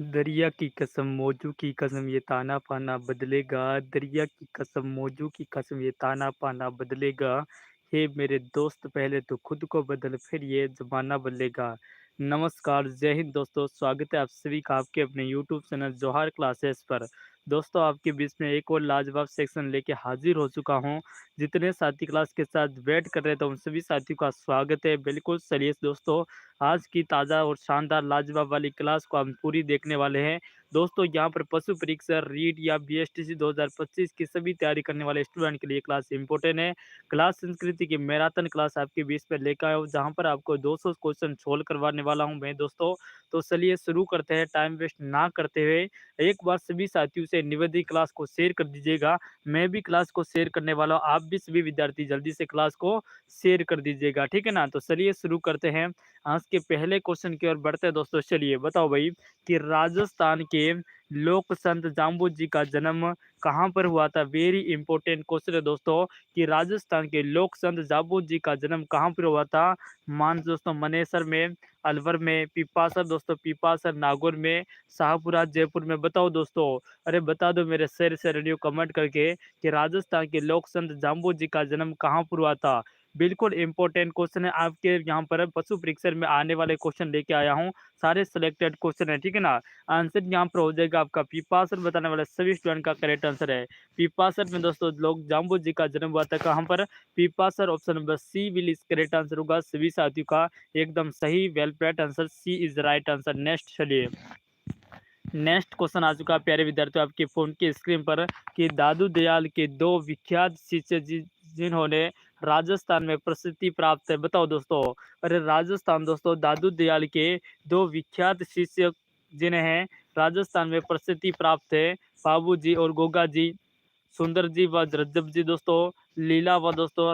दरिया की कसम मौजू की कसम ये ताना पाना बदलेगा। दरिया की कसम मौजू की कसम ये ताना पाना बदलेगा। हे मेरे दोस्त पहले तो खुद को बदल फिर ये ज़माना बदलेगा। नमस्कार, जय हिंद दोस्तों, स्वागत है आप सभी का आपके अपने यूट्यूब चैनल जौहर क्लासेस पर। दोस्तों आपके बीच में एक और लाजवाब सेक्शन लेके हाजिर हो चुका हूँ। जितने साथी क्लास के साथ वेट कर रहे थे उन सभी साथियों का स्वागत है। बिल्कुल चलिए दोस्तों, आज की ताज़ा और शानदार लाजवाब वाली क्लास को हम पूरी देखने वाले हैं। दोस्तों यहाँ पर पशु परीक्षा रीट या बीएसटीसी 2025 की सभी तैयारी करने वाले स्टूडेंट के लिए क्लास इंपॉर्टेंट है। क्लास संस्कृति की मैराथन क्लास आपके बीच पर लेकर आया हूँ, जहाँ पर आपको 200 क्वेश्चन सोल्व करवाने वाला हूँ मैं दोस्तों। तो चलिए शुरू करते हैं टाइम वेस्ट ना करते हुए। एक बार सभी साथियों से निवेदित क्लास को शेयर कर दीजिएगा। मैं भी क्लास को शेयर करने वाला हूँ, आप भी सभी विद्यार्थी जल्दी से क्लास को शेयर कर दीजिएगा, ठीक है ना। तो चलिए शुरू करते हैं। आज के पहले क्वेश्चन की ओर बढ़ते हैं दोस्तों। चलिए बताओ भाई कि राजस्थान के लोक संत जाम्बू जी का जन्म कहाँ पर हुआ था। वेरी इंपॉर्टेंट क्वेश्चन है दोस्तों कि राजस्थान के लोक संत जाम्बू जी का जन्म कहाँ पर हुआ था। मान दोस्तों मनेसर में, अलवर में, पीपासर दोस्तों, पीपासर नागौर में, शाहपुरा जयपुर में। बताओ दोस्तों, अरे बता दो मेरे शेर से रेडियो कमेंट करके कि राजस्थान के लोक संत जाम्बू जी का जन्म कहाँ पर हुआ था। बिल्कुल इंपॉर्टेंट क्वेश्चन है, आपके यहाँ पर पशु परीक्षा में आने वाले क्वेश्चन लेके आया हूँ। सारे सिलेक्टेड क्वेश्चन है, ठीक है ना। आंसर यहाँ पर हो जाएगा आपका पीपासर। बताने वाले सभी स्टूडेंट का करेक्ट आंसर है पीपासर में दोस्तों। लोग जाम्बू जी का जन्म हुआ था कहाँ पर, Pipasar. Option number C will is correct answer होगा सभी साथियों का एकदम सही। Well played answer, C is right answer. Next चलिए, नेक्स्ट क्वेश्चन आ चुका है प्यारे विद्यार्थियों आपके फोन की स्क्रीन पर कि दादू दयाल के दो विख्यात शिष्य जिन्होंने राजस्थान में प्रसिद्धि प्राप्त है। बताओ दोस्तों, अरे राजस्थान दोस्तों, दादू दयाल के दो विख्यात शिष्य जिन्हें राजस्थान में प्रसिद्धि प्राप्त है, बाबू जी और गोगा जी, सुंदर जी व रज्जब जी दोस्तों, लीला व दोस्तों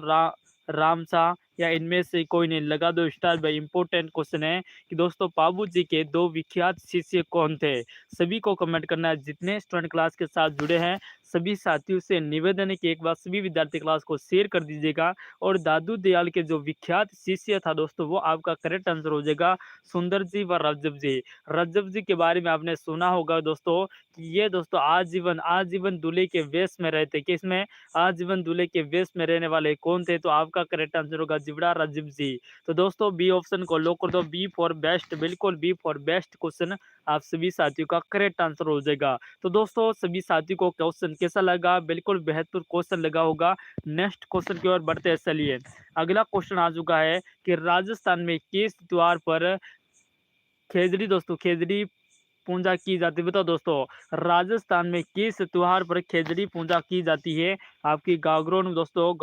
रामसा, या इनमें से कोई नहीं। लगा दो स्टार भाई। इंपॉर्टेंट क्वेश्चन है कि दोस्तों बाबू जी के दो विख्यात शिष्य कौन थे। सभी को कमेंट करना है, जितने स्टूडेंट क्लास के साथ जुड़े हैं सभी साथियों से निवेदन है कि एक बार सभी विद्यार्थी क्लास को शेयर कर दीजिएगा। और दादू दयाल के जो विख्यात शिष्य था दोस्तों, वो आपका करेक्ट आंसर हो जाएगा सुंदर जी व रज्जब जी। रज्जब जी के बारे में आपने सुना होगा दोस्तों कि ये दोस्तों आजीवन आजीवन दूल्हे के वेश में रहते। किसमें, आजीवन दूल्हे के वेश में रहने वाले कौन थे। तो आपका करेक्ट आंसर होगा जिवड़ा राजीव जी। तो दोस्तों बी ऑप्शन को लॉक कर दो, बी फॉर बेस्ट। बिल्कुल बी फॉर बेस्ट क्वेश्चन आप सभी साथियों का करेक्ट आंसर हो जाएगा। तो दोस्तों सभी साथियों को क्वेश्चन कैसा लगा, बिल्कुल बेहतर क्वेश्चन लगा होगा। नेक्स्ट क्वेश्चन की ओर बढ़ते हैं। चलिए अगला क्वेश्चन आ चुका है कि राजस्थान में किस त्योहार पर खेजड़ी दोस्तों, खेजड़ी पूजा की जाती है। बताओ दोस्तों, राजस्थान में किस त्योहार पर खेजड़ी पूजा की जाती है। आपकी गागरोन दोस्तों,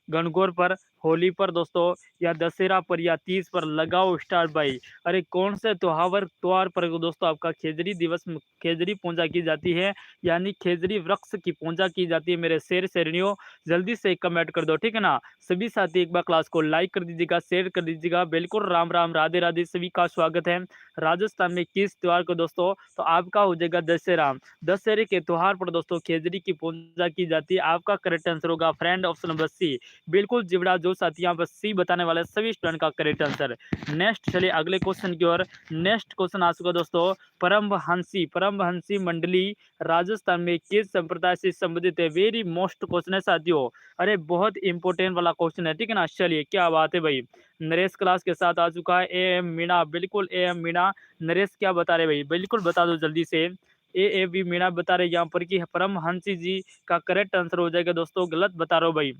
गणगौर पर, होली पर दोस्तों, या दशहरा पर, या तीज पर। लगाओ स्टार भाई। अरे कौन से त्योहार पर दोस्तों आपका खेजड़ी दिवस में खेजड़ी पूजा की जाती है, यानी खेजड़ी वृक्ष की पूजा की जाती है। मेरे शेर शेरनियों जल्दी से कमेंट कर दो, ठीक है ना। सभी साथी एक बार क्लास को लाइक कर दीजिएगा, शेयर कर दीजिएगा। बिल्कुल राम राम, राधे राधे, सभी का स्वागत है। राजस्थान में किस त्योहार को दोस्तों, तो आपका हो जाएगा दशहरा। दशहरे के त्योहार पर दोस्तों खेजड़ी की पूजा की जाती है। आपका करेक्ट आंसर होगा फ्रेंड ऑप्शन नंबर सी। बिल्कुल जिबड़ा जो साथी यहाँ पर सी बताने वाले सभी स्टूडेंट का करेक्ट आंसर। नेक्स्ट चलिए अगले क्वेश्चन की ओर। नेक्स्ट क्वेश्चन आ चुका दोस्तों, परमहंसी मंडली राजस्थान में किस संप्रदाय से संबंधित है। वेरी मोस्ट क्वेश्चन है साथियों। अरे बहुत इंपॉर्टेंट वाला क्वेश्चन है, ठीक है ना। चलिए क्या बात है भाई। नरेश क्लास के साथ आ चुका है ए एम मीणा। बिल्कुल ए एम मीणा। नरेश क्या बता रहे भाई, बिल्कुल बता दो जल्दी से। ए बी मीणा बता रहे यहाँ पर कि परमहंसी जी का करेक्ट आंसर हो जाएगा दोस्तों। गलत बता रहे हो भाई।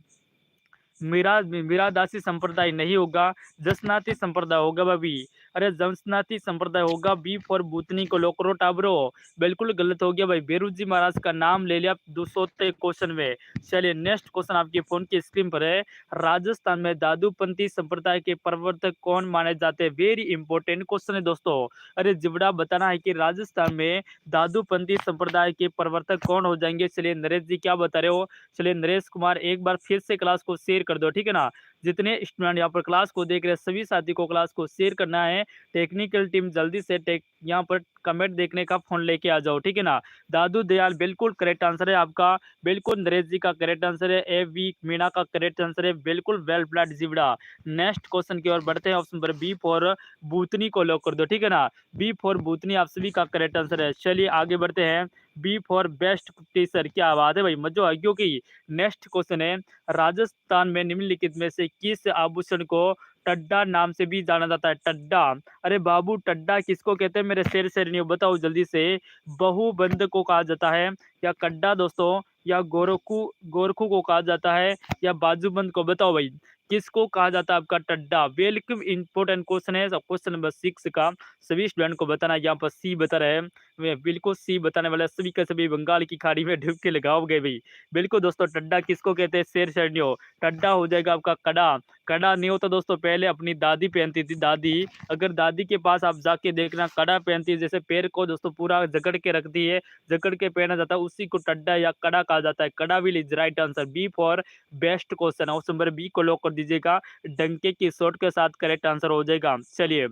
मीरादासी संप्रदाय नहीं होगा, जसनाती संप्रदाय होगा भाभी। अरे जसनाती संप्रदाय होगा। बी फॉर भूतनी को लोकरो टाबरो। बिल्कुल गलत हो गया भाई। बेरू जी महाराज का नाम ले लिया 200 क्वेश्चन में। चलिए नेक्स्ट क्वेश्चन आपके फोन की स्क्रीन पर है। राजस्थान में दादूपंथी संप्रदाय के प्रवर्तक कौन माने जाते हैं। वेरी इंपॉर्टेंट क्वेश्चन है दोस्तों। अरे जिबड़ा बताना है कि राजस्थान में दादूपंथी संप्रदाय के प्रवर्तक कौन हो जाएंगे। चलिए नरेश जी क्या बता रहे हो। चलिए नरेश कुमार एक बार फिर से क्लास को शेयर कर दो, ठीक है ना। जितने स्टूडेंट यहाँ पर क्लास को देख रहे हैं सभी साथी को क्लास को शेयर करना है। टेक्निकल टीम जल्दी से यहाँ पर कमेंट देखने का फोन लेके आ जाओ, ठीक है ना। दादू दयाल बिल्कुल करेक्ट आंसर है आपका, बिल्कुल नरेश जी का करेक्ट आंसर है, ए वी मीणा का करेक्ट आंसर है, बिल्कुल वेल प्लाट जिवड़ा। नेक्स्ट क्वेश्चन की ओर बढ़ते हैं, option number B for Bhutni को लॉक कर दो, ठीक है ना। बी फॉर बूतनी आप सभी का करेक्ट आंसर है। चलिए आगे बढ़ते हैं, बी फॉर बेस्ट टीचर, क्या बात है भाई, मजा आ, क्योंकि नेक्स्ट क्वेश्चन है, राजस्थान में निम्नलिखित में से किस आभूषण को टड्डा नाम से भी जाना जाता है? टड्डा, अरे बाबू टड्डा किसको कहते हैं मेरे शेर शेरनियों, बताओ जल्दी से। बहुबंद को कहा जाता है, या कड्डा दोस्तों, या गोरखू को कहा जाता है, या बाजूबंद को, बताओ भाई किसको कहा जाता है आपका टड्डा? वेलकम इंपॉर्टेंट क्वेश्चन है, क्वेश्चन नंबर 6 का सभी स्टूडेंट को बताना है। यहाँ पर सी बता रहे हैं, वे बिल्कुल सी बताने वाले सभी के सभी बंगाल की खाड़ी में डुबकी लगाओगे भाई। बिल्कुल दोस्तों, टड्डा किसको कहते हैं शेर शेरनियों? टड्डा हो जाएगा आपका कड़ा। कड़ा नहीं होता दोस्तों, पहले अपनी दादी पहनती थी, दादी, अगर दादी के पास आप जाके देखना कड़ा पहनती है, जैसे पैर को दोस्तों पूरा जकड़ के रखती है, जकड़ के पहना जाता है, उसी को टड्डा या कड़ा कहा जाता है। कड़ा will is right answer, B for best question, option number B को लॉक कर दीजिएगा, डंके की शॉट के साथ करेक्ट आंसर हो जाएगा। चलिए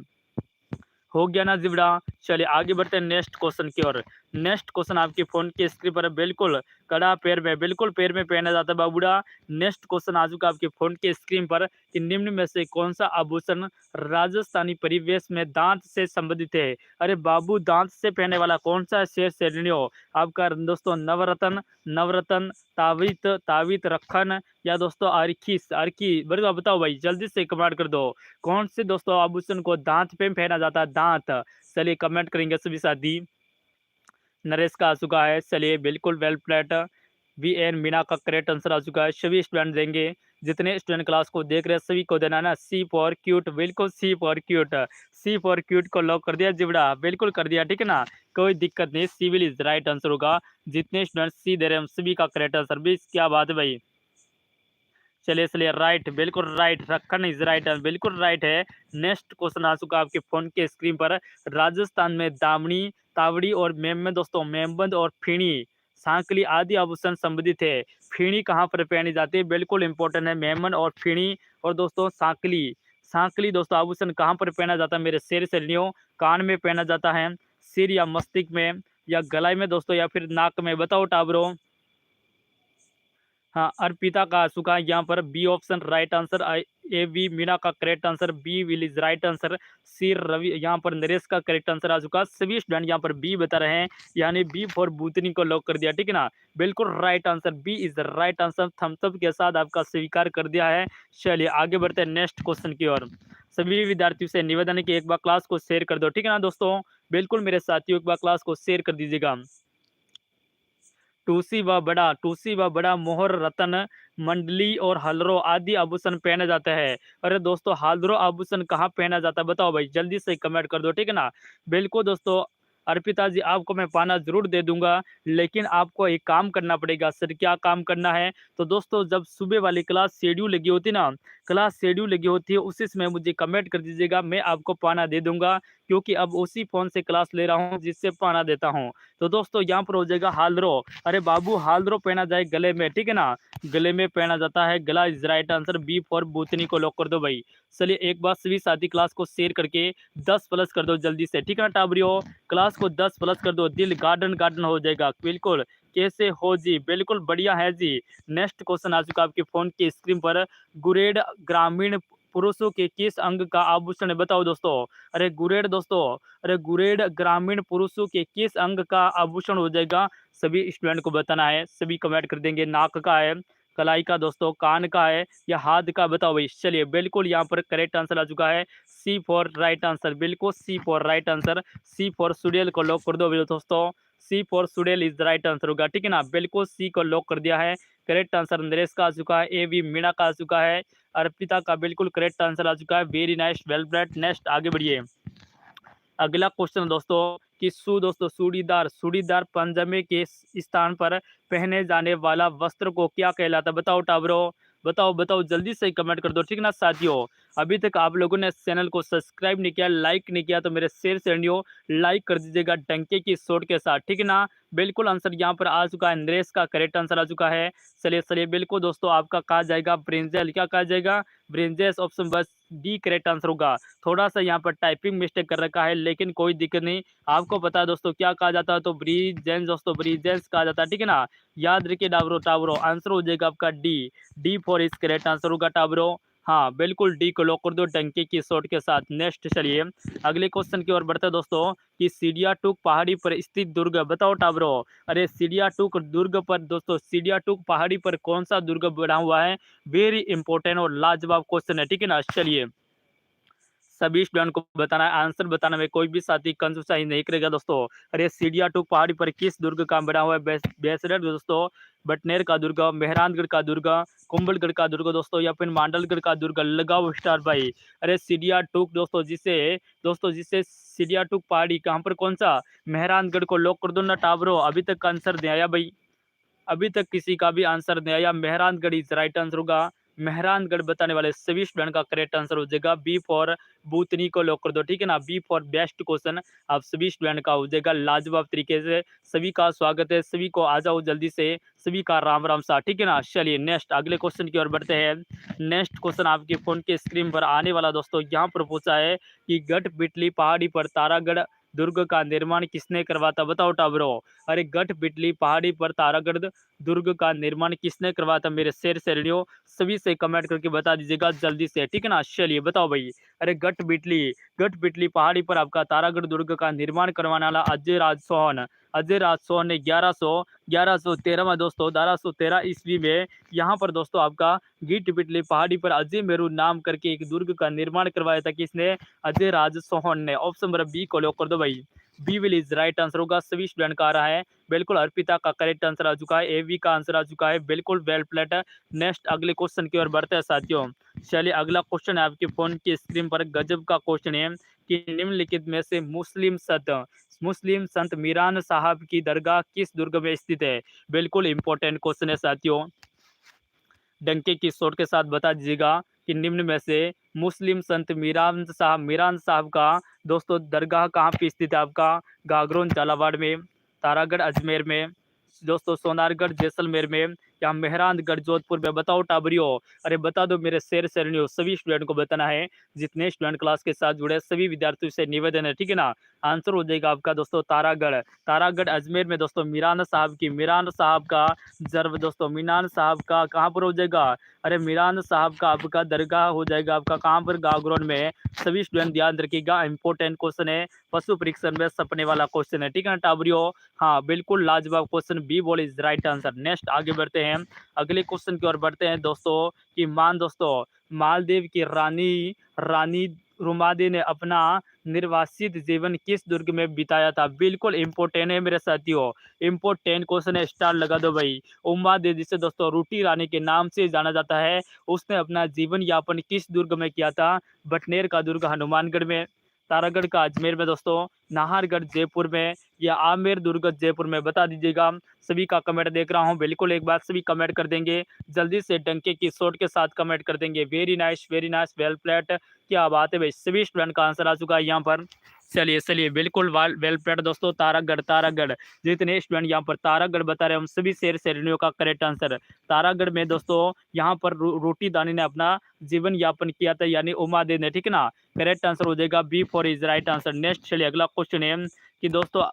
हो गया ना जिबड़ा। चलिए आगे बढ़ते हैं नेक्स्ट क्वेश्चन की ओर। नेक्स्ट क्वेश्चन आपके फोन की स्क्रीन पर है, बिल्कुल कड़ा पैर में, बिल्कुल पैर में पहना जाता है बाबूड़ा। नेक्स्ट क्वेश्चन आ चुका आपके फोन के स्क्रीन पर कि निम्न में से कौन सा आभूषण राजस्थानी परिवेश में दांत से संबंधित है? अरे बाबू दांत से पहने वाला कौन सा शेर शेरनियों आपका दोस्तों? नवरत्न, नवरत्न, तावीत, तावीत रखन, या दोस्तों अर्की, अर्की, बताओ भाई जल्दी से कमेंट कर दो, कौन से दोस्तों आभूषण को दांत पे पहना जाता है? दांत। चलिए कमेंट करेंगे सभी साथी। नरेश का आ चुका है, चलिए बिल्कुल well played. V N Meena का करेक्ट आंसर आ चुका है, सभी स्टूडेंट देंगे, जितने स्टूडेंट क्लास को देख रहे हैं सभी को देना ना, सी फॉर क्यूट, बिल्कुल C for cute, C for cute को लॉक कर दिया जिबड़ा, बिल्कुल कर दिया, ठीक है ना, कोई दिक्कत नहीं, सिविल इज राइट आंसर होगा। जितने स्टूडेंट सी दे रहे हैं सभी का करेक्ट आंसर भी, क्या बात है भाई। चलिए चलिए राइट, बिल्कुल राइट, रखन इज राइट, बिल्कुल राइट है। नेक्स्ट क्वेश्चन आ चुका आपके फोन के स्क्रीन पर, राजस्थान में दामनी, तावड़ी और मेम में दोस्तों मेमबंद और फीणी, सांकली आदि आभूषण संबंधित है। फीणी कहाँ पर पहनी जाती है? बिल्कुल इंपॉर्टेंट है, मेमन और फीणी और दोस्तों सांकली। सांकली दोस्तों आभूषण कहाँ पर पहना जाता है मेरे शेर शेरनियों? कान में पहना जाता है, सिर या मस्तिष्क में, या गलाय में दोस्तों, या फिर नाक में, बताओ टाबरो। हाँ, अर्पिता का आ चुका है यहाँ पर, B option right answer, A V Meena का correct answer, B will is right answer, C Ravi, यहाँ पर नरेश का करेक्ट आंसर आ चुका है, सभी स्टूडेंट यहाँ पर बी बता रहे हैं, यानी बी फॉर बूतनी को लॉक कर दिया, ठीक है ना, बिल्कुल right answer, B is right answer, thumbs up के साथ आपका स्वीकार कर दिया है। चलिए आगे बढ़ते हैं नेक्स्ट क्वेश्चन की ओर। सभी विद्यार्थियों से निवेदन है कि एक बार क्लास को शेयर कर दो, ठीक है ना दोस्तों, बिल्कुल मेरे साथियों एक बार क्लास को शेयर कर दीजिएगा। टूसी व बड़ा मोहर रतन मंडली और हलरो आदि आभूषण पहना जाता है। अरे दोस्तों हलरो आभूषण कहाँ पहना जाता है? बताओ भाई जल्दी से कमेंट कर दो, ठीक है ना। बिल्कुल दोस्तों, अर्पिता जी आपको मैं पाना जरूर दे दूंगा, लेकिन आपको एक काम करना पड़ेगा। सर क्या काम करना है? तो दोस्तों जब सुबह वाली क्लास शेड्यूल लगी होती ना, क्लास शेड्यूल लगी होती है, उसी समय मुझे कमेंट कर दीजिएगा, मैं आपको पाना दे दूंगा, क्योंकि अब उसी फोन से क्लास ले रहा हूँ जिससे पाना देता हूँ। तो दोस्तों यहाँ पर हो जाएगा हालरो। अरे बाबू हालरो पहना जाए गले में, ठीक है ना, गले में पहना जाता है, गला is right answer, B for Bhutni को लॉक कर दो भाई। चलिए एक बार सभी साथी क्लास को शेयर करके 10 प्लस कर दो जल्दी से, ठीक है ना टाबरियो, क्लास को 10 प्लस कर दो, दिल गार्डन गार्डन हो जाएगा। बिल्कुल, कैसे हो जी? बिल्कुल बढ़िया है जी। नेक्स्ट क्वेश्चन आ चुका आपके फोन की स्क्रीन पर, गुरेड ग्रामीण पुरुषों के किस अंग का आभूषण है? बताओ दोस्तों। अरे गुरेड दोस्तों, अरे गुरेड ग्रामीण पुरुषों के किस अंग का आभूषण हो जाएगा? सभी स्टूडेंट को बताना है, सभी कमेंट कर देंगे। नाक का है, कलाई का दोस्तों, कान का है, या हाथ का, बताओ भाई। चलिए बिल्कुल यहाँ पर करेक्ट आंसर आ चुका है, सी फॉर राइट आंसर, बिल्कुल C for right answer, C for सुडेल को लॉक कर दो दोस्तों, सी फॉर सुडेल इज राइट आंसर होगा, ठीक है ना, बिल्कुल सी को लॉक कर दिया है। करेक्ट आंसर नरेश का आ चुका है, ए वी मीणा का आ चुका है, अर्पिता का बिल्कुल करेक्ट आंसर आ चुका है, very nice, well bread. Next आगे बढ़िए। अगला क्वेश्चन दोस्तों कि दोस्तों सूड़ीदार, सूड़ीदार पंजाबे के स्थान पर पहने जाने वाला वस्त्र को क्या कहलाता है? बताओ टाबरो, बताओ बताओ जल्दी से कमेंट कर दो, ठीक ना साथियों। अभी तक आप लोगों ने इस चैनल को सब्सक्राइब नहीं किया, लाइक नहीं किया तो मेरे शेर श्रेणियों लाइक कर दीजिएगा डंके की शॉट के साथ, ठीक है ना। बिल्कुल आंसर यहाँ पर आ चुका है, नरेश का करेक्ट आंसर आ चुका है। चलिए चलिए बिल्कुल दोस्तों आपका कहा जाएगा ब्रिंजल, क्या कहा जाएगा, ब्रिंजेस, ऑप्शन बस डी करेक्ट आंसर होगा। थोड़ा सा यहाँ पर टाइपिंग मिस्टेक कर रखा है लेकिन कोई दिक्कत नहीं, आपको पता है दोस्तों क्या कहा जाता है, तो ब्रीजेंस दोस्तों, ब्रीजेंस कहा जाता है, ठीक है ना। याद रखिए टावरो, टावरो आंसर हो जाएगा आपका डी, डी फॉर इस करेक्ट आंसर होगा टावरो। हाँ बिल्कुल डी को लॉक कर दो डंके की शॉट के साथ। नेक्स्ट चलिए अगले क्वेश्चन की ओर बढ़ते हैं दोस्तों, कि सीडियाटुक पहाड़ी पर स्थित दुर्ग बताओ टावरो। अरे सीडियाटुक दुर्ग पर दोस्तों, सीडियाटुक पहाड़ी पर कौन सा दुर्ग बना हुआ है, वेरी इंपॉर्टेंट और लाजवाब क्वेश्चन है, ठीक है ना। चलिए सभी स्टूडेंट को बताना है, आंसर बताना में कोई भी साथी कंजूसाई नहीं करेगा दोस्तों। अरे सीडियाटुक पहाड़ी पर किस दुर्ग का बना हुआ है, बेसरठ दोस्तों, बटनेर का दुर्ग, मेहरानगढ़ का दुर्ग, कुंभलगढ़ का दुर्ग दोस्तों, या फिर मांडलगढ़ का दुर्ग, लगाओ स्टार भाई। अरे सीडियाटुक दोस्तों जिसे सीडियाटुक पहाड़ी कहाँ पर, कौन सा, मेहरानगढ़ को लॉक कर दो ना टावरो। अभी तक आंसर दे आया भाई, अभी तक किसी का भी आंसर नहीं आया। मेहरानगढ़ इज राइट आंसर होगा। मेहरानगढ़ बताने वाले सभी स्टूडेंट का करेक्ट आंसर हो जाएगा बी फॉर बूतनी को लॉक कर दो, ठीक है ना। बी फॉर बेस्ट क्वेश्चन आप सभी स्टूडेंट का हो जाएगा लाजवाब तरीके से। सभी का स्वागत है, सभी को आ जाओ जल्दी से, सभी का राम राम सा, ठीक है ना। चलिए नेक्स्ट अगले क्वेश्चन की ओर बढ़ते हैं। नेक्स्ट क्वेश्चन आपके फोन के स्क्रीन पर आने वाला दोस्तों, यहाँ पर पूछा है कि गढ़पिटली पहाड़ी पर तारागढ़ दुर्ग का निर्माण किसने करवाता, बताओ टाबरो। अरे गढ़पिटली पहाड़ी पर तारागढ़ दुर्ग का निर्माण किसने करवाया था, मेरे शेर श्रेणियों सभी से कमेंट करके बता दीजिएगा जल्दी से, ठीक है ना। चलिए बताओ भाई। अरे गढ़पिटली पहाड़ी पर आपका तारागढ़ दुर्ग का निर्माण करवाने वाला अजय राज सोहन ने 1113 में दोस्तों, 1213 ईस्वी में यहाँ पर दोस्तों आपका गढ़पिटली पहाड़ी पर अजय मेरू नाम करके एक दुर्ग का निर्माण करवाया था, किसने, अजय राज सोहन ने। ऑप्शन नंबर बी को लॉक कर दो भाई, B will is right answer होगा। सभी स्टूडेंट का आ रहा है बिल्कुल, अर्पिता का करेक्ट आंसर आ चुका है, एवी का आंसर आ चुका है, बिल्कुल वेल प्लेट। नेक्स्ट अगले क्वेश्चन की ओर बढ़ते हैं साथियों। चलिए अगला क्वेश्चन है आपके फोन की स्क्रीन पर, गजब का क्वेश्चन है कि निम्नलिखित में से मुस्लिम संत मीरान साहब की दरगाह किस दुर्ग में स्थित है। बिल्कुल इंपॉर्टेंट क्वेश्चन है साथियों, डंके की शॉट के साथ बता दीजिएगा कि निम्न में से मुस्लिम संत मीरान साहब का दोस्तों दरगाह कहाँ पे स्थित है, आपका गागरोन झालावाड़ में, तारागढ़ अजमेर में दोस्तों, सोनारगढ़ जैसलमेर में, या मेहरानगढ़ जोधपुर में, बताओ टाबरियो। अरे बता दो मेरे शेर श्रेणियों, सभी स्टूडेंट को बताना है, जितने स्टूडेंट क्लास के साथ जुड़े सभी विद्यार्थियों से निवेदन है, ठीक है ना। आंसर हो जाएगा आपका दोस्तों तारागढ़ अजमेर में दोस्तों, मीरान साहब का जर्व दोस्तों, मीरान साहब का कहाँ पर हो जाएगा, अरे मीरान साहब का आपका दरगाह हो जाएगा आपका कहाँ पर, गागरोन में। सभी स्टूडेंट ध्यान रखिएगा, इंपॉर्टेंट क्वेश्चन है, पशु परीक्षण में सपने वाला क्वेश्चन है, ठीक है ना टाबरियो। हाँ बिल्कुल लाजवाब question, B ball is right answer. Next आगे बढ़ते हैं, अगले क्वेश्चन की ओर बढ़ते हैं दोस्तों, कि मालदीव की रानी रुमादे ने अपना निर्वासित जीवन किस दुर्ग में बिताया था। बिल्कुल इंपॉर्टेंट है मेरे साथियों, इंपॉर्टेंट क्वेश्चन है, स्टार लगा दो भाई। उमा दे जिसे दोस्तों रूटी रानी के नाम से जाना जाता है, उसने अपना जीवन यापन किस दुर्ग में किया था, बटनेर का दुर्ग हनुमानगढ़ में, तारागढ़ का अजमेर में दोस्तों, नाहरगढ़ जयपुर में, या आमेर दुर्ग जयपुर में, बता दीजिएगा। सभी का कमेंट देख रहा हूं, बिल्कुल एक बार सभी कमेंट कर देंगे जल्दी से, डंके की शॉट के साथ कमेंट कर देंगे। वेरी नाइस वेल प्लेट, क्या बात है भाई, सभी स्टूडेंट का आंसर आ चुका है यहाँ पर। चलिए बिल्कुल वेल प्लेट दोस्तों, तारागढ़ जितने स्टूडेंट यहाँ पर तारागढ़ बता रहे हैं, हम सभी शेर श्रेणियों का करेक्ट आंसर। तारागढ़ में दोस्तों यहाँ पर रोटी दानी ने अपना जीवन यापन किया था, यानी उमा दे ने, ठीक है ना। करेक्ट आंसर हो जाएगा B for is right answer. Next चलिए अगला क्वेश्चन है कि दोस्तों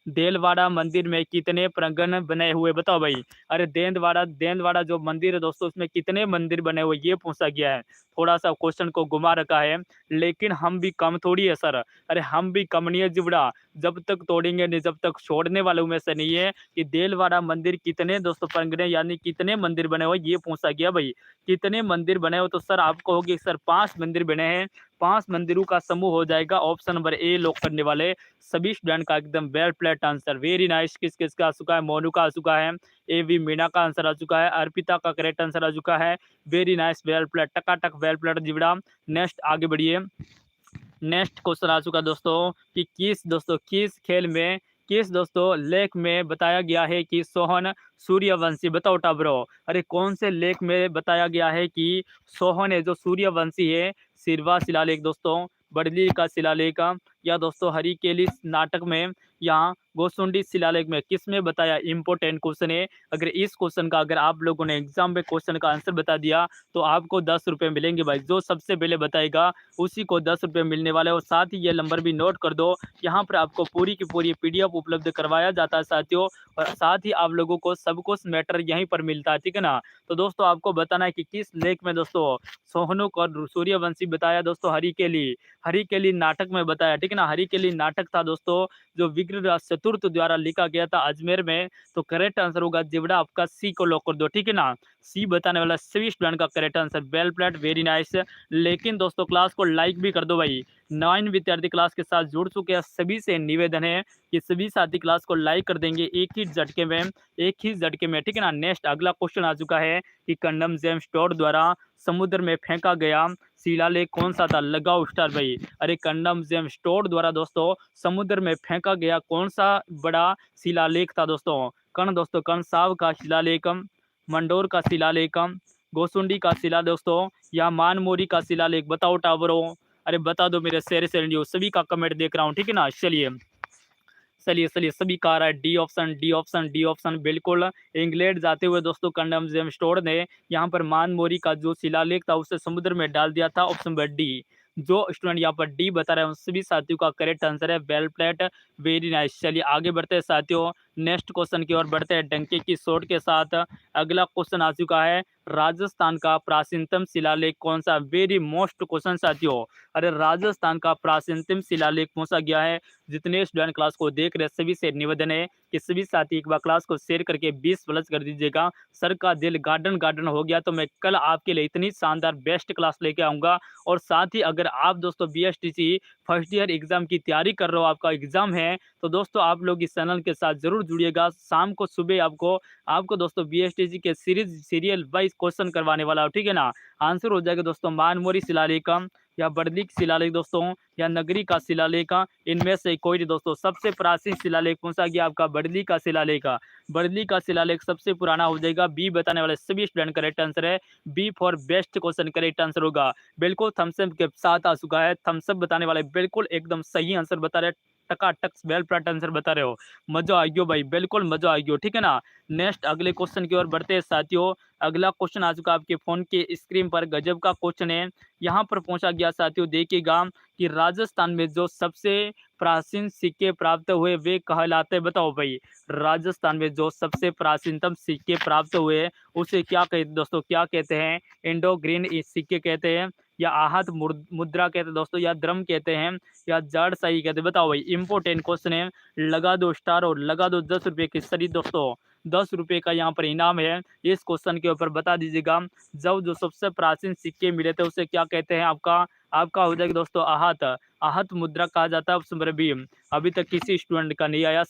देलवाड़ा मंदिर में कितने प्रांगण बने हुए, बताओ भाई। अरे देलवाड़ा जो मंदिर है दोस्तों, उसमें कितने मंदिर बने हुए ये पूछा गया है। थोड़ा सा क्वेश्चन को घुमा रखा है, लेकिन हम भी कम थोड़ी है सर। अरे हम भी कम नहीं है जिबड़ा, जब तक तोड़ेंगे नहीं, जब तक छोड़ने वालों में से नहीं है। कि देलवाड़ा मंदिर कितने दोस्तों प्रांगण यानी कितने मंदिर बने हुए ये पूछा गया भाई। कितने मंदिर बने हो, तो सर आपको होगी सर 5 मंदिर बने हैं, 5 मंदिरों का समूह हो जाएगा। ऑप्शन नंबर ए लॉक करने वाले सभी स्टूडेंट का एकदम well played answer. Very nice, किस का आ चुका है, मोनू का आ चुका है, ए वी मीना का आंसर आ चुका है, अर्पिता का करेक्ट आंसर आ चुका है। वेरी नाइस, वेल प्लेट, टकाटक वेल प्लेट जिबड़ा। नेक्स्ट आगे बढ़िए, नेक्स्ट क्वेश्चन आ चुका दोस्तों, कि किस खेल में, किस दोस्तों लेख में बताया गया है कि सोहन सूर्यवंशी, बताओ टाब्रो। अरे कौन से लेख में बताया गया है कि सोहन है जो सूर्यवंशी है, सिरवा शिलालेख दोस्तों, बड़ली का शिलालेख, या दोस्तों हरिकेली नाटक में, यहाँ गोसुंडी शिलालेख में, किस में बताया? इंपॉर्टेंट क्वेश्चन है। अगर इस क्वेश्चन का अगर आप लोगों ने एग्जाम में क्वेश्चन का आंसर बता दिया तो आपको 10 रुपये मिलेंगे भाई। जो सबसे पहले बताएगा उसी को 10 रुपये मिलने वाले हैं। और साथ ही ये नंबर भी नोट कर दो, यहाँ पर आपको पूरी की पूरी PDF उपलब्ध करवाया जाता है साथियों। और साथ ही आप लोगों को सब कुछ मैटर यहीं पर मिलता है, ठीक है ना। तो दोस्तों आपको बताना है कि किस लेख में दोस्तों सोहनुक और सूर्यवंशी बताया दोस्तों, हरिकेली नाटक में बताया, ठीक है ना। हरिकेली नाटक था दोस्तों जो विग्रहराज चतुर्थ द्वारा लिखा गया था अजमेर में। तो करेक्ट आंसर होगा जिवड़ा, आपका सी को लॉक कर दो, ठीक है ना। सी बताने वाला सभी स्टूडेंट का correct answer. Well played, very nice. लेकिन दोस्तों क्लास को लाइक भी कर दो भाई। 9 विद्यार्थी क्लास के साथ जुड़ चुके हैं, सभी से निवेदन है कि सभी साथी क्लास को लाइक कर देंगे एक ही झटके में, ठीक है ना। नेक्स्ट अगला क्वेश्चन आ चुका है कि कंडम जेम्स टोड द्वारा समुद्र में फेंका गया शिलालेख कौन सा था? लगाओ स्टार भाई। अरे कंडम जेम्स टोड द्वारा दोस्तों समुद्र में फेंका गया कौन सा बड़ा शिलालेख था दोस्तों? कर्ण का शिलालेख, मंडोर का शिलालेख, गोसुंडी का शिला दोस्तों, या मानमोरी का शिलालेख? बताओ टावरों, अरे बता दो मेरे शेर से, सभी का कमेंट देख रहा हूँ, ठीक है ना। चलिए सभी का आ रहा है डी ऑप्शन बिल्कुल। इंग्लैंड जाते हुए दोस्तों कंडम जेम्स टोड ने यहाँ पर मानमोरी का जो शिलालेख था उसे समुद्र में डाल दिया था। Option number D. जो स्टूडेंट यहाँ पर डी बता रहे हैं उन सभी साथियों का करेक्ट आंसर है। Well plate, very nice. चलिए आगे बढ़ते हैं साथियों, नेक्स्ट क्वेश्चन की ओर बढ़ते हैं डंके की शॉट के साथ। अगला क्वेश्चन आ चुका है, राजस्थान का प्राचीनतम शिलालेख कौन सा? वेरी मोस्ट क्वेश्चन साथियों। अरे राजस्थान का प्राचीनतम शिलालेख पूछा गया है। जितने स्टूडेंट क्लास को देख रहे सभी से निवेदन है कि सभी साथी एक बार क्लास को शेयर करके 20+ कर दीजिएगा। सर का दिल गार्डन हो गया, तो मैं कल आपके लिए इतनी शानदार बेस्ट क्लास लेके आऊँगा। और साथ ही अगर आप दोस्तों BSTC फर्स्ट ईयर एग्जाम की तैयारी कर रहे हो, आपका एग्जाम है, तो दोस्तों आप लोग इस चैनल के साथ जरूर जुड़िएगा। शाम को सुबह आपको दोस्तों BSTC के सीरियल वाइज क्वेश्चन करवाने वाला हो, ठीक है ना। आंसर हो जाएगा दोस्तों मानमोरी शिलालेख, या बर्दली शिलालेख दोस्तों, या नगरी का शिलालेख, इनमें से कोई नहीं दोस्तों। सबसे प्राचीन शिलालेख पूछा गया आपका बर्दली का शिलालेख। बर्दली का शिलालेख सबसे पुराना हो जाएगा। बी बताने वाले सभी स्टूडेंट करेक्ट आंसर है। B for best question correct answer होगा। बिल्कुल थम्सअप के साथ आ चुका है। थम्सअप बताने वाले बिल्कुल एकदम सही आंसर बता रहे, टकाटक वेल प्लॉट आंसर बता रहे हो। मजा आएगी भाई, बिल्कुल मजा आएगी, ठीक है ना। नेक्स्ट अगले क्वेश्चन की ओर बढ़ते हैं साथियों। अगला क्वेश्चन आ चुका है आपके फोन के स्क्रीन पर, गजब का क्वेश्चन है। यहाँ पर पूछा गया साथियों, देखिएगा कि राजस्थान में जो सबसे प्राचीन सिक्के प्राप्त हुए वे कहलाते, बताओ भाई। राजस्थान में जो सबसे प्राचीनतम सिक्के प्राप्त हुए उसे क्या कहते दोस्तों? क्या कहते हैं? इंडो ग्रीन सिक्के कहते हैं, या आहत मुद्रा कहते हैं दोस्तों, या द्रम कहते हैं, या जड़ सही कहते हैं? बताओ भाई, इंपॉर्टेंट क्वेश्चन है। लगा दो स्टार और लगा दो 10 रुपये की सरी दोस्तों। 10 रुपये का यहाँ पर इनाम है। इस क्वेश्चन के ऊपर बता दीजिएगा, जब जो सबसे प्राचीन सिक्के मिले थे उसे क्या कहते हैं? आपका हो जाएगा दोस्तों आहत मुद्रा कहा जाता है। Option number B. अभी तक किसी स्टूडेंट का नहीं आया,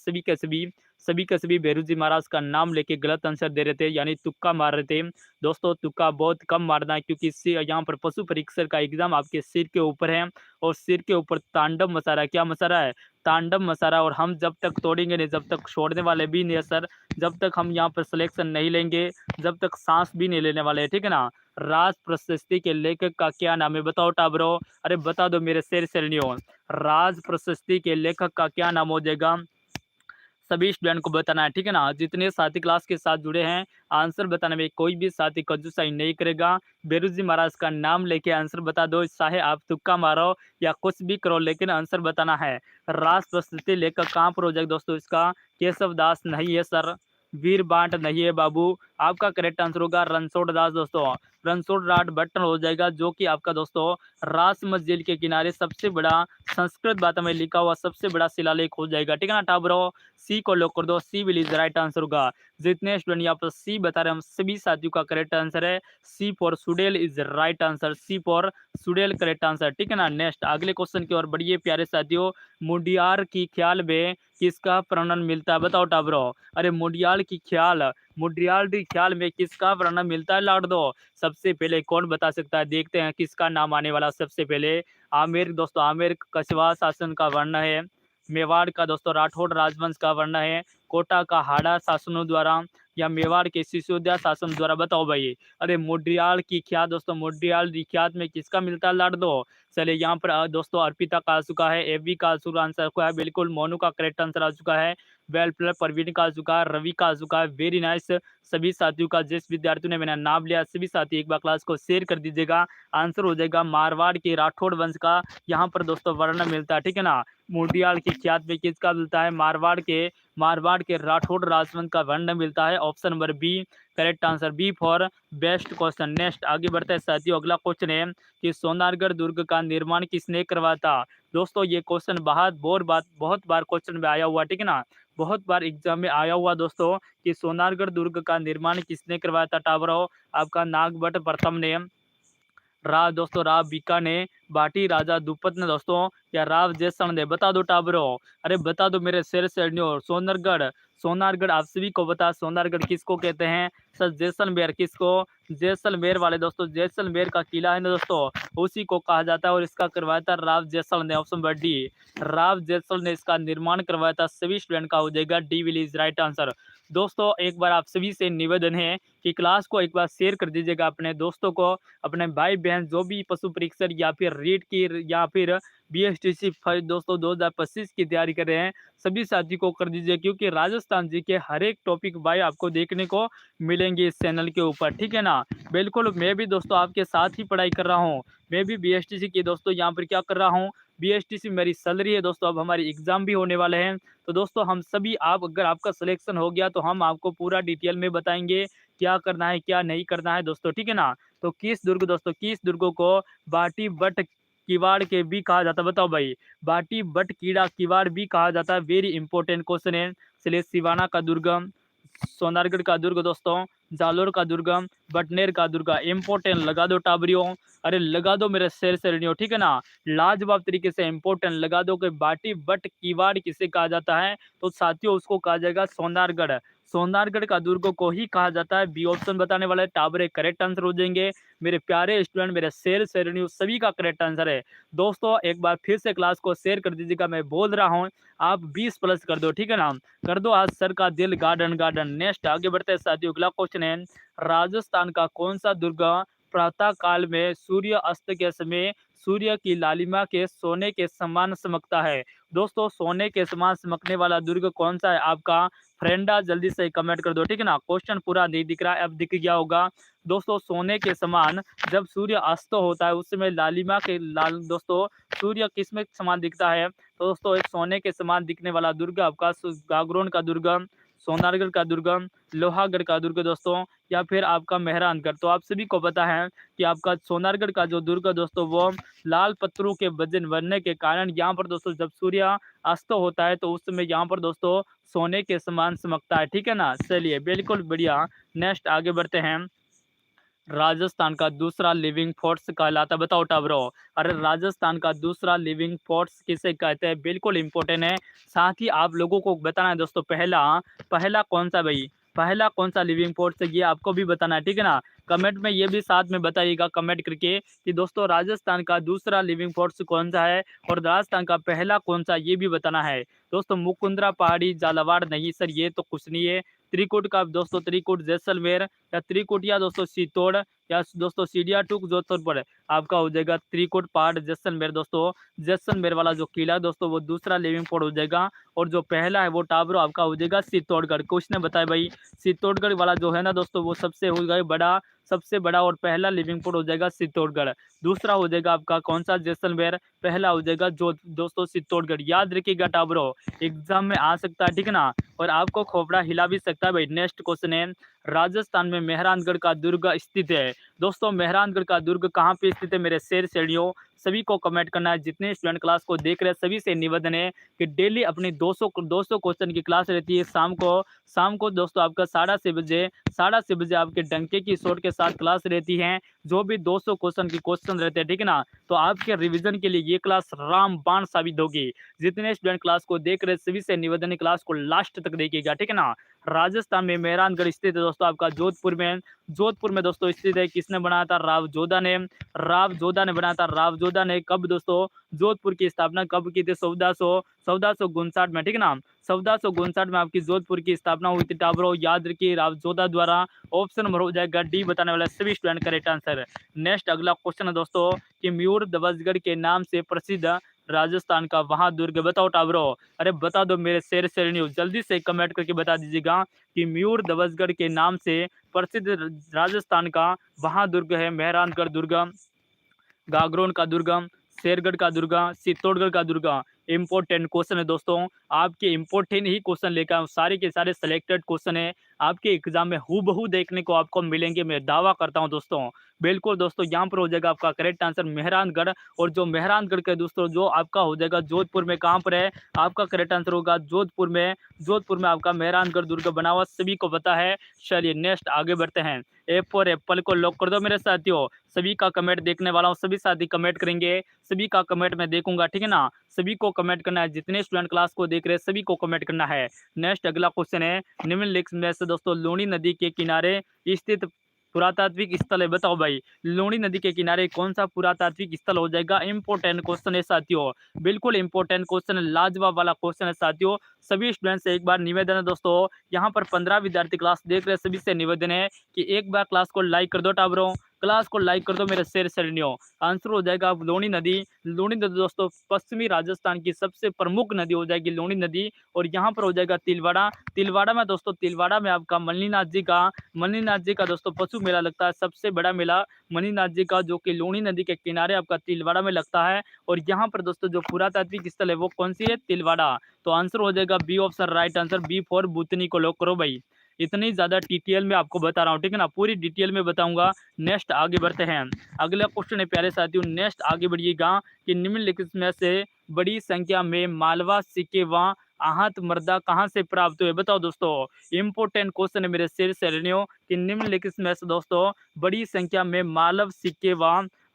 सभी बेरू जी महाराज का नाम लेके गलत आंसर दे रहे थे, यानी तुक्का मार रहे थे। दोस्तों तुक्का बहुत कम मारना है, क्योंकि यहाँ पर पशु परीक्षक का एग्जाम आपके सिर के ऊपर है, और सिर के ऊपर तांडव मचा रहा है। क्या मचा रहा है? तांडव मचा रहा है। और हम जब तक तोड़ेंगे नहीं, जब तक छोड़ने वाले भी नहीं है सर, जब तक हम यहाँ पर सिलेक्शन नहीं लेंगे, जब तक सांस भी नहीं लेने वाले, ठीक है ना। राज प्रशस्ति के लेखक का क्या नाम है? बताओ टाबरो, अरे बता दो मेरे शेर श्रेणियों। राज प्रशस्ति के लेखक का क्या नाम हो जाएगा? सभी स्टूडेंट को बताना है, ठीक है ना। जितने साथी क्लास के साथ जुड़े हैं, आंसर बताने में कोई भी साथी कंजूसाई नहीं करेगा। बेरू जी महाराज का नाम लेके आंसर बता दो, चाहे आप तुक्का मारो या कुछ भी करो, लेकिन आंसर बताना है। राज प्रस्तुति लेकर कहाँ पर हो जाएगा दोस्तों? इसका केशव दास नहीं है सर, वीर बांट नहीं है बाबू। आपका करेक्ट आंसर होगा रणछोड़ दास दोस्तों। रणछोड़ राट भट्टन हो जाएगा, जो कि आपका दोस्तों राजमत झील के किनारे सबसे बड़ा संस्कृत भाषा में लिखा हुआ सबसे बड़ा शिलालेख हो जाएगा, ठीक है ना टाबरो। सी को लॉक कर दो, सी विल इज राइट आंसर होगा। जितने स्टूडेंट यहाँ पर सी बता रहे हैं, हम सभी साथियों का करेक्ट आंसर है सी फॉर सुडेल is right answer. C for सुडेल करेक्ट आंसर, ठीक है ना। नेक्स्ट अगले क्वेश्चन की ओर बढ़िए प्यारे साथियों। मुंडियार की ख्याल में किसका वर्णन मिलता है? बताओ टाबरो। अरे मुंडियाल की ख्याल में किसका वर्णन मिलता है? लाड दो। सबसे पहले कौन बता सकता है? देखते हैं किसका नाम आने वाला सबसे पहले। आमेर दोस्तों, आमेर कछवा शासन का वर्णन है। मेवाड़ का दोस्तों राठौड़ राजवंश का वर्णन है। कोटा का हाड़ा शासनों द्वारा, या मेवाड़ के सिसोदिया शासन द्वारा? बताओ भाई। अरे मोंट्रियल की ख्यात दोस्तों, मोंट्रियल की ख्यात में किसका मिलता है लाड़ दो? चलिए यहाँ पर दोस्तों अर्पिता का आ चुका है, एवी का आ चुका आंसर को है, बिल्कुल मोनू का करेक्ट आंसर आ चुका है। वेल प्लस प्रवीण का आ चुका है, रवि का आ चुका है, वेरी नाइस। सभी साथियों का, जिस विद्यार्थियों ने मेरा नाम लिया सभी साथी एक बार क्लास को शेयर कर दीजिएगा। आंसर हो जाएगा मारवाड़ के राठौड़ वंश का यहाँ पर दोस्तों वर्णन मिलता है, ठीक है ना। मोंट्रियल की ख्यात में किसका मिलता है? मारवाड़ के राठौड़ राजवंश का वर्णन मिलता है। Option number B correct answer, B for best question. Next आगे बढ़ते हैं साथियों, अगला क्वेश्चन है कि सोनारगढ़ दुर्ग का निर्माण किसने करवाया था? दोस्तों ये क्वेश्चन बहुत बार क्वेश्चन में आया हुआ, ठीक है ना, बहुत बार एग्जाम में आया हुआ दोस्तों कि सोनारगढ़ दुर्ग का निर्माण किसने करवाया था टाबरो? आपका नागभट्ट प्रथम ने, दोस्तों राव बीका ने, बाटी राजा दुपत ने दोस्तों, या राव जैसलमेर ने? बता दो टाबरो, अरे बता दो मेरे शेर शेरनियों। सोनारगढ़ आप सभी को बता, सोनारगढ़ किसको कहते हैं? सर जैसलमेर किसको? जैसलमेर वाले दोस्तों, जैसलमेर का किला है ना दोस्तों, उसी को कहा जाता है और इसका करवाया था राव जैसल ने। ऑप्शन नंबर डी, राव जैसल ने इसका निर्माण करवाया था। सभी स्टूडेंट का हो जाएगा D will is right answer. दोस्तों एक बार आप सभी से निवेदन है कि क्लास को एक बार शेयर कर दीजिएगा अपने दोस्तों को, अपने भाई बहन जो भी पशु परीक्षक या फिर रीट की या फिर बीएसटीसी दोस्तों 2025 की तैयारी कर रहे हैं, सभी साथी को कर दीजिए, क्योंकि राजस्थान जी के हर एक टॉपिक भाई आपको देखने को मिलेंगे इस चैनल के ऊपर, ठीक है ना। बिल्कुल मैं भी दोस्तों आपके साथ ही पढ़ाई कर रहा हूँ, मैं भी बीएसटीसी की दोस्तों यहाँ पर क्या कर रहा हूँ, बीएसटीसी मेरी चल रही है दोस्तों। अब हमारी एग्जाम भी होने वाले हैं, तो दोस्तों हम सभी, आप अगर आपका सिलेक्शन हो गया तो हम आपको पूरा डिटेल में बताएंगे क्या करना है क्या नहीं करना है दोस्तों, ठीक है ना। तो किस दुर्ग दोस्तों, किस दुर्ग को बाटी बट किवाड़ के भी कहा जाता है? बताओ भाई। बाटी बट कीड़ा किवाड़ भी कहा जाता है, वेरी इंपॉर्टेंट क्वेश्चन है। चलिए सिवाना का दुर्गम, सोनारगढ़ का दुर्ग दोस्तों, जालोर का दुर्गम, बटनेर का दुर्गा, इंपॉर्टेंट लगा दो टाबरियों, अरे लगा दो मेरे शेर शेरनियों, ठीक है ना, लाजवाब तरीके से इंपॉर्टेंट लगा दो कि बाटी बट किवाड़ किसे कहा जाता है? तो साथियों उसको कहा जाएगा सोनारगढ़। सोनारगढ़ का दुर्ग को ही कहा जाता है। बी ऑप्शन बताने वाले टाबरे करेक्ट आंसर हो जाएंगे। मेरे प्यारे स्टूडेंट, मेरे शेर शेरनियों सभी का करेक्ट आंसर है। दोस्तों एक बार फिर से क्लास को शेयर कर दीजिएगा, मैं बोल रहा हूँ आप 20 प्लस कर दो, ठीक है ना, कर दो आज सर का दिल गार्डन गार्डन। नेक्स्ट आगे बढ़ते हैं साथियों, अगला क्वेश्चन है राजस्थान का कौन सा दुर्ग प्रातः काल में सूर्य अस्त के समय सूर्य की लालिमा के सोने के समान चमकता है? दोस्तों सोने के समान चमकने वाला दुर्ग कौन सा है आपका? फ्रेंडा जल्दी से कमेंट कर दो, ठीक है ना। क्वेश्चन पूरा नहीं दिख रहा है, अब दिख गया होगा। दोस्तों सोने के समान जब सूर्य अस्त होता है उस समय लालिमा के लाल दोस्तों सूर्य किस में समान दिखता है? तो दोस्तों एक सोने के समान दिखने वाला दुर्ग आपका गागरोन का दुर्गम, सोनारगढ़ का दुर्गम, लोहागढ़ का दुर्ग दोस्तों, या फिर आपका मेहरानगढ़। तो आप सभी को पता है कि आपका सोनारगढ़ का जो दुर्ग दोस्तों वो लाल पत्थरों के वजन बनने के कारण यहाँ पर दोस्तों जब सूर्य अस्त होता है तो उस समय यहाँ पर दोस्तों सोने के समान चमकता है, ठीक है ना। चलिए बिल्कुल बढ़िया, नेक्स्ट आगे बढ़ते हैं। राजस्थान का दूसरा लिविंग फोर्स कहलाता, बताओ टाबरो, अरे राजस्थान का दूसरा लिविंग फोर्स किसे कहते हैं? बिल्कुल इंपॉर्टेंट है। साथ ही आप लोगों को बताना है दोस्तों पहला पहला कौन सा भाई, पहला कौन सा लिविंग फोर्स है ये आपको भी बताना है, ठीक है ना। कमेंट में ये भी साथ में बताइएगा कमेंट करके कि दोस्तों राजस्थान का दूसरा लिविंग फोर्स कौन सा है और राजस्थान का पहला कौन सा, ये भी बताना है दोस्तों। मुकुंदरा पहाड़ी झालावाड़ नहीं सर, ये तो कुछ नहीं है। त्रिकुट का दोस्तों त्रिकुट जैसलमेर, या त्रिकुटिया दोस्तों सीतोड़, या दोस्तों सीडिया टूक जोधपुर, आपका हो जाएगा त्रिकुट पहाड़ जैसलमेर दोस्तों। जैसलमेर वाला जो किला दोस्तों वो दूसरा लिविंग फोर्ट हो जाएगा, और जो पहला है वो टाबरो आपका हो जाएगा चित्तौड़गढ़। कुछ ने बताया भाई चित्तौड़गढ़ वाला जो है ना दोस्तों वो सबसे हो गया बड़ा, सबसे बड़ा और पहला लिविंग फोर्ट हो जाएगा चित्तौड़गढ़। दूसरा हो जाएगा आपका कौन सा? जैसलमेर। पहला हो जाएगा जो दोस्तों चित्तौड़गढ़। याद रखिएगा टाबरो, एग्जाम में आ सकता है, ठीक है ना, और आपको खोपड़ा हिला भी सकता है भाई। नेक्स्ट क्वेश्चन है राजस्थान में मेहरानगढ़ का दुर्ग स्थित है। दोस्तों मेहरानगढ़ का दुर्ग कहाँ पे स्थित है मेरे शेर शेरनियों? सभी को कमेंट करना है। जितने स्टूडेंट क्लास को देख रहे हैं सभी से निवेदन है कि डेली अपनी 200 क्वेश्चन की क्लास रहती है शाम को दोस्तों आपका 6:30 बजे आपके डंके की शॉट के साथ क्लास रहती है, जो भी 200 क्वेश्चन की क्वेश्चन रहते हैं, ठीक है ना। तो आपके रिवीजन के लिए ये क्लास रामबाण साबित होगी। जितने स्टूडेंट क्लास को देख रहे हैं सभी से निवेदन है क्लास को लास्ट तक देखिएगा, ठीक है ना। राजस्थान में मेहरानगढ़ स्थित है दोस्तों आपका जोधपुर में दोस्तों स्थित है। किस किसने बनाया था? राव जोधा ने। राव जोधा ने बनाया था। राव जोधा ने कब दोस्तों जोधपुर की स्थापना कब की थी? 1459 में, ठीक है ना। 1459 में आपकी जोधपुर की स्थापना हुई थी टाबरो, याद रखिए राव जोधा द्वारा। ऑप्शन नंबर हो जाएगा डी बताने वाला सभी स्टूडेंट करेक्ट आंसर। नेक्स्ट अगला क्वेश्चन है दोस्तों कि मयूर ध्वजगढ़ के नाम से प्रसिद्ध राजस्थान का वहां दुर्ग बताओ टाबरो। अरे बता दो मेरे शेर श्रेणियों, जल्दी से कमेंट करके बता दीजिएगा कि मयूर ध्वजगढ़ के नाम से प्रसिद्ध राजस्थान का वहां दुर्ग है। मेहरानगढ़ दुर्ग, गागरोन का दुर्गम, शेरगढ़ का दुर्गा, चित्तौड़गढ़ का दुर्गा। इंपॉर्टेंट क्वेश्चन है दोस्तों, आपके इंपॉर्टेंट ही क्वेश्चन लेकर आऊं, सारे के सारे सिलेक्टेड क्वेश्चन है आपके एग्जाम में हूबहू देखने को आपको मिलेंगे, मैं दावा करता हूं दोस्तों। बिल्कुल दोस्तों, यहाँ पर हो जाएगा आपका करेक्ट आंसर मेहरानगढ़। और जो मेहरानगढ़ के दोस्तों जो आपका हो जाएगा जोधपुर में, कहाँ पर है आपका करेक्ट आंसर होगा जोधपुर में। जोधपुर में आपका मेहरानगढ़ दुर्ग बना हुआ सभी को पता है। चलिए नेक्स्ट आगे बढ़ते हैं। ए फॉर एप्पल को लॉक कर दो मेरे साथियों। सभी का कमेंट देखने वाला हूँ, सभी साथी कमेंट करेंगे, सभी का कमेंट मैं देखूंगा, ठीक है ना। सभी को कमेंट करना है, जितने स्टूडेंट क्लास को देख रहे हैं सभी को कमेंट करना है। नेक्स्ट अगला क्वेश्चन है, निम्नलिखित में से दोस्तों लूनी नदी के किनारे स्थित पुरातात्विक स्थल है बताओ भाई। लूनी नदी के किनारे कौन सा पुरातात्विक स्थल हो जाएगा? इंपॉर्टेंट क्वेश्चन है साथियों, बिल्कुल इंपॉर्टेंट क्वेश्चन है, लाजवाब वाला क्वेश्चन है साथियों। सभी स्टूडेंट से एक बार निवेदन है दोस्तों, यहाँ पर 15 विद्यार्थी क्लास देख रहे हैं, सभी से निवेदन है कि एक बार क्लास को लाइक कर दो टाबरों, क्लास को लाइक कर दो मेरे शेर श्रेणियों। आंसर हो जाएगा लूनी नदी। लूनी नदी दोस्तों पश्चिमी राजस्थान की सबसे प्रमुख नदी हो जाएगी लूनी नदी। और यहाँ पर हो जाएगा तिलवाड़ा। तिलवाड़ा में दोस्तों, तिलवाड़ा में आपका मणिनाथ जी का दोस्तों पशु मेला लगता है, सबसे बड़ा मेला मणिनाथ जी का, जो कि लूनी नदी के किनारे आपका तिलवाड़ा में लगता है। और यहाँ पर दोस्तों जो पुरातात्विक स्थल है वो कौन सी है? तिलवाड़ा। तो आंसर हो जाएगा B option right answer, B for Bhutni को लॉक करो भाई। इतनी ज्यादा डिटेल में आपको बता रहा हूँ, ठीक है ना, पूरी डिटेल में बताऊंगा। नेक्स्ट आगे बढ़ते हैं। अगला क्वेश्चन है प्यारे साथियों, नेक्स्ट आगे बढ़िएगा कि निम्नलिखित में से बड़ी संख्या में मालवा सिक्के व आहत मर्दा कहाँ से प्राप्त हुए बताओ दोस्तों। इंपोर्टेंट क्वेश्चन है मेरे शेर श्रेणियों कि निम्नलिखित में से दोस्तों बड़ी संख्या में मालव सिक्के व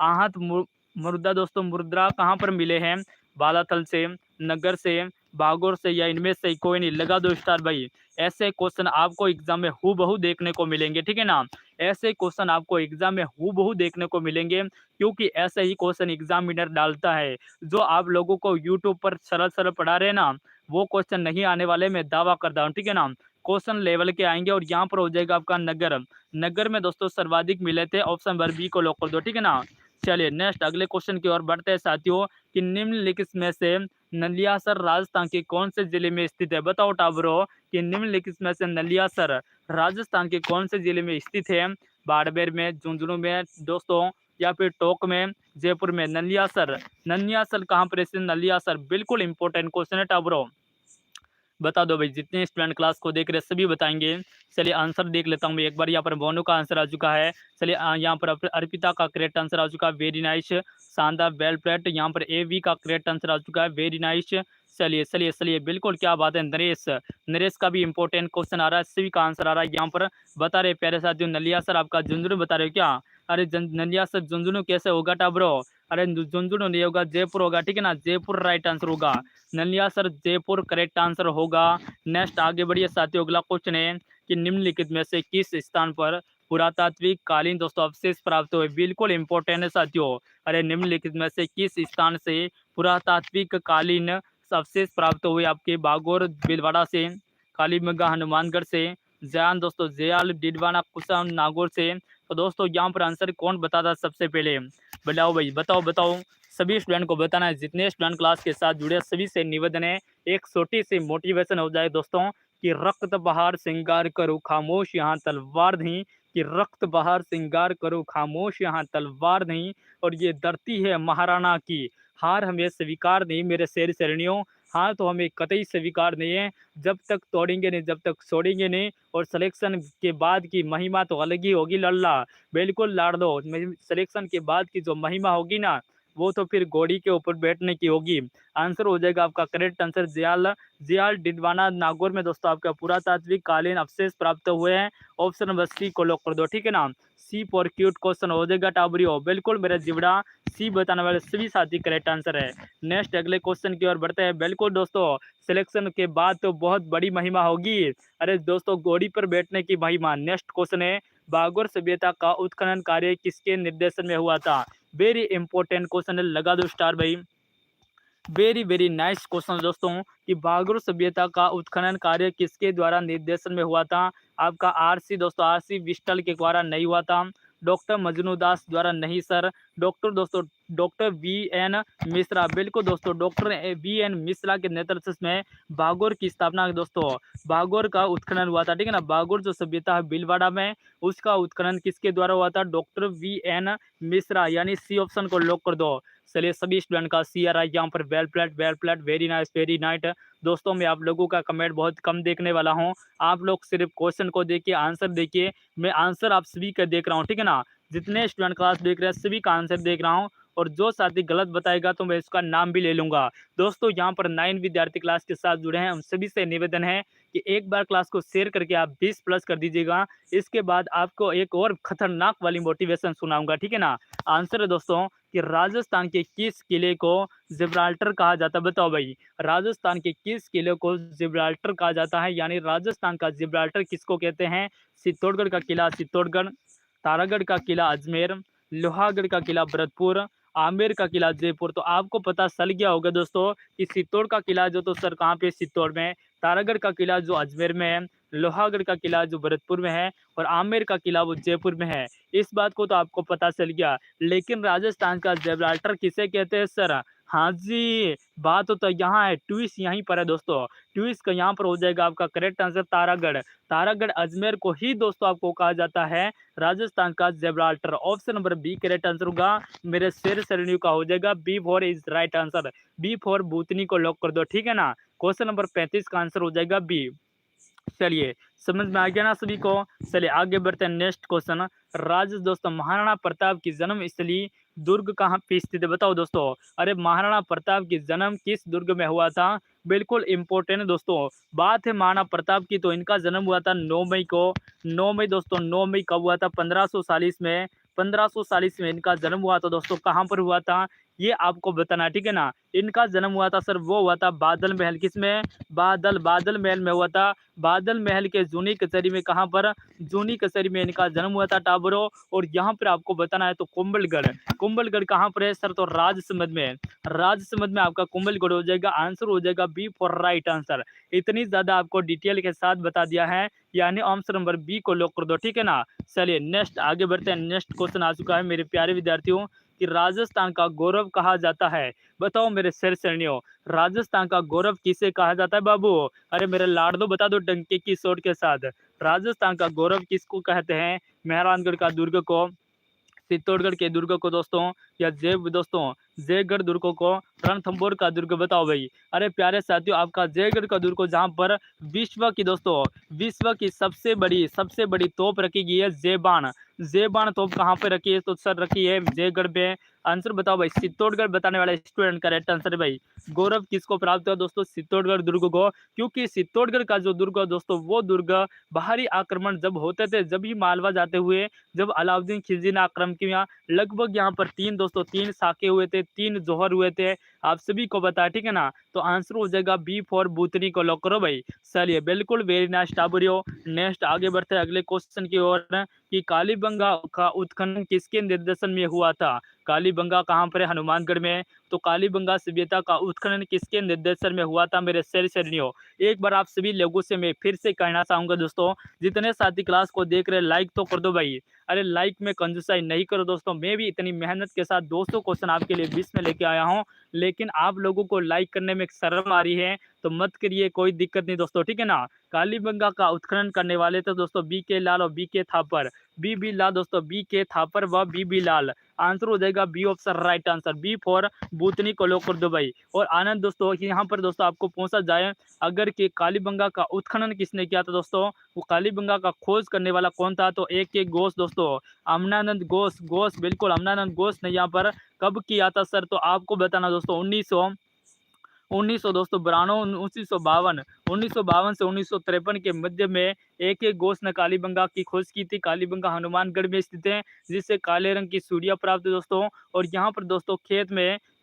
आहत मुर्दा दोस्तों मुद्रा कहाँ पर मिले हैं? बालाथल से, नगर से, भागौर से, या इनमें से कोई नहीं? लगा दो स्टार भाई। ऐसे क्वेश्चन आपको एग्जाम में हूबहू देखने को मिलेंगे, ठीक है ना। ऐसे क्वेश्चन आपको एग्जाम में हूबहू देखने को मिलेंगे, क्योंकि ऐसे ही क्वेश्चन एग्जामिनर डालता है। जो आप लोगों को यूट्यूब पर सरल सरल पढ़ा रहे हैं ना, वो क्वेश्चन नहीं आने वाले, मैं दावा करता हूँ, ठीक है ना। क्वेश्चन लेवल के आएंगे। और यहाँ पर हो जाएगा आपका नगर। नगर में दोस्तों सर्वाधिक मिले थे, ऑप्शन नंबर बी को लॉक कर दो, ठीक है ना। चलिए नेक्स्ट अगले क्वेश्चन की ओर बढ़ते हैं साथियों कि निम्नलिखित में से नलियासर राजस्थान के कौन से जिले में स्थित है बताओ टाबरो कि निम्नलिखित में से नलियासर राजस्थान के कौन से जिले में स्थित है? बाड़मेर में, झुंझुनू में दोस्तों, या फिर टोंक में, जयपुर में? नलियासर, नलियासर कहाँ पर स्थित? नलियासर बिल्कुल इंपॉर्टेंट क्वेश्चन है टाबरो, बता दो भाई। जितने स्टूडेंट क्लास को देख रहे हैं सभी बताएंगे। चलिए आंसर देख लेता हूँ मैं एक बार। यहाँ पर मोनू का आंसर आ चुका है। चलिए यहाँ पर अर्पिता का करेक्ट आंसर आ चुका है, वेरी नाइस, शानदार, वेल प्लेट। यहाँ पर एवी का करेक्ट आंसर आ चुका है, वेरी नाइस। चलिए चलिए चलिए, बिल्कुल क्या बात है। नरेश, नरेश का भी इंपॉर्टेंट क्वेश्चन आ रहा है, सभी का आंसर आ रहा है। यहाँ पर बता रहे प्यारे साथियों नलिया सर आपका झुंझुनू बता रहे हो क्या? अरे नलिया सर झुंझुनू कैसे होगा टाब्रो? अरे झुंझुनू नहीं होगा, जयपुर होगा, ठीक है ना, जयपुर राइट आंसर होगा। नलिया सर जयपुर करेक्ट आंसर होगा। नेक्स्ट आगे बढ़िए साथियों, अगला क्वेश्चन है कि निम्नलिखित में से किस स्थान पर पुरातात्विक कालीन दोस्तों अवशेष प्राप्त हुए? बिल्कुल इंपॉर्टेंट है साथियों। अरे निम्नलिखित में से किस स्थान से पुरातात्विक कालीन अवशेष प्राप्त हुए? आपके बागौर भीलवाड़ा से, कालीमगा हनुमानगढ़ से, जयान दोस्तों जयाल डिडवाना कुसम नागौर से। तो दोस्तों यहाँ पर आंसर कौन बताता सबसे पहले? बताओ भाई, बताओ बताओ। सभी स्टूडेंट को बताना है, जितने स्टूडेंट क्लास के साथ जुड़े सभी से निवेदन है, एक छोटी सी मोटिवेशन हो जाए दोस्तों कि रक्त बहार श्रृंगार करो खामोश यहाँ तलवार नहीं, कि रक्त बहार श्रृंगार करो खामोश यहाँ तलवार नहीं, और ये धरती है महाराणा की, हार हमें स्वीकार नहीं मेरे शेर शरणियों, हार तो हमें कतई स्वीकार नहीं है, जब तक तोड़ेंगे नहीं, जब तक छोड़ेंगे नहीं। और सिलेक्शन के बाद की महिमा तो अलग ही होगी लल्ला, बिल्कुल लाड़ दो। सिलेक्शन के बाद की जो महिमा होगी ना, वो तो फिर घोड़ी के ऊपर बैठने की होगी। आंसर हो जाएगा आपका करेक्ट आंसर जयाल, जयाल डिडवाना नागौर में दोस्तों आपका पुरातात्विक कालीन अवशेष प्राप्त हुए हैं। ऑप्शन नंबर सी को लॉक कर दो, ठीक है ना। सी फॉर क्यूट क्वेश्चन हो जाएगा टाबरियो, बिल्कुल मेरा जिबड़ा सी बताने वाले सभी साथी करेक्ट आंसर है। नेक्स्ट अगले क्वेश्चन की ओर बढ़ते हैं। बिल्कुल दोस्तों, सिलेक्शन के बाद तो बहुत बड़ी महिमा होगी। अरे दोस्तों घोड़ी पर बैठने की महिमा। नेक्स्ट क्वेश्चन है भागोर सभ्यता का उत्खनन कार्य किसके निर्देशन में हुआ था? वेरी इंपॉर्टेंट क्वेश्चन है, लगा दो स्टार भाई। वेरी वेरी नाइस क्वेश्चन दोस्तों कि भागोर सभ्यता का उत्खनन कार्य किसके द्वारा निर्देशन में हुआ था? आपका आरसी दोस्तों, आरसी विस्टल के द्वारा नहीं हुआ था, डॉक्टर मजनू दास द्वारा नहीं सर, डॉक्टर दोस्तों डॉक्टर वी एन मिश्रा, बिल्कुल दोस्तों डॉक्टर वी एन मिश्रा के नेतृत्व में भागोर की स्थापना दोस्तों, भागोर का उत्खनन हुआ था, ठीक है ना। भागोर जो सभ्यता है भीलवाड़ा में, उसका उत्खनन किसके द्वारा हुआ था? डॉक्टर वी एन मिश्रा, यानी सी ऑप्शन को लॉक कर दो। चलिए सभी स्टूडेंट का सी आ रहा है यहाँ पर, well plate, very nice very night. दोस्तों मैं आप लोगों का कमेंट बहुत कम देखने वाला हूँ, आप लोग सिर्फ क्वेश्चन को देखिए, आंसर देखिए। मैं आंसर आप सभी का देख रहा हूँ, ठीक है ना। जितने स्टूडेंट क्लास देख रहे हैं सभी का आंसर देख रहा हूँ, और जो साथी गलत बताएगा तो मैं इसका नाम भी ले लूंगा। दोस्तों यहाँ पर 9 विद्यार्थी क्लास के साथ जुड़े हैं, उन सभी से निवेदन है कि एक बार क्लास को शेयर करके आप 20 प्लस कर दीजिएगा। इसके बाद आपको एक और खतरनाक वाली मोटिवेशन सुनाऊंगा, ठीक है ना। आंसर है दोस्तों कि राजस्थान के किस किले को जिब्राल्टर कहा जाता है? बताओ भाई, राजस्थान के किस किले को जिब्राल्टर कहा जाता है? यानी राजस्थान का जिब्राल्टर किसको कहते हैं? चित्तौड़गढ़ का किला चित्तौड़गढ़, तारागढ़ का किला अजमेर, लोहागढ़ का किला भरतपुर, आमेर का किला जयपुर। तो आपको पता चल गया होगा दोस्तों कि चित्तौड़ का किला जो तो सर कहाँ पे? चित्तौड़ में, तारागढ़ का किला जो अजमेर में है, लोहागढ़ का किला जो भरतपुर में है, और आमेर का किला वो जयपुर में है। इस बात को तो आपको पता चल गया, लेकिन राजस्थान का जिब्राल्टर किसे कहते हैं सर? हाँ जी, बात तो यहाँ है, ट्विस्ट यहीं पर है दोस्तों। ट्विस्ट का यहाँ पर हो जाएगा आपका करेक्ट आंसर तारागढ़। तारागढ़ अजमेर को ही दोस्तों आपको कहा जाता है राजस्थान का Gibraltar. Option number B correct answer होगा, मेरे शेर श्रेणी का हो जाएगा। B for is right answer, B for Bhutni को लॉक कर दो, ठीक है ना। क्वेश्चन नंबर 35 का आंसर हो जाएगा बी। चलिए समझ में आ गया ना सभी को। चलिए आगे बढ़ते हैं, नेक्स्ट क्वेश्चन। दोस्तों महाराणा प्रताप की जन्म स्थली दुर्ग कहाँ पे स्थित है? बताओ दोस्तों। अरे महाराणा प्रताप की जन्म किस दुर्ग में हुआ था? बिल्कुल इंपॉर्टेंट है दोस्तों, बात है महाराणा प्रताप की, तो इनका जन्म हुआ था 9 मई को। 9 मई दोस्तों, 9 मई कब हुआ था? 1540 में। 1540 में इनका जन्म हुआ था दोस्तों। कहाँ पर हुआ था ये आपको बताना, ठीक है ना। इनका जन्म हुआ था सर, वो हुआ था बादल महल, किसमें? बादल महल में हुआ था। बादल महल के जूनी कचहरी में, कहाँ पर? जूनी कचहरी में इनका जन्म हुआ था टाबरो। और यहाँ पर आपको बताना है तो कुंभलगढ़, कुंभलगढ़ कहाँ पर है सर? तो राजसमंद में, राजसमंद में आपका कुंभलगढ़ हो जाएगा। आंसर हो जाएगा बी फॉर राइट आंसर। इतनी ज्यादा आपको डिटेल के साथ बता दिया है, यानी ऑप्शन नंबर बी को लॉक कर दो, ठीक है ना। चलिए नेक्स्ट आगे बढ़ते हैं। नेक्स्ट क्वेश्चन आ चुका है मेरे प्यारे विद्यार्थियों कि राजस्थान का गौरव कहा जाता है? बताओ मेरे शेर श्रेणियों, राजस्थान का गौरव किसे कहा जाता है बाबू? अरे मेरे लाडलो बता दो डंके की चोट के साथ, राजस्थान का गौरव किसको कहते हैं? मेहरानगढ़ का दुर्ग को, चित्तौड़गढ़ के दुर्ग को दोस्तों, या जयगढ़ दुर्ग को, रणथंभौर का दुर्ग? बताओ भाई। अरे प्यारे साथियों, आपका जयगढ़ का दुर्ग जहां पर विश्व की दोस्तों, विश्व की सबसे बड़ी तोप रखी गई है, जेबान। जेबान तोप कहाँ पे रखी है? तो सर रखी है जयगढ़ में। आंसर बताओ भाई। चित्तौड़गढ़ बताने वाला स्टूडेंट करेक्ट आंसर है भाई। गौरव किसको प्राप्त हुआ दोस्तों? चित्तौड़गढ़ दुर्ग को, क्योंकि चित्तौड़गढ़ का जो दुर्ग दोस्तों, वो दुर्ग बाहरी आक्रमण जब होते थे, जब ही मालवा जाते हुए, जब अलाउद्दीन खिलजी ने आक्रमण किया, लगभग यहाँ पर तीन साके हुए थे, 3 जोहर हुए थे, आप सभी को पता है, ठीक है ना। तो आंसर हो जाएगा बी फॉर भूतनी को लॉक करो भाई। चलिए बिल्कुल वेरी नाइस टाबरियो। नेक्स्ट आगे बढ़ते हैं अगले क्वेश्चन की ओर कि कालीबंगा का उत्खनन किसके निर्देशन में हुआ था? कालीबंगा कहाँ पर है? हनुमानगढ़ में। तो कालीबंगा सभ्यता का उत्खनन किसके निर्देशन में हुआ था मेरे शेर श्रेणियों? एक बार आप सभी लोगों से मैं फिर से कहना चाहूंगा दोस्तों, जितने साथी क्लास को देख रहे लाइक तो कर दो भाई। अरे लाइक में कंजूसाई नहीं करो दोस्तों, मैं भी इतनी मेहनत के साथ 200 क्वेश्चन आपके लिए 20 में लेके आया हूँ, लेकिन आप लोगों को लाइक करने में शर्म आ रही है, तो मत करिए, कोई दिक्कत नहीं दोस्तों, ठीक है ना। कालीबंगा का उत्खनन करने वाले थे दोस्तों बी के लाल और बी के थापर। बी लाल दोस्तों, बी के थापर व बी लाल। आंसर हो जाएगा B option right answer, B for Bhutni को लॉक कर दो भाई। और आनंद दोस्तों, यहाँ पर दोस्तों आपको पूछा जाए अगर कि कालीबंगा का उत्खनन किसने किया था दोस्तों, वो कालीबंगा का खोज करने वाला कौन था? तो एक घोष दोस्तों, अमनानंद घोष बिल्कुल अमनानंद घोष ने यहाँ पर कब किया था सर? तो आपको बताना दोस्तों 1900 दोस्तों 1952 से 1953 के मध्य में एक घोष ने कालीबंगा की खोज की थी। कालीबंगा हनुमानगढ़ में स्थित है, जिससे काले रंग की सूर्या प्राप्त है दोस्तों। और यहाँ पर दोस्तों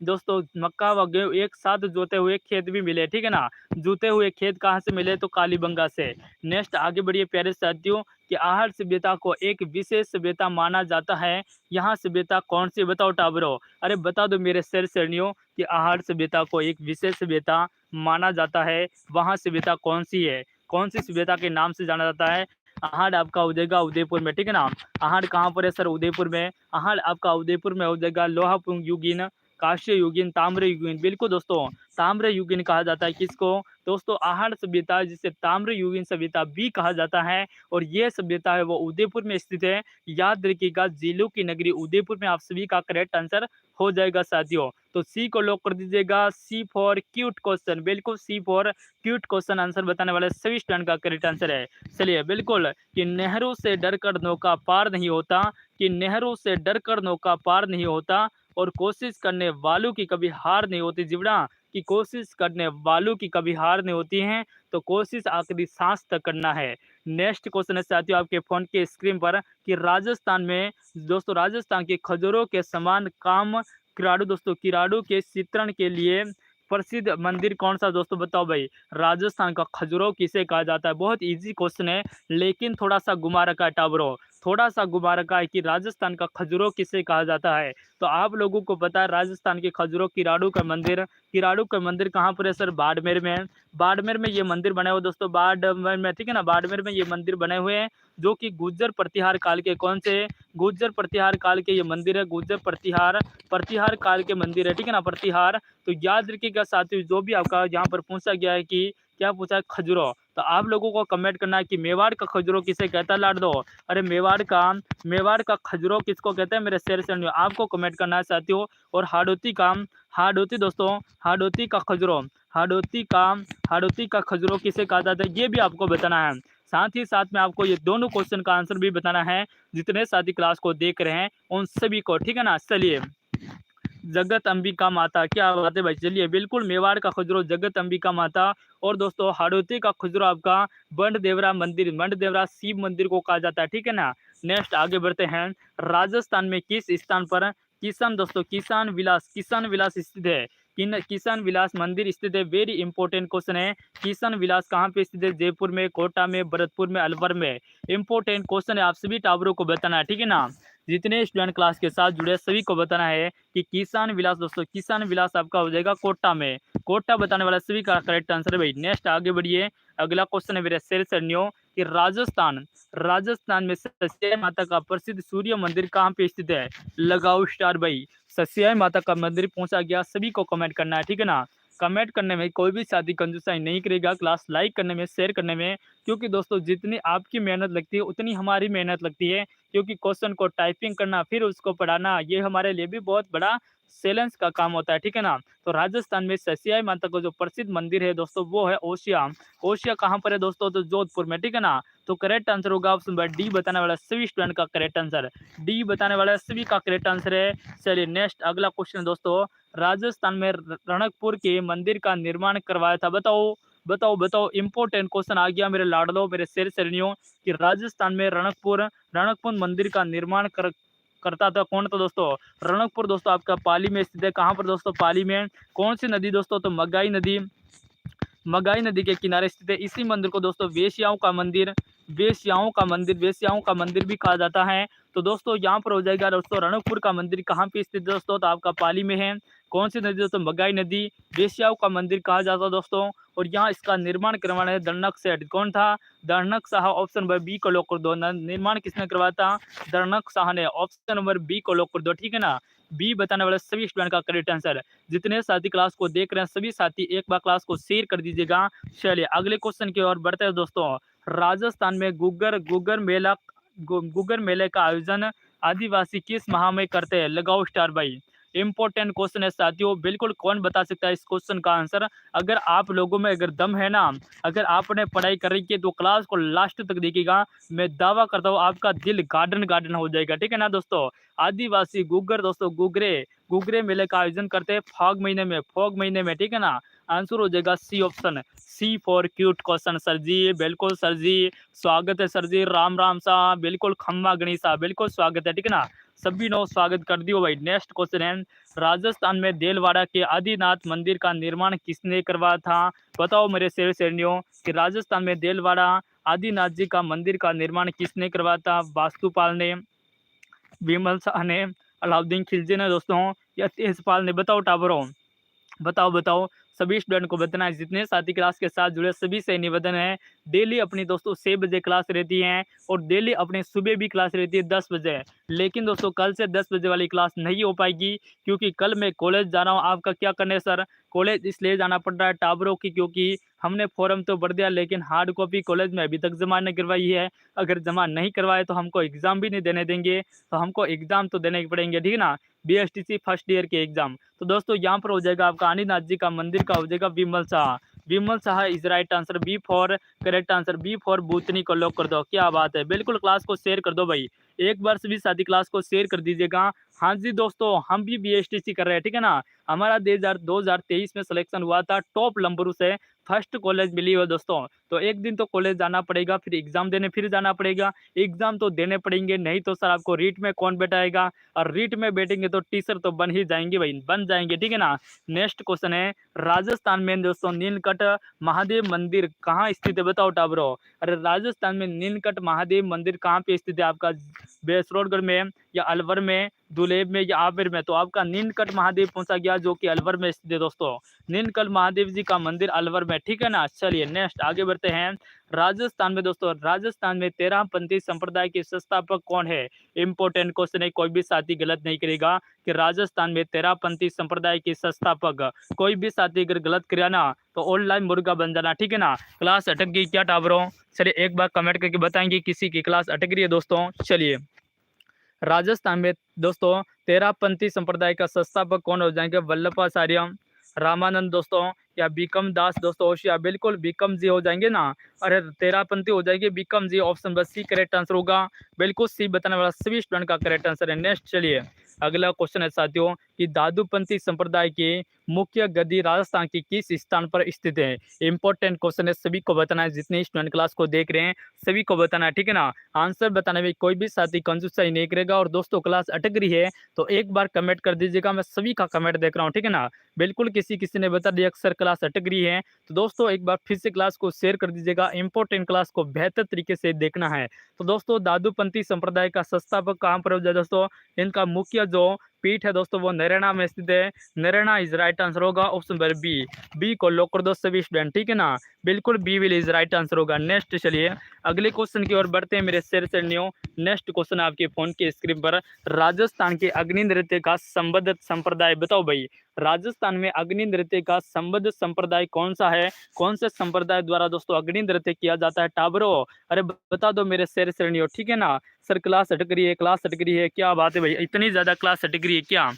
दोस्तों मक्का व गेहूँ एक साथ जोते हुए खेत भी मिले, ठीक है ना। जूते हुए खेत कहाँ से मिले, तो कालीबंगा से। नेक्स्ट आगे बढ़िए प्यारे साथियों कि आहड़ सभ्यता को एक विशेष सभ्यता माना जाता है। यहाँ सभ्यता कौन सी, बताओ टाबरो। अरे बता दो मेरे शेर शेरनियों कि आहड़ सभ्यता को एक विशेष सभ्यता माना जाता है। वहाँ सभ्यता कौन सी है, कौन सी सभ्यता के नाम से जाना जाता है। आहड़ आपका हो जाएगा उदयपुर में, ठीक है ना। आहड़ कहाँ पर है सर, उदयपुर में। आहड़ आपका उदयपुर में हो जाएगा। लोहा युगीन, कांस्य युगीन, ताम्र युगीन, बिल्कुल दोस्तों ताम्र युगीन कहा जाता है किसको, दोस्तों आहड़ सभ्यता, जिसे ताम्र युगीन सभ्यता भी कहा जाता है। और ये सभ्यता है वो उदयपुर में स्थित है। याद रखिएगा जिलों की नगरी उदयपुर में, आप सभी का करेक्ट आंसर हो जाएगा साथियों। तो सी को लॉक कर दीजिएगा, सी फॉर क्यूट क्वेश्चन, बिल्कुल C for cute question answer बताने वाले सभी स्टूडेंट का करेक्ट आंसर है। चलिए बिल्कुल कि नहरों से डरकर नौका पार नहीं होता, कि नहरों से डरकर नौका पार नहीं होता, और कोशिश करने वालों की कभी हार नहीं होती जीवड़ा, कि कोशिश करने वालों की कभी हार नहीं होती है। तो कोशिश आखिरी सांस तक करना है। नेक्स्ट क्वेश्चन है साथियों आपके फोन के स्क्रीन पर कि राजस्थान में, दोस्तों राजस्थान के खजूरों के समान काम किराड़ू, दोस्तों किराड़ू के चित्रण के लिए प्रसिद्ध मंदिर कौन सा, दोस्तों बताओ भाई। राजस्थान का खजुराहो किसे कहा जाता है, बहुत इजी क्वेश्चन है लेकिन थोड़ा सा घुमा रखा है टाबरो, थोड़ा सा घुमा रखा है कि राजस्थान का खजुराहो किसे कहा जाता है। तो आप लोगों को पता है राजस्थान के खजुराहो किराड़ू का मंदिर, किराड़ू का मंदिर कहाँ पर है सर, बाड़मेर में। बाड़मेर में ये मंदिर बने हुए दोस्तों, बाड़मेर में, ठीक है ना। बाड़मेर में ये मंदिर बने हुए हैं जो कि गुर्जर प्रतिहार काल के, कौन से, गुर्जर प्रतिहार काल के ये मंदिर है। गुर्जर प्रतिहार प्रतिहार काल के मंदिर है, ठीक है ना, प्रतिहार। तो याद रखिएगा साथियों, जो भी आपका यहाँ पर पूछा गया है कि क्या पूछा है, खजुराहो, तो आप लोगों को कमेंट करना है कि मेवाड़ का खजुराहो किसे कहता है, लाड दो। अरे मेवाड़ का खजुराहो किसको कहते हैं, मेरे शेर से आपको कमेंट करना है साथियों। और हाड़ौती दोस्तों, हाड़ौती का खजुराहो किसे कहा जाता है, ये भी आपको बताना है। साथ ही साथ में आपको ये दोनों क्वेश्चन का आंसर भी बताना है, जितने साथी क्लास को देख रहे हैं उन सभी को, ठीक है ना। चलिए जगत अंबिका माता, क्या बात है भाई। चलिए बिल्कुल मेवाड़ का खजुराहो जगत अंबिका माता, और दोस्तों हाड़ौती का खजुराहो आपका बंडदेवरा मंदिर, बंडदेवरा शिव मंदिर को कहा जाता है, ठीक है ना। नेक्स्ट आगे बढ़ते हैं। राजस्थान में किस स्थान पर किसान, दोस्तों किसान विलास स्थित है, किसान विलास मंदिर स्थित है। वेरी इंपॉर्टेंट क्वेश्चन है, किसान विलास कहाँ पे स्थित है, जयपुर में, कोटा में, भरतपुर में, अलवर में। इंपॉर्टेंट क्वेश्चन है, आप सभी टावरों को बताना है, ठीक है ना। जितने स्टूडेंट क्लास के साथ जुड़े सभी को बताना है कि किसान विलास, दोस्तों किसान विलास आपका हो जाएगा कोटा में। कोटा बताने वाला सभी का करेक्ट आंसर है भाई। नेक्स्ट आगे बढ़िए, अगला क्वेश्चन है मेरे शेर सरनियों कि राजस्थान में सस्याई माता का प्रसिद्ध सूर्य मंदिर कहाँ पे स्थित है, लगाओ स्टार भाई। सस्याई माता का मंदिर पूछा गया, सभी को कमेंट करना है, ठीक है ना। कमेंट करने में कोई भी साथी कंजूसाई नहीं करेगा, क्लास लाइक करने में, शेयर करने में, क्योंकि दोस्तों जितनी आपकी मेहनत लगती है उतनी हमारी मेहनत लगती है। क्योंकि क्वेश्चन को टाइपिंग करना फिर उसको पढ़ाना, ये हमारे लिए भी बहुत बड़ा चैलेंज का काम होता है, ठीक है ना। तो राजस्थान में सस्याई माता का जो प्रसिद्ध मंदिर है दोस्तों वो है ओसिया। ओसिया कहाँ पर है दोस्तों, तो जोधपुर में, ठीक है ना। तो करेक्ट आंसर होगा ऑप्शन नंबर डी, बताने वाला सभी स्टूडेंट का करेक्ट आंसर, डी बताने वाला सभी का करेक्ट आंसर है। चलिए नेक्स्ट अगला क्वेश्चन दोस्तों, राजस्थान में रणकपुर के मंदिर का निर्माण करवाया था, बताओ इंपॉर्टेंट क्वेश्चन आ गया मेरे लाडलो, मेरे शेर शेरनियों कि राजस्थान में रणकपुर मंदिर का निर्माण करता था कौन, तो दोस्तों रणकपुर दोस्तों आपका पाली में स्थित है। कहाँ पर दोस्तों, पाली में। कौन सी नदी दोस्तों, तो मगाई नदी के किनारे स्थित है। इसी मंदिर को दोस्तों वेश्याओं का मंदिर भी कहा जाता है। तो दोस्तों यहाँ पर हो जाएगा दोस्तों रणकपुर का मंदिर कहाँ पे स्थित दोस्तों, तो आपका पाली में है। कौन सी नदी दोस्तों, मगाई नदी। वेश्याओं का मंदिर कहा जाता है दोस्तों, और यहाँ इसका निर्माण करवाना है दर्नक सेठ, कौन था, दर्नक शाह। ऑप्शन नंबर बी को लॉक कर दो, निर्माण किसने करवाया था, दर्नक शाह ने। ऑप्शन नंबर बी को लॉक कर दो, ठीक है ना। बी बताने वाले सभी स्टूडेंट का करेक्ट आंसर। जितने साथी क्लास को देख रहे हैं सभी साथी एक बार क्लास को शेयर कर दीजिएगा। चलिए अगले क्वेश्चन की ओर बढ़ते हैं दोस्तों। राजस्थान में गुग्गर मेले का आयोजन आदिवासी किस माह में करते हैं, लगाओ स्टार भाई। इंपॉर्टेंट क्वेश्चन है साथियों, बिल्कुल कौन बता सकता है इस क्वेश्चन का आंसर। अगर आप लोगों में अगर दम है ना, अगर आपने पढ़ाई कर रही है तो क्लास को लास्ट तक देखिएगा, मैं दावा करता हूँ आपका दिल गार्डन हो जाएगा, ठीक है ना दोस्तों। आदिवासी गुग्गर दोस्तों गुग्गरे मेले का आयोजन करते हैं फाग महीने में, ठीक है ना। आंसर हो जाएगा C option, C for cute question sir ji, बिल्कुल सर जी, स्वागत है सर जी, राम राम सा, बिल्कुल खम्मा गणिसा, बिल्कुल स्वागत है, ठीक है ना। सभी नो स्वागत कर दियो भाई। नेक्स्ट क्वेश्चन है, राजस्थान में देलवाड़ा के आदिनाथ मंदिर का निर्माण किसने करवाया था? बताओ मेरे शेर शेरनियों कि राजस्थान में देलवाड़ा आदिनाथ जी का मंदिर का निर्माण किसने करवाया था? वास्तुपाल ने, विमल शाह ने, अलाउद्दीन खिलजी ने दोस्तों, या तेजपाल ने? बताओ टाबरों, बताओ बताओ। सभी स्टूडेंट को बताना है, जितने साथी क्लास के साथ जुड़े सभी से निवेदन है, डेली अपनी दोस्तों 6 बजे क्लास रहती है और डेली अपने सुबह भी क्लास रहती है 10 बजे। लेकिन दोस्तों कल से 10 बजे वाली क्लास नहीं हो पाएगी, क्योंकि कल मैं कॉलेज जा रहा हूँ। आपका क्या करना है सर? कॉलेज इसलिए जाना पड़ रहा है टाबरों की, क्योंकि हमने फॉर्म तो भर दिया लेकिन हार्ड कॉपी कॉलेज में अभी तक जमा नहीं करवाई है। अगर जमा नहीं करवाए तो हमको एग्जाम भी नहीं देने देंगे, तो हमको एग्जाम तो देने पड़ेंगे, ठीक है ना? BSTC फर्स्ट ईयर के एग्जाम। तो दोस्तों यहाँ पर हो जाएगा आपका आदिनाथ जी का मंदिर का हो जाएगा Vimal Shah. Vimal Shah is right answer, B for correct answer, B for Bhutni को लॉक कर दो। क्या बात है, बिल्कुल क्लास को शेयर कर दो भाई, एक बार सभी साथी क्लास को शेयर कर दीजिएगा। हाँ जी दोस्तों, हम भी BSTC कर रहे हैं, ठीक है ना? हमारा 2023 में सिलेक्शन हुआ था, टॉप नंबरों से फर्स्ट कॉलेज मिली है दोस्तों। तो एक दिन तो कॉलेज जाना पड़ेगा, फिर एग्जाम देने फिर जाना पड़ेगा। एग्जाम तो देने पड़ेंगे, नहीं तो सर आपको रीट में कौन बैठाएगा? और रीट में बैठेंगे तो टीचर तो बन ही जाएंगे भाई, बन जाएंगे, ठीक है ना? नेक्स्ट क्वेश्चन है, राजस्थान में दोस्तों नीलकंठ महादेव मंदिर कहाँ स्थित है? बताओ टाबरो। अरे राजस्थान में नीलकंठ महादेव मंदिर कहाँ पे स्थित है आपका? बेसरोडगढ़ में, या अलवर में, दुलेब में, या आबिर में? तो आपका नीलकंठ महादेव पहुंचा गया, जो कि अलवर में स्थित है दोस्तों। नीलकंठ महादेव जी का मंदिर अलवर में, ठीक है ना? चलिए नेक्स्ट आगे बढ़ते हैं। राजस्थान में दोस्तों, राजस्थान में तेरहपंथी संप्रदाय के संस्थापक कौन है? इंपॉर्टेंट क्वेश्चन है, कोई भी साथी गलत नहीं करेगा कि राजस्थान में तेरहपंथी संप्रदाय के संस्थापक। कोई भी साथी अगर गलत किया ना तो ऑनलाइन मुर्गा बन जाना, ठीक है ना? क्लास अटक गई क्या टाबरों? चलिए एक बार कमेंट करके बताएंगे किसी की क्लास अटक रही है दोस्तों। चलिए, राजस्थान में दोस्तों तेरहपंथी संप्रदाय का संस्थापक कौन हो जाएंगे? वल्लभाचार्य, रामानंद दोस्तों, या बीकम दास दोस्तों? होशियार, बिल्कुल बीकम जी हो जाएंगे ना? अरे तेरहपंथी हो जाएगी बीकम जी, ऑप्शन बस सी करेक्ट आंसर होगा। बिल्कुल सी बताने वाला सभी स्टूडेंट का करेक्ट आंसर है। नेक्स्ट चलिए, अगला क्वेश्चन है साथियों कि दादूपंथी संप्रदाय की मुख्य गद्दी राजस्थान के किस स्थान पर स्थित है? इंपॉर्टेंट क्वेश्चन है, सभी को बताना है, जितने स्टूडेंट क्लास को देख रहे हैं सभी को बताना है, ठीक है ना? आंसर बताने में कोई भी साथी कंजूसाई नहीं करेगा। और दोस्तों क्लास अटक रही है तो एक बार कमेंट कर दीजिएगा, मैं सभी का कमेंट देख रहा हूँ, ठीक है ना? बिल्कुल किसी किसी ने बता दिया सर क्लास अटक रही है, तो दोस्तों एक बार फिर से क्लास को शेयर कर दीजिएगा। इंपॉर्टेंट क्लास को बेहतर तरीके से देखना है। तो दोस्तों दादूपंथी संप्रदाय का संस्थापक कहाँ पर हो जाए दोस्तों? इनका मुख्य जो पीठ है दोस्तों वो नरेना में स्थित है। नरेना इज राइट आंसर होगा, ऑप्शन नंबर बी। बी को लॉक कर दो सभी स्टूडेंट, ठीक है ना? बिल्कुल B will is right answer होगा। नेक्स्ट चलिए अगले क्वेश्चन की ओर बढ़ते हैं मेरे शेर श्रेणियों। नेक्स्ट क्वेश्चन आपके फोन की स्क्रीन पर, राजस्थान के अग्नि नृत्य का संबद्ध संप्रदाय बताओ भाई। राजस्थान में अग्नि नृत्य का संबद्ध संप्रदाय कौन सा है? कौन से संप्रदाय द्वारा दोस्तों अग्नि नृत्य किया जाता है टाबरो? अरे बता दो मेरे शेर श्रेणियों, ठीक है ना? सर क्लास अटक रही है, क्लास अटक रही है, क्या बात है भाई, इतनी ज्यादा क्लास अटक रही है क्या?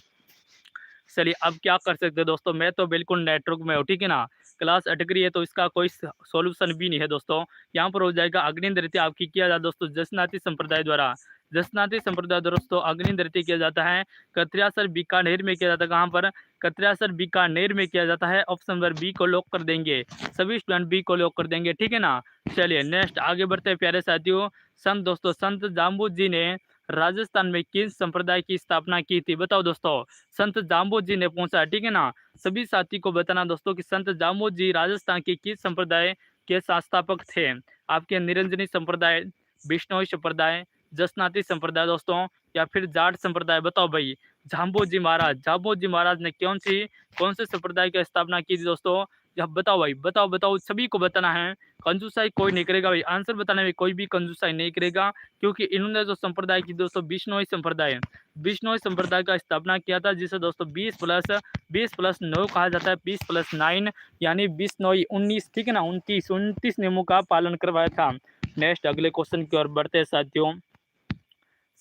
चलिए अब क्या कर सकते हैं दोस्तों, मैं तो बिल्कुल नेटवर्क में हूँ, ठीक है ना? क्लास अटक रही है तो इसका कोई सॉल्यूशन भी नहीं है दोस्तों। यहाँ पर हो जाएगा अग्नि नृत्य आपकी किया जाता है दोस्तों जसनाती संप्रदाय द्वारा। जसनाती संप्रदाय दोस्तों अग्नि नृत्य किया जाता है कत्रियासर बीकानेर में किया जाता है। कहाँ पर? कत्रियासर बीकानेर में किया जाता है। ऑप्शन नंबर बी को लॉक कर देंगे, सभी स्टूडेंट बी को लॉक कर देंगे, ठीक है ना? चलिए नेक्स्ट आगे बढ़ते हैं प्यारे साथियों। संत दोस्तों संत जाम्बू जी ने राजस्थान में किस संप्रदाय की स्थापना की थी? बताओ दोस्तों। संत जाम्बू जी ने पूछा, ठीक है ना? सभी साथी को बताना दोस्तों कि संत जाम्बू जी राजस्थान के किस संप्रदाय के संस्थापक थे? आपके निरंजनी संप्रदाय, बिश्नोई संप्रदाय, जसनाती संप्रदाय दोस्तों, या फिर जाट संप्रदाय? बताओ भाई। जाम्बू जी महाराज ने कौन से संप्रदाय की स्थापना की थी दोस्तों? जब बताओ भाई, बताओ बताओ, सभी को बताना है। कंजूसाई कोई नहीं करेगा भाई, आंसर बताने में कोई भी कंजूसाई नहीं करेगा, क्योंकि इन्होंने जो संप्रदाय की दोस्तों बिश्नोई संप्रदाय, बिश्नोई संप्रदाय का स्थापना किया था, जिसे दोस्तों 20+9 कहा जाता है, 20+9 यानी बिश्नोई 19, ठीक है ना? 29 नियमों का पालन करवाया था। नेक्स्ट अगले क्वेश्चन की ओर बढ़ते हैं साथियों।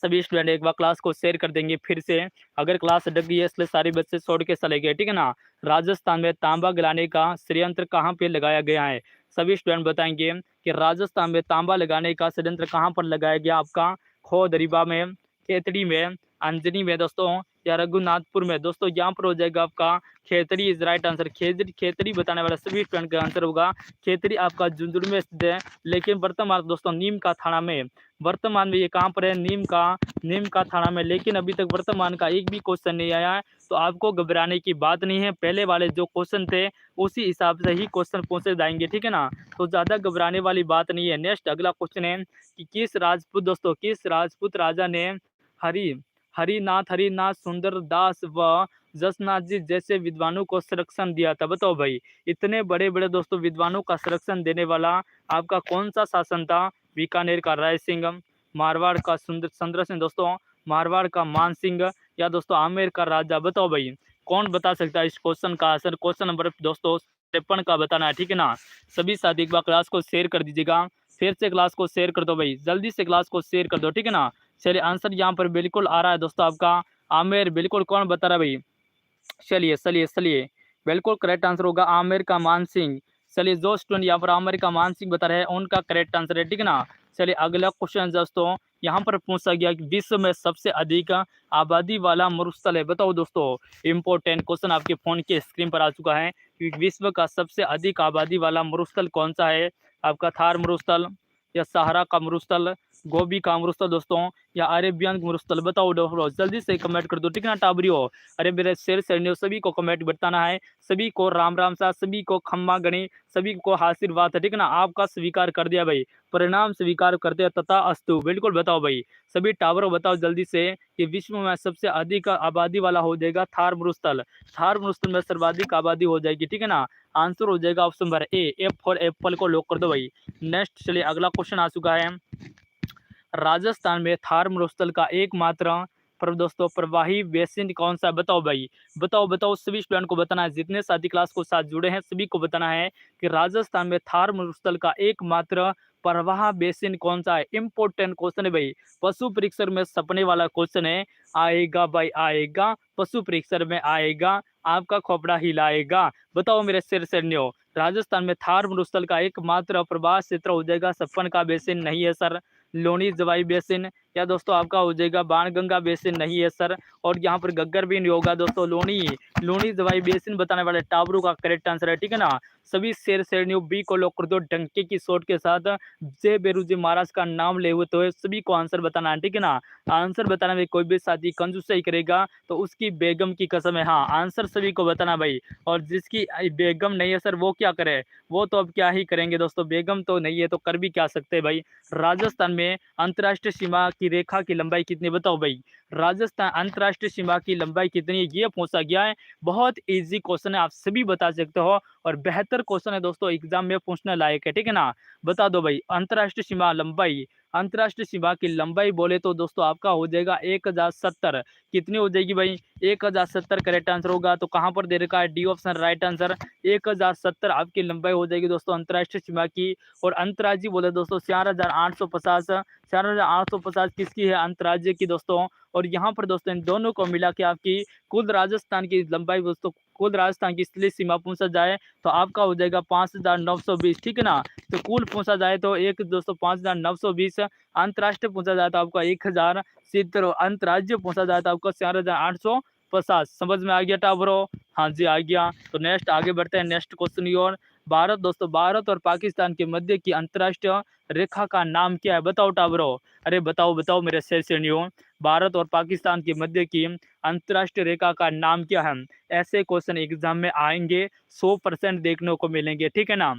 सभी स्टूडेंट एक बार क्लास को शेयर कर देंगे फिर से, अगर क्लास अटक गई है इसलिए सारे बच्चे छोड़ के चले गए, ठीक है ना? राजस्थान में तांबा गलाने का षड्यंत्र कहाँ पे लगाया गया है? सभी स्टूडेंट बताएंगे कि राजस्थान में तांबा लगाने का षड्यंत्र कहाँ पर लगाया गया आपका? खो दरीबा में, केतड़ी में, अंजनी में दोस्तों, या रघुनाथपुर में? दोस्तों यहाँ पर हो जाएगा आपका Khetri is right answer. Khetri Khetri बताने वाला सभी स्टूडेंट का आंसर होगा खेतड़ी आपका झुंझुनू में स्थित है, लेकिन वर्तमान दोस्तों नीम का थाना में, वर्तमान में ये कहाँ पर है? नीम का थाना में। लेकिन अभी तक वर्तमान का एक भी क्वेश्चन नहीं आया है, तो आपको घबराने की बात नहीं है। पहले वाले जो क्वेश्चन थे उसी हिसाब से ही क्वेश्चन पूछे जाएंगे, ठीक है ना, तो ज़्यादा घबराने वाली बात नहीं है। नेक्स्ट अगला क्वेश्चन है कि किस राजपूत दोस्तों, किस राजपूत राजा ने हरि हरिनाथ सुंदर दास व जसनाथ जी जैसे विद्वानों को संरक्षण दिया था? बताओ भाई, इतने बड़े बड़े दोस्तों विद्वानों का संरक्षण देने वाला आपका कौन सा शासन था? बीकानेर का राय सिंह, मारवाड़ का सुंदर सिंह दोस्तों, मारवाड़ का मान सिंह, या दोस्तों आमेर का राजा? बताओ भाई कौन बता सकता है इस क्वेश्चन का आंसर? क्वेश्चन नंबर दोस्तों 53 का बताना है, ठीक है ना। सभी साथी एक बार क्लास को शेयर कर दीजिएगा, फिर से क्लास को शेयर कर दो भाई, जल्दी से क्लास को शेयर कर दो, ठीक है ना। चलिए आंसर यहाँ पर बिल्कुल आ रहा है दोस्तों आपका आमेर, बिल्कुल कौन बता रहा है भाई? चलिए बिल्कुल करेक्ट आंसर होगा आमिर का मान सिंह। चलिए जो स्टूडेंट यहाँ पर आमिर का मान सिंह बता रहे हैं उनका करेक्ट आंसर है, ठीक है ना। चलिए अगला क्वेश्चन दोस्तों यहाँ पर पूछा गया कि विश्व में सबसे अधिक आबादी वाला मरुस्थल है? बताओ दोस्तों, इंपॉर्टेंट क्वेश्चन आपके फोन के स्क्रीन पर आ चुका है कि विश्व का सबसे अधिक आबादी वाला मरुस्थल कौन सा है? आपका थार मरुस्थल, या सहारा का मरुस्थल, गोबी का मरुस्थल दोस्तों, या अरेबियन मरुस्थल? बताओ दोस्तों जल्दी से कमेंट कर दो, ठीक है ना टाबरियो। अरे मेरे शेर सैनियों सभी को कमेंट बताना है, सभी को राम राम सा, सभी को खम्मा गणी, सभी को आशीर्वाद है, ठीक है ना। आपका स्वीकार कर दिया भाई, परिणाम स्वीकार करते हैं तथा अस्तु। बिल्कुल बताओ भाई सभी टावरों बताओ जल्दी से कि विश्व में सबसे अधिक आबादी वाला हो जाएगा थार मरुस्थल। थार मरुस्थल में सर्वाधिक आबादी हो जाएगी, ठीक है ना। आंसर हो जाएगा option number A, F for Apple को लॉक कर दो भाई। नेक्स्ट चलिए अगला क्वेश्चन आ चुका है। राजस्थान में थार मरुस्थल का एकमात्र पर दोस्तों प्रवाही बेसिन कौन सा? बताओ भाई, बताओ सभी स्टूडेंट को बताना है, जितने साथी क्लास को साथ जुड़े हैं सभी को बताना है कि राजस्थान में थार मरुस्थल का एकमात्र प्रवाह बेसिन कौन सा है? इंपॉर्टेंट क्वेश्चन है भाई, पशु परीक्षण में सपने वाला क्वेश्चन है। आएगा भाई आएगा, पशु परीक्षण में आएगा, आपका खोपड़ा हिलाएगा। बताओ मेरे शेर सैनियों, राजस्थान में थार मरुस्थल का एकमात्र प्रवाह क्षेत्र हो जाएगा सपन का बेसिन? नहीं है सर। लोनी जवाई बेसिन, या दोस्तों आपका हो जाएगा बाणगंगा बेसिन? नहीं है सर। और यहाँ पर गग्गर भी नहीं होगा दोस्तों, लोनी जवाई बेसिन बताने वाले टाबरू का करेक्ट आंसर है, ठीक है ना। सभी शेर शेरनियों बी को लॉक कर दो डंके की शॉट के साथ। जय बेरुजी महाराज का नाम ले हुए तो सभी को आंसर बताना है, ठीक है ना। आंसर बताने में कोई भी साथी कंजूसाई करेगा तो उसकी बेगम की कसम है। हाँ आंसर सभी को बताना भाई, और जिसकी बेगम नहीं है सर वो क्या करे, वो तो अब क्या ही करेंगे दोस्तों, बेगम तो नहीं है तो कर भी क्या सकते हैं भाई। राजस्थान में अंतर्राष्ट्रीय सीमा की रेखा की लंबाई कितनी? बताओ भाई, राजस्थान अंतर्राष्ट्रीय सीमा की लंबाई कितनी है ये पूछा गया है। बहुत इजी क्वेश्चन है, आप सभी बता सकते हो, और बेहतर क्वेश्चन है दोस्तों, एग्जाम में पूछने लायक है, ठीक है ना। बता दो भाई अंतर्राष्ट्रीय सीमा लंबाई, अंतर्राष्ट्रीय सीमा की लंबाई बोले तो दोस्तों आपका हो जाएगा 1070। कितनी हो जाएगी भाई? 1070 करेक्ट आंसर होगा। तो कहाँ पर दे रखा है? D option right answer. 1070 आपकी लंबाई हो जाएगी दोस्तों अंतर्राष्ट्रीय सीमा की। और अंतर्राज्यीय बोले दोस्तों 4850, 4850 किसकी है? अंतर्राज्य की दोस्तों। और यहाँ पर दोस्तों इन दोनों को मिला के आपकी कुल राजस्थान की लंबाई दोस्तों, कुल राजस्थान की स्थलीय सीमा पूछा जाए तो आपका हो जाएगा 5920, ठीक है ना। तो कुल पूछा जाए तो एक दोस्तों 5920, अंतर्राष्ट्रीय पूछा जाए तो आपका 1070, अंतर्राज्य पूछा जाए तो आपका 4850। समझ में आ गया टाबरो? हाँ जी आ गया। तो नेक्स्ट आगे बढ़ते हैं नेक्स्ट क्वेश्चन की ओर। भारत दोस्तों, भारत और पाकिस्तान के मध्य की अंतर्राष्ट्रीय रेखा का नाम क्या है? बताओ टाबरो। अरे बताओ मेरे सैनियों, भारत और पाकिस्तान के मध्य की अंतर्राष्ट्रीय रेखा का नाम क्या है? ऐसे क्वेश्चन एग्जाम में आएंगे, 100% देखने को मिलेंगे, ठीक है ना।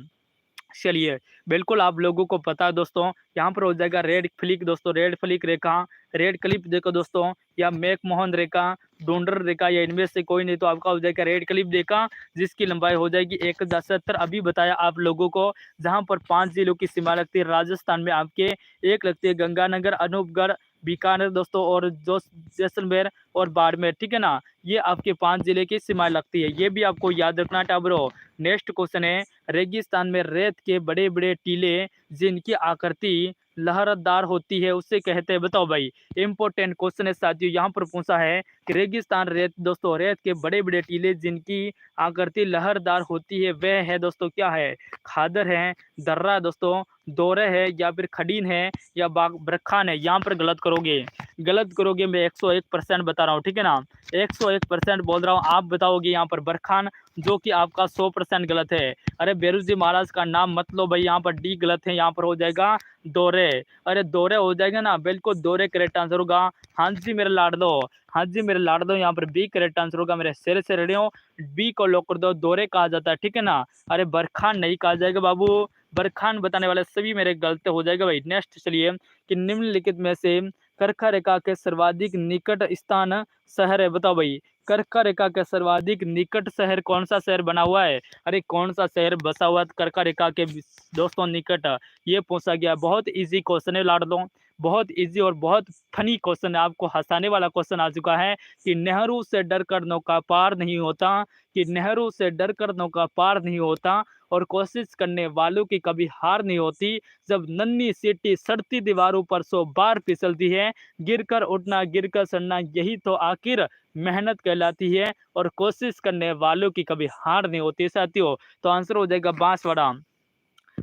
चलिए बिल्कुल आप लोगों को पता है दोस्तों, यहाँ पर हो जाएगा रेड फ्लिक दोस्तों, रेड फ्लिक रेखा, रेड क्लिप देखो दोस्तों, या मैकमोहन रेखा, डोंडर रेखा, या इनमें से कोई नहीं तो आपका हो जाएगा रेड क्लिप रेखा, जिसकी लंबाई हो जाएगी 1070। अभी बताया आप लोगों को, जहाँ पर 5 जिलों की सीमा लगती है राजस्थान में आपके, एक लगती है गंगानगर, अनूपगढ़, बीकानेर दोस्तों, और जो जैसलमेर और बाड़मेर, ठीक है ना। ये आपके 5 जिले की सीमा लगती है, ये भी आपको याद रखना टाबरो। नेक्स्ट क्वेश्चन है, रेगिस्तान में रेत के बड़े बड़े टीले जिनकी आकृति लहरदार होती है उसे कहते हैं, बताओ भाई। इंपॉर्टेंट क्वेश्चन है साथियों, यहाँ पर पूछा है कि रेगिस्तान रेत दोस्तों, रेत के बड़े बड़े टीले जिनकी आकृति लहरदार होती है वह है दोस्तों क्या है, खादर है, दर्रा दोस्तों, दौरे है, या फिर खडीन है, या बरखान है। यहाँ पर गलत करोगे, गलत करोगे, मैं 101% बता रहा हूँ, ठीक है ना, 101% बोल रहा हूँ। आप बताओगे यहाँ पर बरखान, जो कि आपका 100% गलत है। अरे बेरुजी महाराज का नाम मत लो भाई, यहाँ पर डी गलत है, यहाँ पर हो जाएगा दौरे। अरे दौरे हो जाएगा ना, बिल्कुल दौरे करेक्ट आंसर होगा। हाँ जी मेरे लाडलो, हाँ जी मेरे लाडलो, यहाँ पर बी करेक्ट आंसर होगा। मेरे सिर से रेडियो बी को लॉक कर दो, दौरे कहा जाता है, ठीक है ना। अरे बरखान नहीं कहा जाएगा बाबू, बरखान बताने वाले सभी मेरे गलत हो जाएगा भाई। नेक्स्ट चलिए कि निम्नलिखित में से कर्क रेखा के सर्वाधिक निकट स्थान शहर है, बताओ भाई। कर्क रेखा के सर्वाधिक निकट शहर कौन सा शहर बना हुआ है, अरे कौन सा शहर बसा हुआ है कर्क रेखा के दोस्तों निकट, ये पूछा गया। बहुत इजी क्वेश्चन है लाड लो, बहुत इजी और बहुत फनी क्वेश्चन है, आपको हंसाने वाला क्वेश्चन आ चुका है कि नेहरू से डर कर नौका पार नहीं होता, कि नेहरू से डर कर नौका पार नहीं होता, और कोशिश करने वालों की कभी हार नहीं होती। जब नन्ही सीटी सड़ती दीवारों पर 100 बार फिसलती है, गिरकर उठना गिरकर सड़ना यही तो आखिर मेहनत कहलाती है, और कोशिश करने वालों की कभी हार नहीं होती साथियों। तो आंसर हो जाएगा बांसवाड़ा।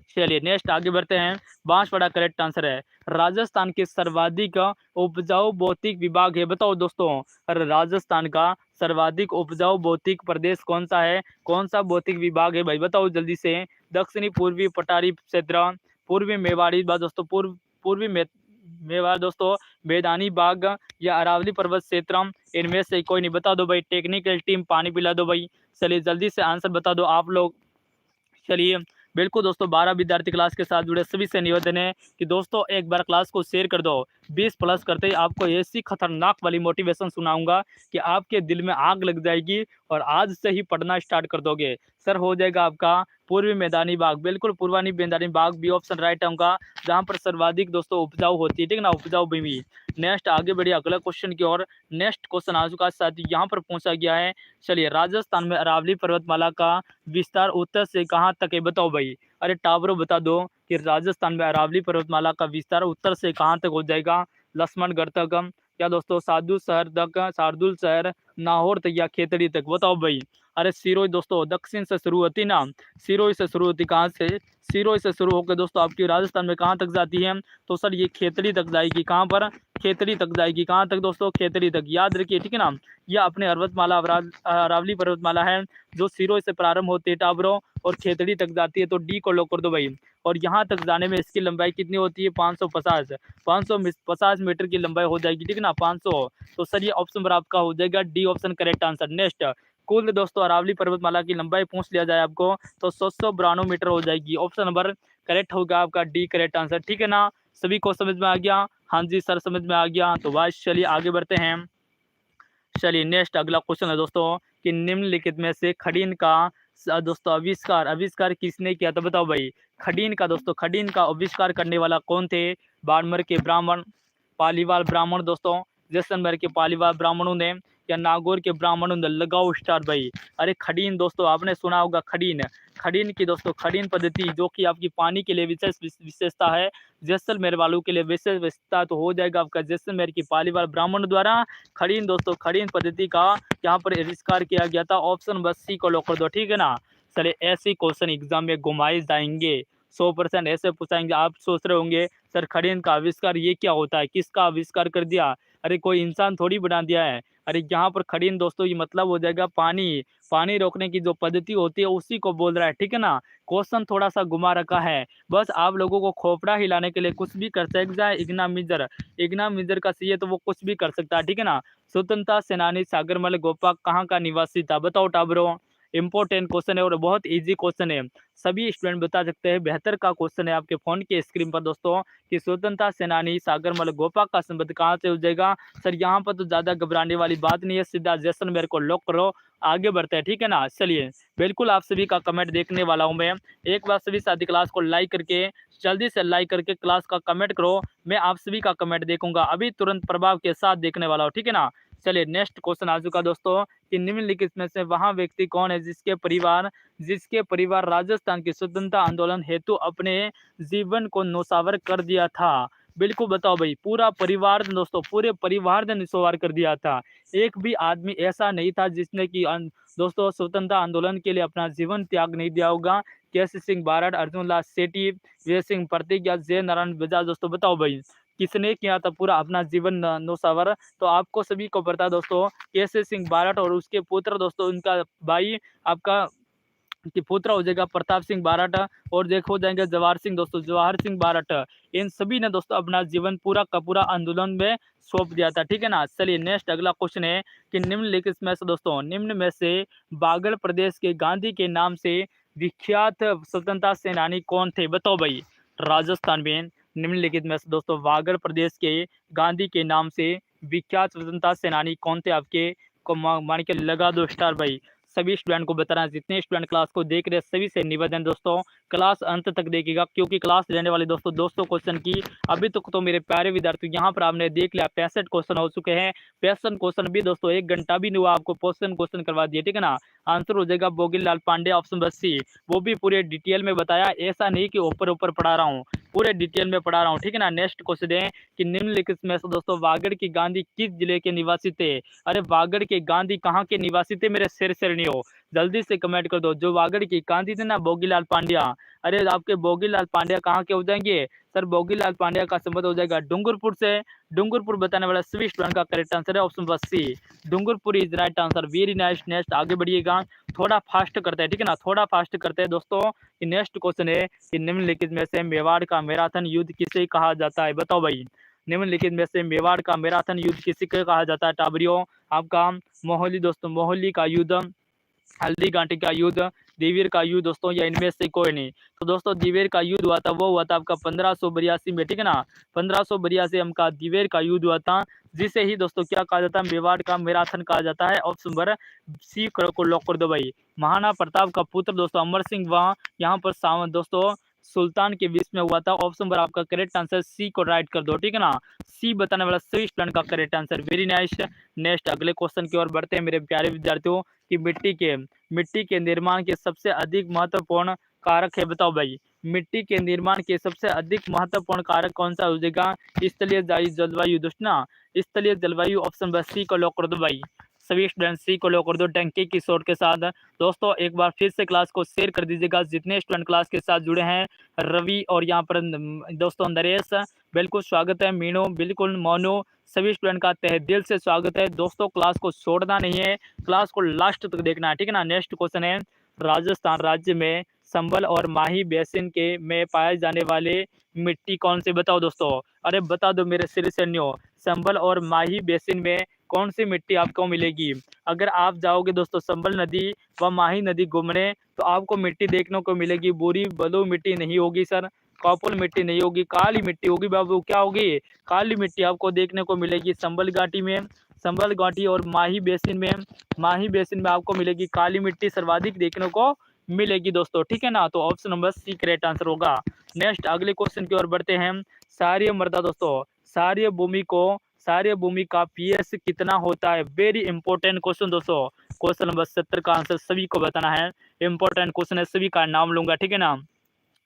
चलिए नेक्स्ट आगे बढ़ते हैं। बांसवाड़ा करेक्ट आंसर है। राजस्थान के सर्वाधिक उपजाऊ भौतिक विभाग है, बताओ दोस्तों। अरे राजस्थान का सर्वाधिक उपजाऊ भौतिक प्रदेश कौन सा है, कौन सा भौतिक विभाग है भाई, बताओ जल्दी से। दक्षिणी पूर्वी पठारी क्षेत्र, पूर्वी मेवाड़ी दोस्तों, पूर्वी मेवाड़ दोस्तों, मैदानी बाग, या अरावली पर्वत क्षेत्र, इनमें से कोई नहीं, बता दो भाई। टेक्निकल टीम पानी पिला दो भाई। चलिए जल्दी से आंसर बता दो आप लोग। चलिए बिल्कुल दोस्तों, 12 विद्यार्थी क्लास के साथ जुड़े सभी से निवेदन है कि दोस्तों एक बार क्लास को शेयर कर दो। 20 प्लस करते ही आपको ऐसी खतरनाक वाली मोटिवेशन सुनाऊंगा कि आपके दिल में आग लग जाएगी और आज से ही पढ़ना स्टार्ट कर दोगे। सर हो जाएगा आपका पूर्वी मैदानी बाग, बिल्कुल पूर्वानी मैदानी बाग बी ऑप्शन राइट होगा, जहाँ पर सर्वाधिक दोस्तों उपजाऊ होती है, ठीक ना, उपजाऊ भूमि। नेक्स्ट आगे बढ़िए अगला क्वेश्चन की ओर। नेक्स्ट क्वेश्चन आ चुका है साथ ही, यहाँ पर पूछा गया है। चलिए राजस्थान में अरावली पर्वतमाला का विस्तार उत्तर से कहाँ तक है, बताओ भाई। अरे टावरों बता दो कि राजस्थान में अरावली पर्वतमाला का विस्तार उत्तर से कहाँ तक हो जाएगा। लक्ष्मणगढ़ तक, या दोस्तों साधु शहर तक, शार्दुल शहर, नाहौर तक, या खेतड़ी तक, बताओ भाई। अरे सिरोही दोस्तों दक्षिण से शुरू होती ना, सिरोही से शुरू होती, कहाँ से, सिरोही से शुरू होकर दोस्तों आपकी राजस्थान में कहाँ तक जाती है, तो सर ये खेतड़ी तक जाएगी। कहाँ पर, खेतड़ी तक जाएगी। कहाँ तक दोस्तों, खेतड़ी तक, याद रखिए, ठीक है ना। यह अपने पर्वतमाला अरावली पर्वतमाला है जो सिरोही से प्रारंभ होती है टाबरों और खेतड़ी तक जाती है, तो डी को लॉक कर दो भाई। और यहाँ तक जाने में इसकी लंबाई कितनी होती है, 550 मीटर की लंबाई हो जाएगी, ठीक है ना, 500। तो सर ये ऑप्शन पर आपका हो जाएगा D option correct answer. Next कुल दोस्तों अरावली पर्वतमाला की लंबाई पूछ लिया जाए आपको तो 792 मीटर हो जाएगी। ऑप्शन नंबर करेक्ट होगा आपका डी करेक्ट आंसर, ठीक है ना। सभी को समझ में आ गया, हाँ जी सर समझ में आ गया। तो बस चलिए आगे बढ़ते हैं। चलिए नेक्स्ट अगला क्वेश्चन है दोस्तों कि निम्नलिखित में से खडीन का दोस्तों आविष्कार आविष्कार किसने किया, तो बताओ भाई। खडीन का दोस्तों, खडीन का आविष्कार करने वाला कौन थे। बाड़मेर के ब्राह्मण, पालीवाल ब्राह्मण दोस्तों, जैसलमेर के पालीवाल ब्राह्मणों ने, या नागौर के ब्राह्मणों ने, लगाओ स्टार भाई। अरे खडीन दोस्तों आपने सुना होगा, खडीन, खडीन की दोस्तों खडीन पद्धति जो कि आपकी पानी के लिए विशेष विशेषता है, जैसलमेर वालों के लिए विशेष विशेषता, तो हो जाएगा आपका जैसलमेर की पालीवाल ब्राह्मण द्वारा खडीन दोस्तों, खडीन पद्धति का यहाँ पर आविष्कार किया गया था। ऑप्शन नंबर सी को लॉक कर दो, ठीक है ना। चलिए ऐसे क्वेश्चन एग्जाम में घुमाए जाएंगे, 100% ऐसे पूछाएंगे। आप सोच रहे होंगे सर खडीन का आविष्कार ये क्या होता है, किसका आविष्कार कर दिया, अरे कोई इंसान थोड़ी बना दिया है। अरे यहाँ पर खडीन दोस्तों ये मतलब हो जाएगा पानी, पानी रोकने की जो पद्धति होती है उसी को बोल रहा है, ठीक है ना। क्वेश्चन थोड़ा सा घुमा रखा है, बस आप लोगों को खोपड़ा हिलाने के लिए कुछ भी कर सकता है। इग्ना मिजर का सीए तो वो कुछ भी कर सकता है, ठीक है ना। स्वतंत्रता सेनानी सागरमल गोपा कहाँ का निवासी था, बताओ टाबरो। इंपॉर्टेंट क्वेश्चन है और बहुत इजी क्वेश्चन है, सभी स्टूडेंट बता सकते हैं। बेहतर का क्वेश्चन है आपके फोन के स्क्रीन पर दोस्तों कि स्वतंत्रता सेनानी सागरमल गोपा का संबंध कहाँ से हो जाएगा। सर यहाँ पर तो ज्यादा घबराने वाली बात नहीं है, सीधा जैसलमेर को लॉक करो, आगे बढ़ते हैं, ठीक है ना। चलिए बिल्कुल आप सभी का कमेंट देखने वाला हूँ मैं, एक बार सभी साथी क्लास को लाइक करके, जल्दी से लाइक करके क्लास का कमेंट करो, मैं आप सभी का कमेंट देखूंगा, अभी तुरंत प्रभाव के साथ देखने वाला हूँ, ठीक है ना। चलिए नेक्स्ट क्वेश्चन आ चुका दोस्तों कि निम्नलिखित में से वह व्यक्ति कौन है जिसके परिवार राजस्थान के स्वतंत्रता आंदोलन हेतु अपने जीवन को न्योछावर कर दिया था। बिल्कुल बताओ भाई, पूरा परिवार ने दोस्तों, पूरे परिवार ने न्योछावर कर दिया था। एक भी आदमी ऐसा नहीं था जिसने कि दोस्तों स्वतंत्रता आंदोलन के लिए अपना जीवन त्याग नहीं दिया होगा। केसी सिंह बारड, अर्जुन लाल सेठी, वीर सिंह प्रतिज्ञा, जय नारायण बजाज। दोस्तों बताओ भाई, किसने किया था पूरा अपना जीवन न्योछावर? तो आपको सभी को पता है दोस्तों, केसी सिंह बारड और उसके पुत्र दोस्तों, उनका भाई आपका कि पुत्र हो जाएगा प्रताप सिंह बारट, और देखो जाएंगे जवाहर सिंह दोस्तों, जवाहर सिंह बारट। इन सभी ने दोस्तों अपना जीवन पूरा का पूरा आंदोलन में सौंप दिया था। ठीक है ना। चलिए नेक्स्ट अगला क्वेश्चन है कि निम्नलिखित में से दोस्तों, निम्न में से बागल प्रदेश के गांधी के नाम से विख्यात स्वतंत्रता सेनानी कौन थे? बताओ भाई। राजस्थान में निम्नलिखित में से दोस्तों बागल प्रदेश के गांधी के नाम से विख्यात स्वतंत्रता सेनानी कौन थे? आपके को मान के लगा दो स्टार भाई। सभी स्टूडेंट को बताना, जितने स्टूडेंट क्लास को देख रहे हैं सभी से निवेदन दोस्तों, क्लास अंत तक देखिएगा, क्योंकि क्लास लेने वाले दोस्तों 200 क्वेश्चन की अभी तक तो मेरे प्यारे विद्यार्थी यहाँ पर आपने देख लिया 65 क्वेश्चन हो चुके हैं। 65 क्वेश्चन भी दोस्तों 1 घंटा भी नहीं हुआ, आपको क्वेश्चन करवा दिए। ठीक है ना। आंसर हो जाएगा बोगिल लाल पांडे, ऑप्शन बस सी। वो भी पूरे डिटेल में बताया, ऐसा नहीं कि ऊपर ऊपर पढ़ा रहा हूँ, पूरे डिटेल में पढ़ा रहा हूँ। ठीक है ना। नेक्स्ट क्वेश्चन है कि निम्नलिखित में से दोस्तों वागड़ की गांधी किस जिले के निवासी थे? अरे वागड़ के गांधी कहाँ के निवासी थे मेरे सिर नहीं हो, जल्दी से कमेंट कर दो। जो वागड़ की गांधी थे ना, बोगीलाल पांड्या। अरे आपके बोगीलाल पांड्या कहाँ के हो जाएंगे सर? बोगीलाल पांड्या का संबंध हो जाएगा डूंगरपुर से। डूंगरपुर बताने वाला सभी स्टूडेंट का करेक्ट आंसर है ऑप्शन बस C, Dungarpur is right answer. Very nice. Next आगे बढ़िएगा, थोड़ा फास्ट करते हैं। ठीक है ना, थोड़ा फास्ट करते हैं दोस्तों। नेक्स्ट क्वेश्चन है कि निम्नलिखित में से मेवाड़ का मैराथन युद्ध किसे कहा जाता है? बताओ भाई। निम्नलिखित में से मेवाड़ का मैराथन युद्ध किसे कहा जाता है? टाबरियो आपका मोहाली दोस्तों, मोहाली का युद्ध, हल्दी घाटी का युद्ध, दिवीर का युद्ध दोस्तों, या इनमें से कोई नहीं। तो दोस्तों दिवेर का युद्ध हुआ था, वो हुआ था आपका 1582 में। ठीक है ना। 1582 हमका दिवेर का युद्ध हुआ था, जिसे ही दोस्तों क्या कहा जाता है? मेवाड़ का मैराथन कहा जाता है। ऑप्शन नंबर सी को लॉक कर दो भाई। महाराणा प्रताप का पुत्र दोस्तों अमर सिंह वहां यहाँ पर दोस्तों सुल्तान के बीच में हुआ था। ऑप्शन नंबर आपका करेक्ट आंसर सी को राइट कर दो। ठीक है ना। सी बताने वाला सभी स्टूडेंट का correct answer. Very nice. Next अगले क्वेश्चन की ओर बढ़ते हैं मेरे प्यारे विद्यार्थियों कि मिट्टी के निर्माण के सबसे अधिक महत्वपूर्ण कारक है? बताओ भाई। मिट्टी के निर्माण के सबसे अधिक महत्वपूर्ण कारक कौन सा हो जाएगा? स्थलीय जलवायु दोस्तों ना, स्थलीय जलवायु। ऑप्शन बस सी को लॉक कर दो भाई। सभी स्टूडेंट सी को लॉक कर दो टंकी की शॉट के साथ। दोस्तों एक बार फिर से क्लास को शेयर कर दीजिएगा, जितने स्टूडेंट क्लास के साथ जुड़े हैं। रवि और यहाँ पर दोस्तों नरेश, बिल्कुल स्वागत है। मीनू, बिल्कुल मोनू, सभी स्टूडेंट का तहे दिल से स्वागत है। दोस्तों क्लास को छोड़ना नहीं है, क्लास को लास्ट तक देखना है। ठीक है ना। नेक्स्ट क्वेश्चन है, राजस्थान राज्य में संबल और माही बेसिन के में पाए जाने वाले मिट्टी कौन सी? बताओ दोस्तों। अरे बता दो मेरे सिर से न्यो, संबल और माही बेसिन में कौन सी मिट्टी आपको मिलेगी? अगर आप जाओगे दोस्तों संबल नदी व माही नदी घूमने, तो आपको मिट्टी देखने को मिलेगी। बुरी बलू मिट्टी नहीं होगी सर, कॉपुल मिट्टी नहीं होगी, काली मिट्टी होगी बाबू। क्या होगी? काली मिट्टी आपको देखने को मिलेगी संबल घाटी में, संबल घाटी और माही बेसिन में आपको मिलेगी काली मिट्टी सर्वाधिक देखने को मिलेगी दोस्तों। ठीक है ना। तो option number C correct answer होगा। नेक्स्ट अगले क्वेश्चन की ओर बढ़ते हैं। क्षारीय मृदा दोस्तों, क्षारीय भूमि का पीएच कितना होता है? वेरी इंपॉर्टेंट क्वेश्चन दोस्तों। क्वेश्चन नंबर 70 का आंसर सभी को बताना है। इंपॉर्टेंट क्वेश्चन है, सभी का नाम लूंगा। ठीक है ना।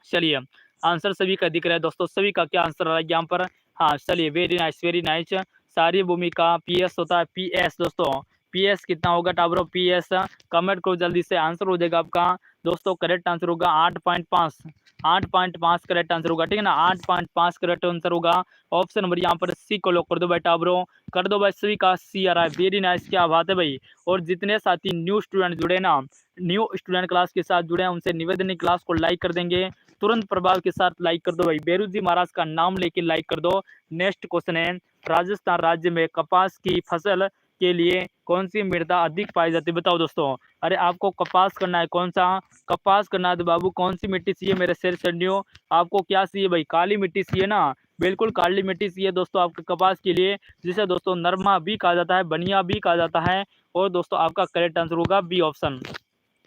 चलिए आंसर सभी का दिख रहा है दोस्तों, सभी का क्या आंसर आ रहा है यहाँ पर? हाँ चलिए, वेरी नाइस वेरी नाइस। सारी भूमि का पीएस होता है पीएस दोस्तों। पीएस कितना होगा टाबरो? पीएस कमेंट करो जल्दी से, आंसर हो जाएगा आपका दोस्तों। करेक्ट आंसर होगा 8.5, 8.5 करेक्ट आंसर होगा। ठीक है ना। 8.5 करेक्ट आंसर होगा। ऑप्शन नंबर यहाँ पर सी को लॉक कर दो भाई टाबरो, कर दो भाई। सभी का सी आ रहा है, वेरी नाइस, क्या बात है भाई। और जितने साथी न्यू स्टूडेंट जुड़े ना, न्यू स्टूडेंट क्लास के साथ जुड़े हैं, उनसे निवेदन है क्लास को लाइक कर देंगे, तुरंत प्रभाव के साथ लाइक कर दो भाई। बेरू जी महाराज का नाम लेके लाइक कर दो। नेक्स्ट क्वेश्चन है, राजस्थान राज्य में कपास की फसल के लिए कौन सी मृदा अधिक पाई जाती है? बताओ दोस्तों। अरे आपको कपास करना है, कौन सा कपास करना है तो बाबू कौन सी मिट्टी चाहिए मेरे शेर सर्दियों? आपको क्या चाहिए भाई? काली मिट्टी चाहिए ना, बिल्कुल काली मिट्टी चाहिए दोस्तों आपके कपास के लिए, जिसे दोस्तों नरमा भी कहा जाता है, बनिया भी कहा जाता है। और दोस्तों आपका करेक्ट आंसर होगा बी ऑप्शन।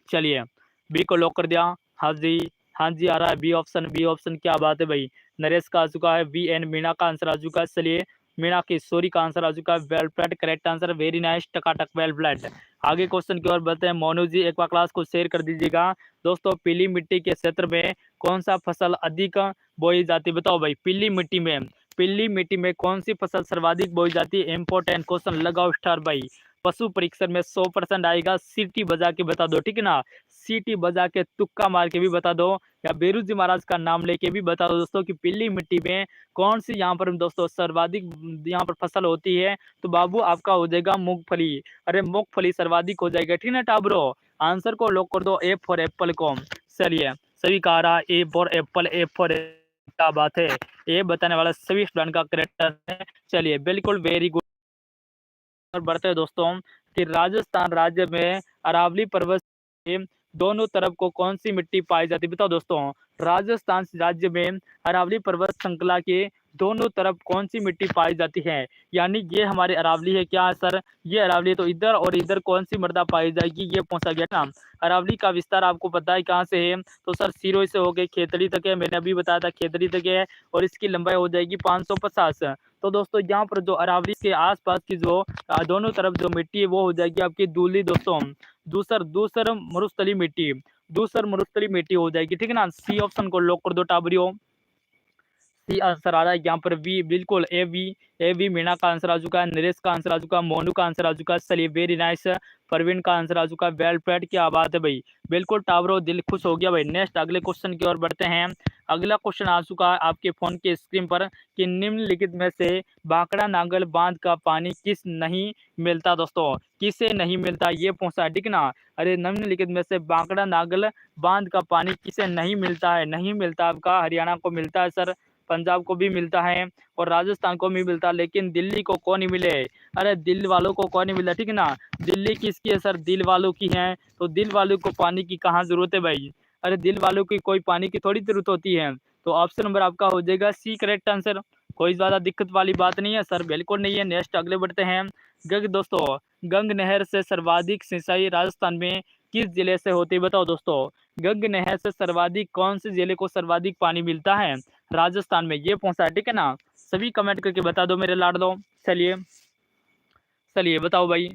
चलिए बी को लॉक कर दिया। हाँ जी, हाँ जी आ रहा है बी ऑप्शन, बी ऑप्शन, क्या बात है भाई। नरेश का आ चुका है, बी एन मीना का आंसर आ चुका है। चलिए मीनाक्षी, सूरी का आंसर आ चुका है well played, correct answer, very nice, टकाटक वेल प्लेड। आगे क्वेश्चन की ओर बढ़ते हैं। मोनू जी एक बार क्लास को शेयर कर दीजिएगा। दोस्तों पीली मिट्टी के क्षेत्र में कौन सा फसल अधिक बोई जाती है? बताओ भाई, पीली मिट्टी में कौन सी फसल सर्वाधिक बोई जाती है? इंपॉर्टेंट क्वेश्चन, लगाओ स्टार भाई। पशु परीक्षण में 100% आएगा, सीटी बजा के बता दो, ठीक है ना। सीटी बजा के तुक्का मार के भी बता दो, या बेरू जी महाराज का नाम लेके भी बता दो दोस्तों कि पीली मिट्टी में कौन सी यहाँ पर दोस्तों सर्वाधिक यहाँ पर फसल होती है। तो बाबू आपका हो जाएगा मूंगफली। अरे मूंगफली सर्वाधिक हो जाएगा, ठीक है ना टाब्रो। आंसर को लॉक कर दो, ए फॉर एप्पल को। चलिए सभी कहा रहा A for Apple, A for, क्या बात है, ये बताने वाला सभी स्टूडेंट का करेक्ट है। चलिए बिल्कुल वेरी गुड। और बढ़ते हैं दोस्तों कि राजस्थान राज्य में अरावली पर्वत के दोनों तरफ को कौन सी मिट्टी पाई जाती है? बताओ दोस्तों, राजस्थान राज्य में अरावली पर्वत श्रृंखला के दोनों तरफ कौन सी मिट्टी पाई जाती है? यानी ये हमारे अरावली है क्या सर? ये अरावली है, तो इधर और इधर कौन सी मृदा पाई जाएगी? ये पूछा गया ना। अरावली का विस्तार आपको पता है कहाँ से है? तो सर सिरोही से होके खेतड़ी तक है, मैंने अभी बताया था खेतड़ी तक है, और इसकी लंबाई हो जाएगी 550। तो दोस्तों यहाँ पर जो अरावली के आसपास की जो दोनों तरफ जो मिट्टी है वो हो जाएगी आपकी दूली दोस्तों, दूसर दूसर मरुस्थली मिट्टी हो जाएगी, ठीक है ना। सी ऑप्शन को लॉक कर दो टाबरियो। सी आंसर आ रहा है यहाँ पर वी, बिल्कुल ए वी मीणा का आंसर आ चुका है, नरेश का आंसर आ चुका है, मोनू का आंसर आ चुका है। चलिए वेरी नाइस, परवीन का आंसर आ चुका है, वेल प्लेड, क्या बात है भाई, बिल्कुल टावरो दिल खुश हो गया भाई। नेक्स्ट अगले क्वेश्चन की ओर बढ़ते हैं। अगला क्वेश्चन आ चुका है आपके फोन के स्क्रीन पर कि निम्नलिखित में से बांकड़ा नांगल बांध का पानी किस नहीं मिलता? दोस्तों किसे नहीं मिलता ये पूछा है, ठीक ना। अरे निम्नलिखित में से बांकड़ा नांगल बांध का पानी किसे नहीं मिलता है? नहीं मिलता आपका हरियाणा को मिलता है सर, पंजाब को भी मिलता है, और राजस्थान को भी मिलता है, लेकिन दिल्ली को कौन नहीं मिले? अरे दिल वालों को कौन नहीं मिला, ठीक है ना। दिल्ली किसकी है सर? दिल वालों की है, तो दिल वालों को पानी की कहाँ जरूरत है भाई? अरे दिल वालों की कोई पानी की थोड़ी जरूरत होती है। तो ऑप्शन नंबर आपका हो जाएगा सी करेक्ट आंसर। कोई ज्यादा दिक्कत वाली बात नहीं है सर, बिल्कुल नहीं है। नेक्स्ट अगले बढ़ते हैं। गंग दोस्तों, गंग नहर से सर्वाधिक सिंचाई राजस्थान में किस जिले से होती है? बताओ दोस्तों, गंग नहर से सर्वाधिक कौन से जिले को सर्वाधिक पानी मिलता है राजस्थान में? ये पूछा है, ठीक है ना। सभी कमेंट करके बता दो मेरे लाडलो। चलिए चलिए बताओ भाई,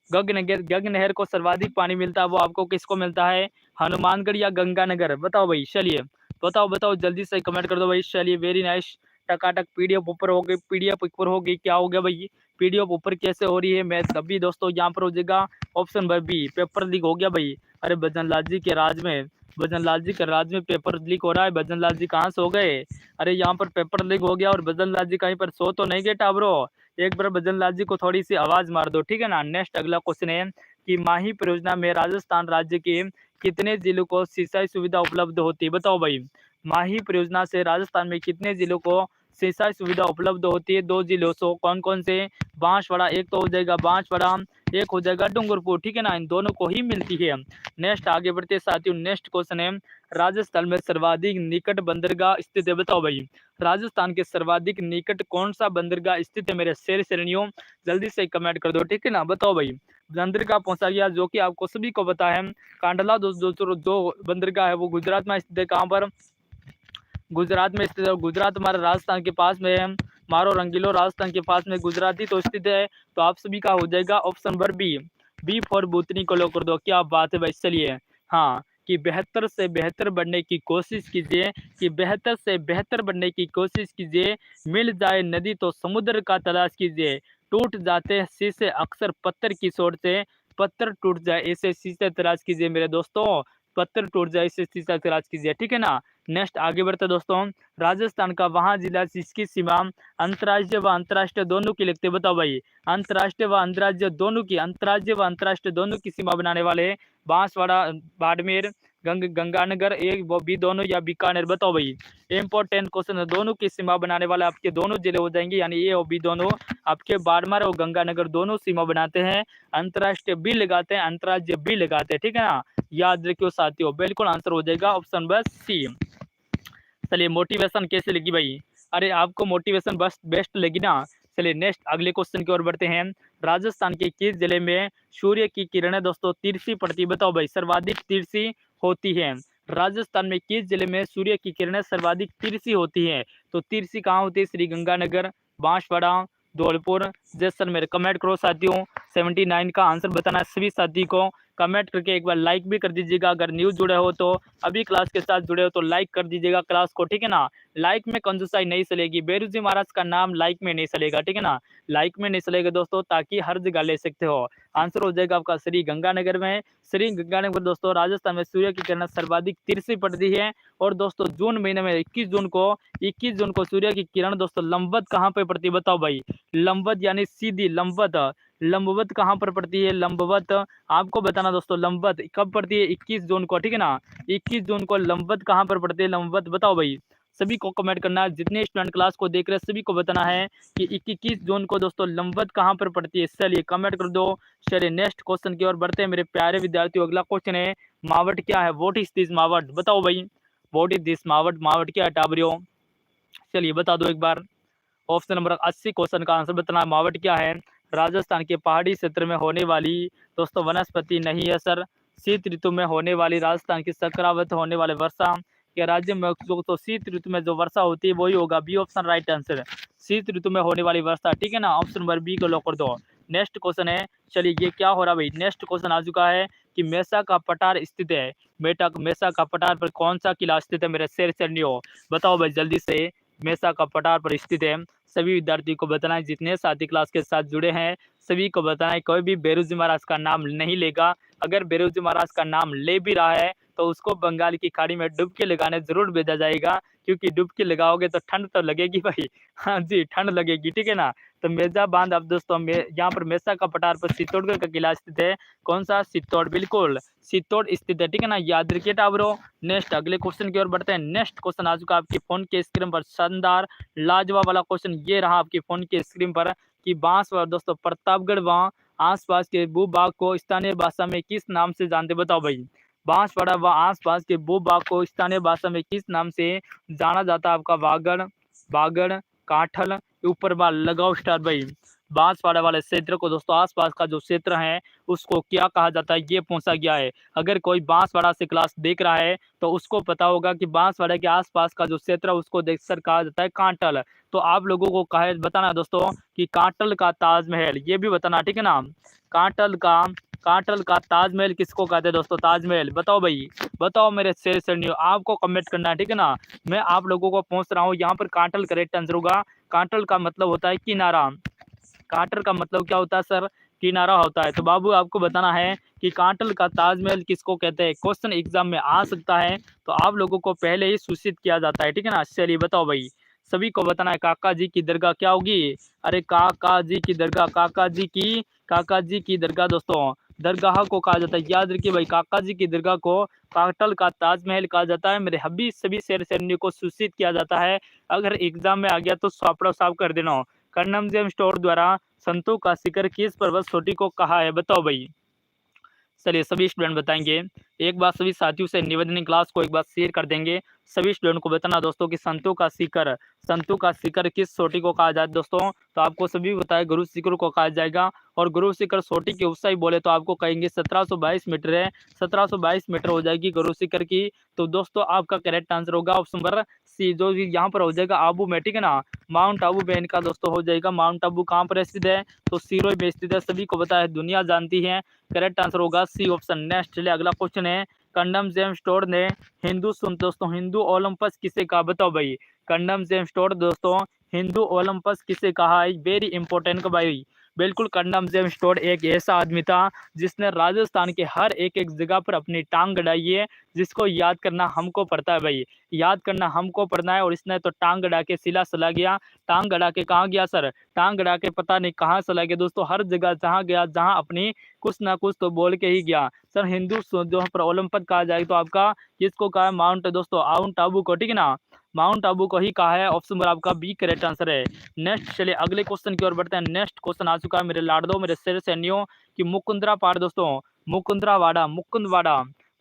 गंग नहर को सर्वाधिक पानी मिलता है वो आपको किसको मिलता है? हनुमानगढ़ या गंगानगर? बताओ भाई, चलिए बताओ बताओ जल्दी से कमेंट कर दो भाई। चलिए वेरी नाइस, टकाटक पीडीएफ ऊपर हो गई, पीडीएफ ऊपर हो गई, क्या हो गया भाई? पीडीएफ ऊपर कैसे हो रही है? मैं अभी दोस्तों यहाँ पर हो जाएगा option number B, paper leak हो गया भाई। अरे भजनलाल जी के राज में, भजनलाल जी के राज में पेपर लीक हो रहा है। भजनलाल जी कहाँ से हो गए? अरे यहाँ पर पेपर लीक हो गया, और भजनलाल जी कहीं पर सो तो नहीं गए टाबरो? एक बार भजनलाल जी को थोड़ी सी आवाज मार दो, ठीक है ना। नेक्स्ट अगला क्वेश्चन है कि माही परियोजना में राजस्थान राज्य के कितने जिलों को सिंचाई सुविधा उपलब्ध होती है? बताओ भाई, माही परियोजना से राजस्थान में कितने जिलों को सिंचाई सुविधा उपलब्ध होती है? 2 जिलों से, कौन कौन से? बांसवाड़ा, एक तो हो जाएगा बांसवाड़ा, एक हो जाएगा डूंगरपुर, ठीक है ना। इन दोनों को ही मिलती है। नेक्स्ट आगे बढ़ते साथियों, नेक्स्ट क्वेश्चन है राजस्थान में सर्वाधिक निकट बंदरगाह स्थित है? बताओ भाई, राजस्थान के सर्वाधिक निकट कौन सा बंदरगाह स्थित है मेरे शेर श्रेणियों? जल्दी से कमेंट कर दो, ठीक है ना। बताओ भाई, बंदरगाह पहुंचा गया जो कि आपको सभी को पता है, कांडला जो बंदरगाह है वो गुजरात में स्थित है। कहाँ पर? गुजरात में स्थित है। गुजरात हमारे राजस्थान के पास में है, मारो रंगीलो राजस्थान के पास में गुजराती तो स्थित है। तो आप सभी का हो जाएगा option number B, B for Bhutni को लो कर दो, क्या बात है भाई। चलिए हाँ, कि बेहतर से बेहतर बनने की कोशिश कीजिए, कि बेहतर से बेहतर बनने की कोशिश कीजिए, मिल जाए नदी तो समुद्र का तलाश कीजिए, टूट जाते हैं शीशे अक्सर पत्थर की चोट से, पत्थर टूट जाए ऐसे शीशे तलाश कीजिए मेरे दोस्तों, पत्थर टूट जाए ऐसे शीशा तलाश कीजिए, ठीक है ना। नेक्स्ट आगे बढ़ते दोस्तों, राजस्थान का वहाँ जिला जिसकी सीमा अंतर्राज्यीय व अंतर्राष्ट्रीय दोनों की लगती है? बताओ भाई, अंतर्राष्ट्रीय व अंतर्राज्यीय दोनों की, अंतर्राज्यीय व अंतर्राष्ट्रीय दोनों की सीमा बनाने वाले बांसवाड़ा, बाड़मेर, गंगानगर, एक वो भी दोनों या बीकानेर? बताओ भाई, इंपॉर्टेंट क्वेश्चन है। दोनों की सीमा बनाने वाले आपके दोनों जिले हो जाएंगे, यानी ए और बी दोनों आपके बाड़मेर और गंगानगर दोनों सीमा बनाते हैं, अंतर्राष्ट्रीय भी लगाते हैं, अंतर्राज्यीय भी लगाते हैं, ठीक है ना। याद रखियो साथियों, बिल्कुल आंसर हो जाएगा ऑप्शन नंबर सी। चलिए मोटिवेशन कैसे लगी भाई? अरे आपको मोटिवेशन बस बेस्ट लगी ना। चलिए नेक्स्ट अगले क्वेश्चन की ओर बढ़ते हैं। राजस्थान के किस जिले में सूर्य की किरणें दोस्तों तिरछी पड़ती? बताओ भाई, सर्वाधिक तिरछी होती है? राजस्थान में किस जिले में सूर्य की किरणें सर्वाधिक तिरछी होती हैं? तो तिरछी कहाँ होती है? श्री गंगानगर, बांसवाड़ा, धौलपुर, जैसलमेर। कमेंट करो साथियों, 79 का आंसर बताना है सभी साथी को। कमेंट करके एक बार लाइक भी कर दीजिएगा। अगर न्यू जुड़े हो तो अभी क्लास के साथ जुड़े हो तो लाइक कर दीजिएगा क्लास को, ठीक है ना। लाइक में कंजूसाई नहीं चलेगी, बेरुजी महाराज का नाम लाइक में नहीं चलेगा, ठीक है ना। लाइक में नहीं चलेगा दोस्तों, ताकि हर जगह ले सकते हो। आंसर हो जाएगा आपका श्री गंगानगर में। श्री गंगानगर दोस्तों राजस्थान में सूर्य की किरण सर्वाधिक तिरछी पड़ती है। और दोस्तों जून महीने में 21 जून को सूर्य की किरण दोस्तों लंबवत कहाँ पे पड़ती है बताओ भाई। लंबवत यानी सीधी, लंबवत। लंबवत कहाँ पर पड़ती है, लंबवत आपको बताना दोस्तों। लंबवत कब पड़ती है, 21 जून को, ठीक है ना। 21 जून को लंबवत कहाँ पर पड़ती है, लंबवत बताओ भाई। सभी को कमेंट करना है, जितने स्टूडेंट क्लास को देख रहे हैं सभी को बताना है कि 21 जून को दोस्तों लंबवत कहाँ पर पड़ती है। चलिए कमेंट कर दो। चलिए नेक्स्ट क्वेश्चन की ओर बढ़ते हैं मेरे प्यारे विद्यार्थियों। अगला क्वेश्चन है, मावट क्या है, व्हाट इज दिस मावट, बताओ भाई। व्हाट इज दिस मावट, मावट क्या है टाबरियो। चलिए बता दो एक बार। ऑप्शन नंबर 80 क्वेश्चन का आंसर बताना, मावट क्या है। राजस्थान के पहाड़ी क्षेत्र में होने वाली दोस्तों वनस्पति नहीं है सर। शीत ऋतु में होने वाली, राजस्थान की चक्रावत होने वाले वर्षा के राज्य में तो शीत ऋतु में जो वर्षा होती है वही होगा, बी ऑप्शन राइट आंसर। शीत ऋतु में होने वाली वर्षा, ठीक है ना। ऑप्शन नंबर बी को लॉक कर दो। नेक्स्ट क्वेश्चन है, चलिए ये क्या हो रहा भाई, नेक्स्ट क्वेश्चन आ चुका है कि मेसा का पठार स्थित है। मेसा का पठार पर कौन सा किला स्थित है मेरे शेर चरणियों, बताओ भाई जल्दी से। मेसा का पठार पर स्थित है। सभी विद्यार्थी को बताना है, जितने साथी क्लास के साथ जुड़े हैं सभी को बताना है, कोई भी बेरुजी महाराज का नाम नहीं लेगा। अगर बेरुजी महाराज का नाम ले भी रहा है तो उसको बंगाल की खाड़ी में डुबकी लगाने जरूर भेजा जाएगा, क्योंकि डुबकी लगाओगे तो ठंड तो लगेगी भाई। हाँ जी ठंड लगेगी, ठीक है ना। तो मेजा बांध अब दोस्तों यहाँ पर मेसा का पठार पर चित्तौड़गढ़ का किला स्थित है। कौन सा, चित्तौड़, बिल्कुल चित्तौड़ स्थित है, ठीक है ना, याद रखिए टाबरो। नेक्स्ट अगले क्वेश्चन की ओर बढ़ते हैं। नेक्स्ट क्वेश्चन आ चुका आपके फोन के स्क्रीन पर, शानदार लाजवाब वाला क्वेश्चन ये रहा आपकी फोन के स्क्रीन पर कि बांसवाड़ा दोस्तों प्रतापगढ़ व आसपास के भूभाग को स्थानीय भाषा में किस नाम से जानते, बताओ भाई। बांसवाड़ा व आसपास के भूभाग को स्थानीय भाषा में किस नाम से जाना जाता है आपका, वागड़, बागड़, काठल, ऊपर बाल लगाओ स्टार भाई। बांसवाड़ा वाले क्षेत्र को दोस्तों आसपास का जो क्षेत्र है उसको क्या कहा जाता है ये पूछा गया है। अगर कोई बांसवाड़ा से क्लास देख रहा है तो उसको पता होगा कि बांसवाड़ा के आसपास का जो क्षेत्र है उसको देखकर कहा जाता है कांटल। तो आप लोगों को कहा बताना दोस्तों कि कांटल का ताजमहल, ये भी बताना, ठीक है ना। कांटल का ताजमहल किसको कहते हैं दोस्तों, ताजमहल बताओ भाई। बताओ मेरे शेर श्रेणियों, आपको कमेंट करना है, ठीक है ना। मैं आप लोगों को पूछ रहा हूँ, यहाँ पर कांटल करेक्ट आंसर होगा। कांटल का मतलब होता है किनारा। कांटल का मतलब क्या होता है सर, किनारा होता है। तो बाबू आपको बताना है कि कांटल का ताजमहल किसको कहते हैं, क्वेश्चन एग्जाम में आ सकता है तो आप लोगों को पहले ही सूचित किया जाता है, ठीक है ना। चलिए बताओ भाई, सभी को बताना है काका जी की दरगाह क्या होगी। अरे काका जी की दरगाह, काका जी की दरगाह दोस्तों दरगाह को कहा जाता है, याद रखिए भाई। काका जी की दरगाह को काटल का ताजमहल कहा जाता है। मेरे हबी सभी शेर सैनियों को सूचित किया जाता है। अगर एग्जाम में आ गया तो सापड़ा साफ कर देना। कर्नम जेम स्टोर द्वारा संतों का शिखर किस पर्वत चोटी को कहा है, बताओ भाई। चलिए सभी स्टूडेंट बताएंगे। एक बार सभी साथियों से निवेदन, क्लास को एक बार शेयर कर देंगे। सभी स्टूडेंट को बताना दोस्तों कि संतों का शिखर किस चोटी को कहा जाए दोस्तों। तो आपको सभी बताया गुरु शिखर को कहा जाएगा। और गुरु शिखर चोटी की ऊंचाई बोले तो आपको कहेंगे 1722 मीटर है। 1722 मीटर हो जाएगी गुरु शिखर की। तो दोस्तों आपका करेक्ट आंसर होगा ऑप्शन नंबर सी, जो यहाँ पर हो जाएगा आबू में, ठीक है ना। माउंट आबू में इनका दोस्तों हो जाएगा। माउंट आबू कहाँ पर स्थित है, तो सिरोही में स्थित है। सभी को बताया, दुनिया जानती है। करेक्ट आंसर होगा सी ऑप्शन। नेक्स्ट चलिए अगला क्वेश्चन है, कंडम जेम स्टोर ने हिंदू सुन दोस्तों हिंदू ओलंपस किसे कहा, बताओ भाई। कंडम जेम स्टोर दोस्तों हिंदू ओलंपस किसे कहा है, वेरी इंपॉर्टेंट का भाई। बिल्कुल कंडम जेम स्टोर एक ऐसा आदमी था जिसने राजस्थान के हर एक जगह पर अपनी टांग गड़ाई है, जिसको याद करना हमको पड़ता है भाई। याद करना हमको पड़ना है। और इसने तो टांग गड़ा के सिला चला गया। टांग गड़ा के कहाँ गया सर, टांग गड़ा के पता नहीं कहाँ चला गया दोस्तों। हर जगह जहाँ गया, जहाँ अपनी कुछ ना कुछ तो बोल के ही गया सर। हिंदू जो पर ओलंपस कहा जाए तो आपका किसको कहा है, माउंट दोस्तों माउंट आबू को, ठीक है ना। माउंट आबू को ही कहा है। ऑप्शन नंबर आपका बी करेक्ट आंसर है। नेक्स्ट चलिए अगले क्वेश्चन की ओर बढ़ते हैं। नेक्स्ट क्वेश्चन आ चुका है मेरे लाडो, मेरे शेर सैनियों की मुकुंदरा पहाड़ दोस्तों,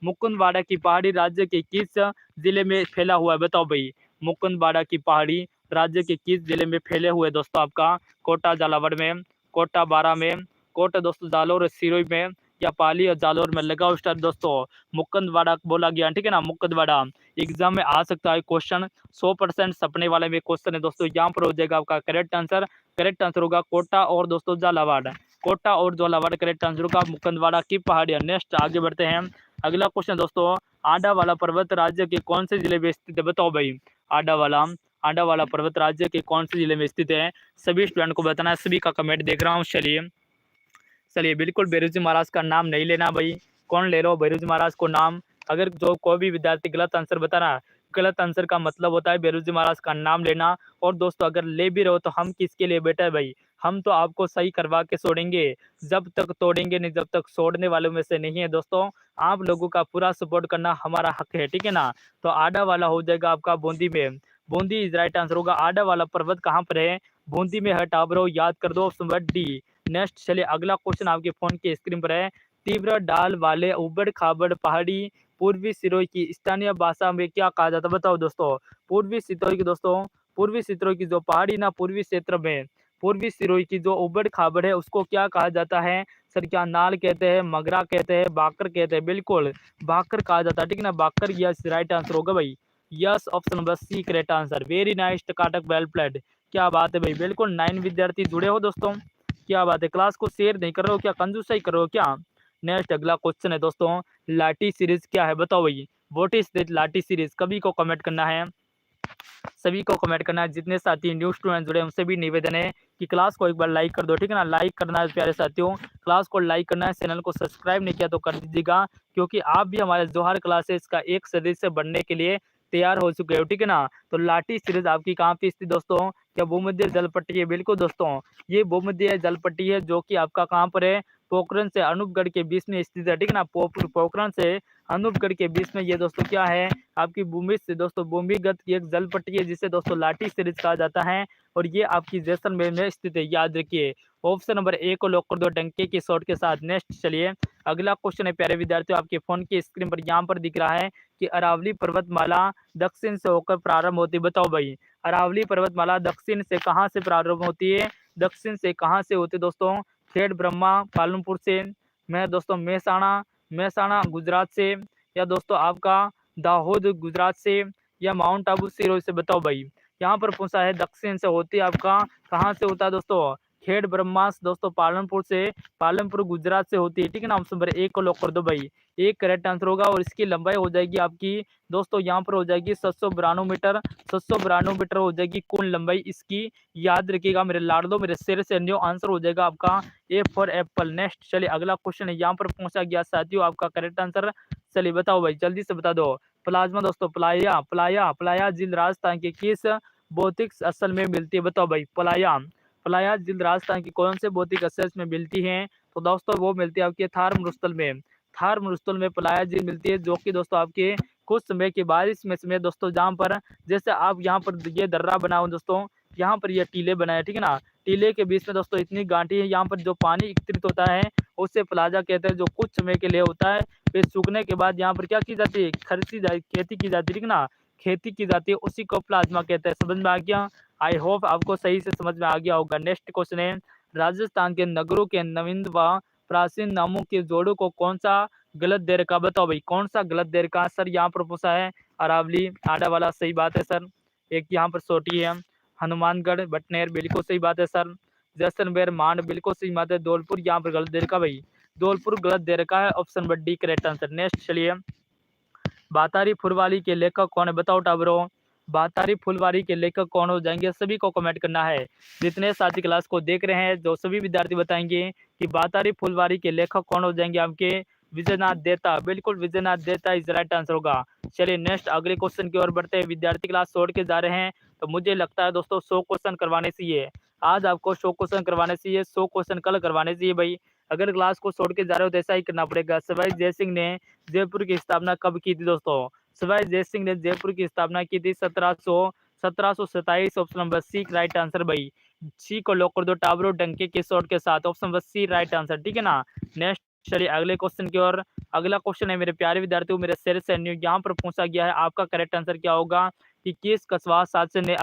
मुकुंदवाड़ा की पहाड़ी राज्य के किस जिले में फैला हुआ है, बताओ भाई। मुकुंदवाड़ा की पहाड़ी राज्य के किस जिले में फैले हुए दोस्तों, आपका कोटा झालावाड़ में, कोटा बारा में, कोटा दोस्तों जालोर सिरोही में, या पाली और जालौर में लगाओ स्टार दोस्तों। मुकुंदवाड़ा बोला गया, ठीक है ना, मुकुंदवाड़ा एग्जाम में आ सकता है क्वेश्चन, 100% सपने वाले में क्वेश्चन है दोस्तों। यहाँ पर हो जाएगा आपका करेक्ट आंसर होगा कोटा और दोस्तों झालावाड़। कोटा और झालावाड़ करेक्ट आंसर होगा। मुकुंदवाड़ा की पहाड़ियां। नेक्स्ट आगे बढ़ते हैं। अगला क्वेश्चन दोस्तों, आडा वाला पर्वत राज्य के कौन से जिले में स्थित है, बताओ भाई। आडा वाला पर्वत राज्य के कौन से जिले में स्थित है, सभी स्टूडेंट को बताना है। सभी का कमेंट देख रहा हूँ। चलिए बिल्कुल बेरोजी महाराज का नाम नहीं लेना भाई। कौन ले रहा हो बेरोजी महाराज को नाम। अगर जो कोई भी विद्यार्थी गलत आंसर बता रहा है, गलत आंसर का मतलब होता है बेरोजी महाराज का नाम लेना। और दोस्तों अगर ले भी रहो तो हम किसके लिए बेटा है भाई, हम तो आपको सही करवा के छोड़ेंगे, जब तक तोड़ेंगे नहीं, जब तक छोड़ने वालों में से नहीं है दोस्तों। आप लोगों का पूरा सपोर्ट करना हमारा हक है, ठीक है ना। तो आडा वाला हो जाएगा आपका बूंदी में। बूंदी इज राइट आंसर होगा। आडा वाला पर्वत कहाँ पर है, बूंदी में है टाबरो, याद कर दो ऑप्शन डी। नेक्स्ट चलिए अगला क्वेश्चन आपके फोन की स्क्रीन पर है। तीव्र ढाल वाले उबड़ खाबड़ पहाड़ी पूर्वी सिरोही की स्थानीय भाषा में क्या कहा जाता है, बताओ दोस्तों। पूर्वी सिरोही की दोस्तों, पूर्वी सिरोही की जो पहाड़ी ना पूर्वी क्षेत्र में, पूर्वी सिरोही की जो उबड़ खाबड़ है उसको क्या कहा जाता है सर। क्या नाल कहते हैं, मगरा कहते हैं, बाकर कहते हैं, बिल्कुल बाकर कहा जाता है, ठीक है ना। बाकर यस राइट आंसर होगा भाई। Yes option number C correct answer. Very nice टकाटक वेल प्लेड। क्या बात है भाई, बिल्कुल 9 विद्यार्थी जुड़े हो दोस्तों। क्या बात है, क्लास को शेयर नहीं कर रहे हो क्या, कंजूसाई कर रहे हो क्या। नेक्स्ट अगला क्वेश्चन है दोस्तों, लाठी सीरीज क्या है, बताओ भाई। व्हाट इज दैट लाठी सीरीज, कभी को कमेंट करना है। सभी को कमेंट करना है। जितने साथी न्यू स्टूडेंट जुड़े उनसे भी निवेदन है कि क्लास को एक बार लाइक कर दो, ठीक है ना। लाइक करना है प्यारे साथियों, क्लास को लाइक करना है। चैनल को सब्सक्राइब नहीं किया तो कर दीजिएगा, क्योंकि आप भी हमारे जोहार क्लासेस का एक सदस्य बनने के लिए तैयार हो चुके हो, ठीक है ना। तो लाठी सीरीज आपकी कहाँ पे स्थित दोस्तों, क्या भूमध्य जल पट्टी है, बिल्कुल दोस्तों ये भूमध्य जल पट्टी है, जो कि आपका कहाँ पर है, पोखरण से अनूपगढ़ के बीच में स्थित है, ठीक है ना। पोखरण से अनूपगढ़ के बीच में ये दोस्तों क्या है, आपकी भूमि से दोस्तों भूमिगत की एक जल पट्टी है, जिसे दोस्तों लाठी सीरीज कहा जाता है। और ये आपकी जैसलमेर में स्थित है, याद रखिए। ऑप्शन नंबर ए को लॉक कर दो डंके की शॉट के साथ। नेक्स्ट चलिए अगला क्वेश्चन है प्यारे विद्यार्थियों, आपके फोन की स्क्रीन पर यहाँ पर दिख रहा है कि अरावली पर्वतमाला दक्षिण से होकर प्रारंभ होती है, बताओ भाई। अरावली पर्वतमाला दक्षिण से कहाँ से प्रारंभ होती है, दक्षिण से कहाँ से होती है दोस्तों। खेड़ ब्रह्मा पालनपुर से, मैं दोस्तों मेहसाणा गुजरात से, या दोस्तों आपका दाहोद गुजरात से, या माउंट आबू सिरोही से, बताओ भाई। यहाँ पर पूछा है दक्षिण से होती है, आपका कहाँ से होता है दोस्तों, खेड़ ब्रह्मास दोस्तों पालनपुर गुजरात से होती है, ठीक है ना। ऑप्शन नंबर एक को लॉक कर दो भाई। एक करेक्ट आंसर होगा। और इसकी लंबाई हो जाएगी आपकी दोस्तों, यहाँ पर हो जाएगी 792 मीटर। 792 मीटर हो जाएगी कुल लंबाई इसकी, याद रखिएगा मेरे लाडलो मेरे शेर से न्यू। आंसर हो जाएगा आपका ए फॉर एप्पल। नेक्स्ट चलिए अगला क्वेश्चन है, यहाँ पर पहुंचा गया साथियों आपका करेक्ट आंसर। चलिए बताओ भाई, जल्दी से बता दो। प्लाज्मा दोस्तों, प्लाया झील राजस्थान के किस भौतिक असल में मिलती है, बताओ भाई। प्लाया झील राजस्थान की कौन से भौतिक असल में मिलती है, तो दोस्तों वो मिलती है आपके थार मरुस्थल में। थार मरुस्थल में प्लाया झील मिलती है, जो कि दोस्तों आपके कुछ समय की बारिश में समय दोस्तों, जहाँ पर जैसे आप यहाँ पर ये दर्रा बना हो दोस्तों, यहाँ पर ये टीले बनाए, ठीक है ना। टीले के बीच में दोस्तों इतनी गांठी है, यहाँ पर जो पानी एकत्रित होता है उसे प्लाजा कहते हैं, जो कुछ समय के लिए होता है। फिर सूखने के बाद यहाँ पर क्या की जाती है, खेती की जाती है, ठीक है ना। खेती की जाती है, उसी को प्लाज्मा कहते हैं। समझ में आ गया, आई होप आपको सही से समझ में आ गया होगा। नेक्स्ट क्वेश्चन है, राजस्थान के नगरों के नवीन व प्राचीन नामों के जोड़ों को कौन सा गलत दे रखा, बताओ भाई। कौन सा गलत दे रखा सर, यहाँ पर पूछा है। अरावली आडा वाला सही बात है सर। एक यहाँ पर सोटी है। हनुमानगढ़ बटनेर बिल्कुल सही बात है सर। जैसलमेर मांड बिल्कुल सही बात है। धौलपुर यहाँ पर गलत दे रखा भाई, धौलपुर गलत दे रखा है। Option number D correct answer. Next चलिए, बातारी फुलवारी के लेखक कौन है, बताओ टाबरो। बातारी फुलवारी के लेखक कौन हो जाएंगे, सभी को कमेंट करना है। जितने साथी क्लास को देख रहे हैं, जो सभी विद्यार्थी बताएंगे कि बातारी फुलवारी के लेखक कौन हो जाएंगे आपके। विजयनाथ देता, बिल्कुल विजयनाथ देता इज राइट आंसर होगा। चलिए नेक्स्ट अगले क्वेश्चन की ओर बढ़ते हैं। विद्यार्थी क्लास छोड़ के जा रहे हैं, तो मुझे लगता है दोस्तों 100 क्वेश्चन करवाने चाहिए। आज आपको 100 क्वेश्चन करवाने चाहिए, 100 क्वेश्चन कल करवाने चाहिए भाई। अगर क्लास को छोड़ के जा रहे हो तो ऐसा ही करना पड़ेगा। सवाई जय सिंह ने जयपुर की स्थापना कब की थी दोस्तों। सवाई जय सिंह ने जयपुर की स्थापना की थी 1727। Option number C right answer भाई। सी को लॉक कर दो टाबरो डंके के शॉट के साथ। Option number C right answer, ठीक है ना। नेक्स्ट चलिए अगले क्वेश्चन की ओर। अगला क्वेश्चन है मेरे प्यारे विद्यार्थियों, मेरे शेर से न्यू, यहाँ पर पूछा गया है आपका करेक्ट आंसर क्या होगा कि किस कस्बा शासक ने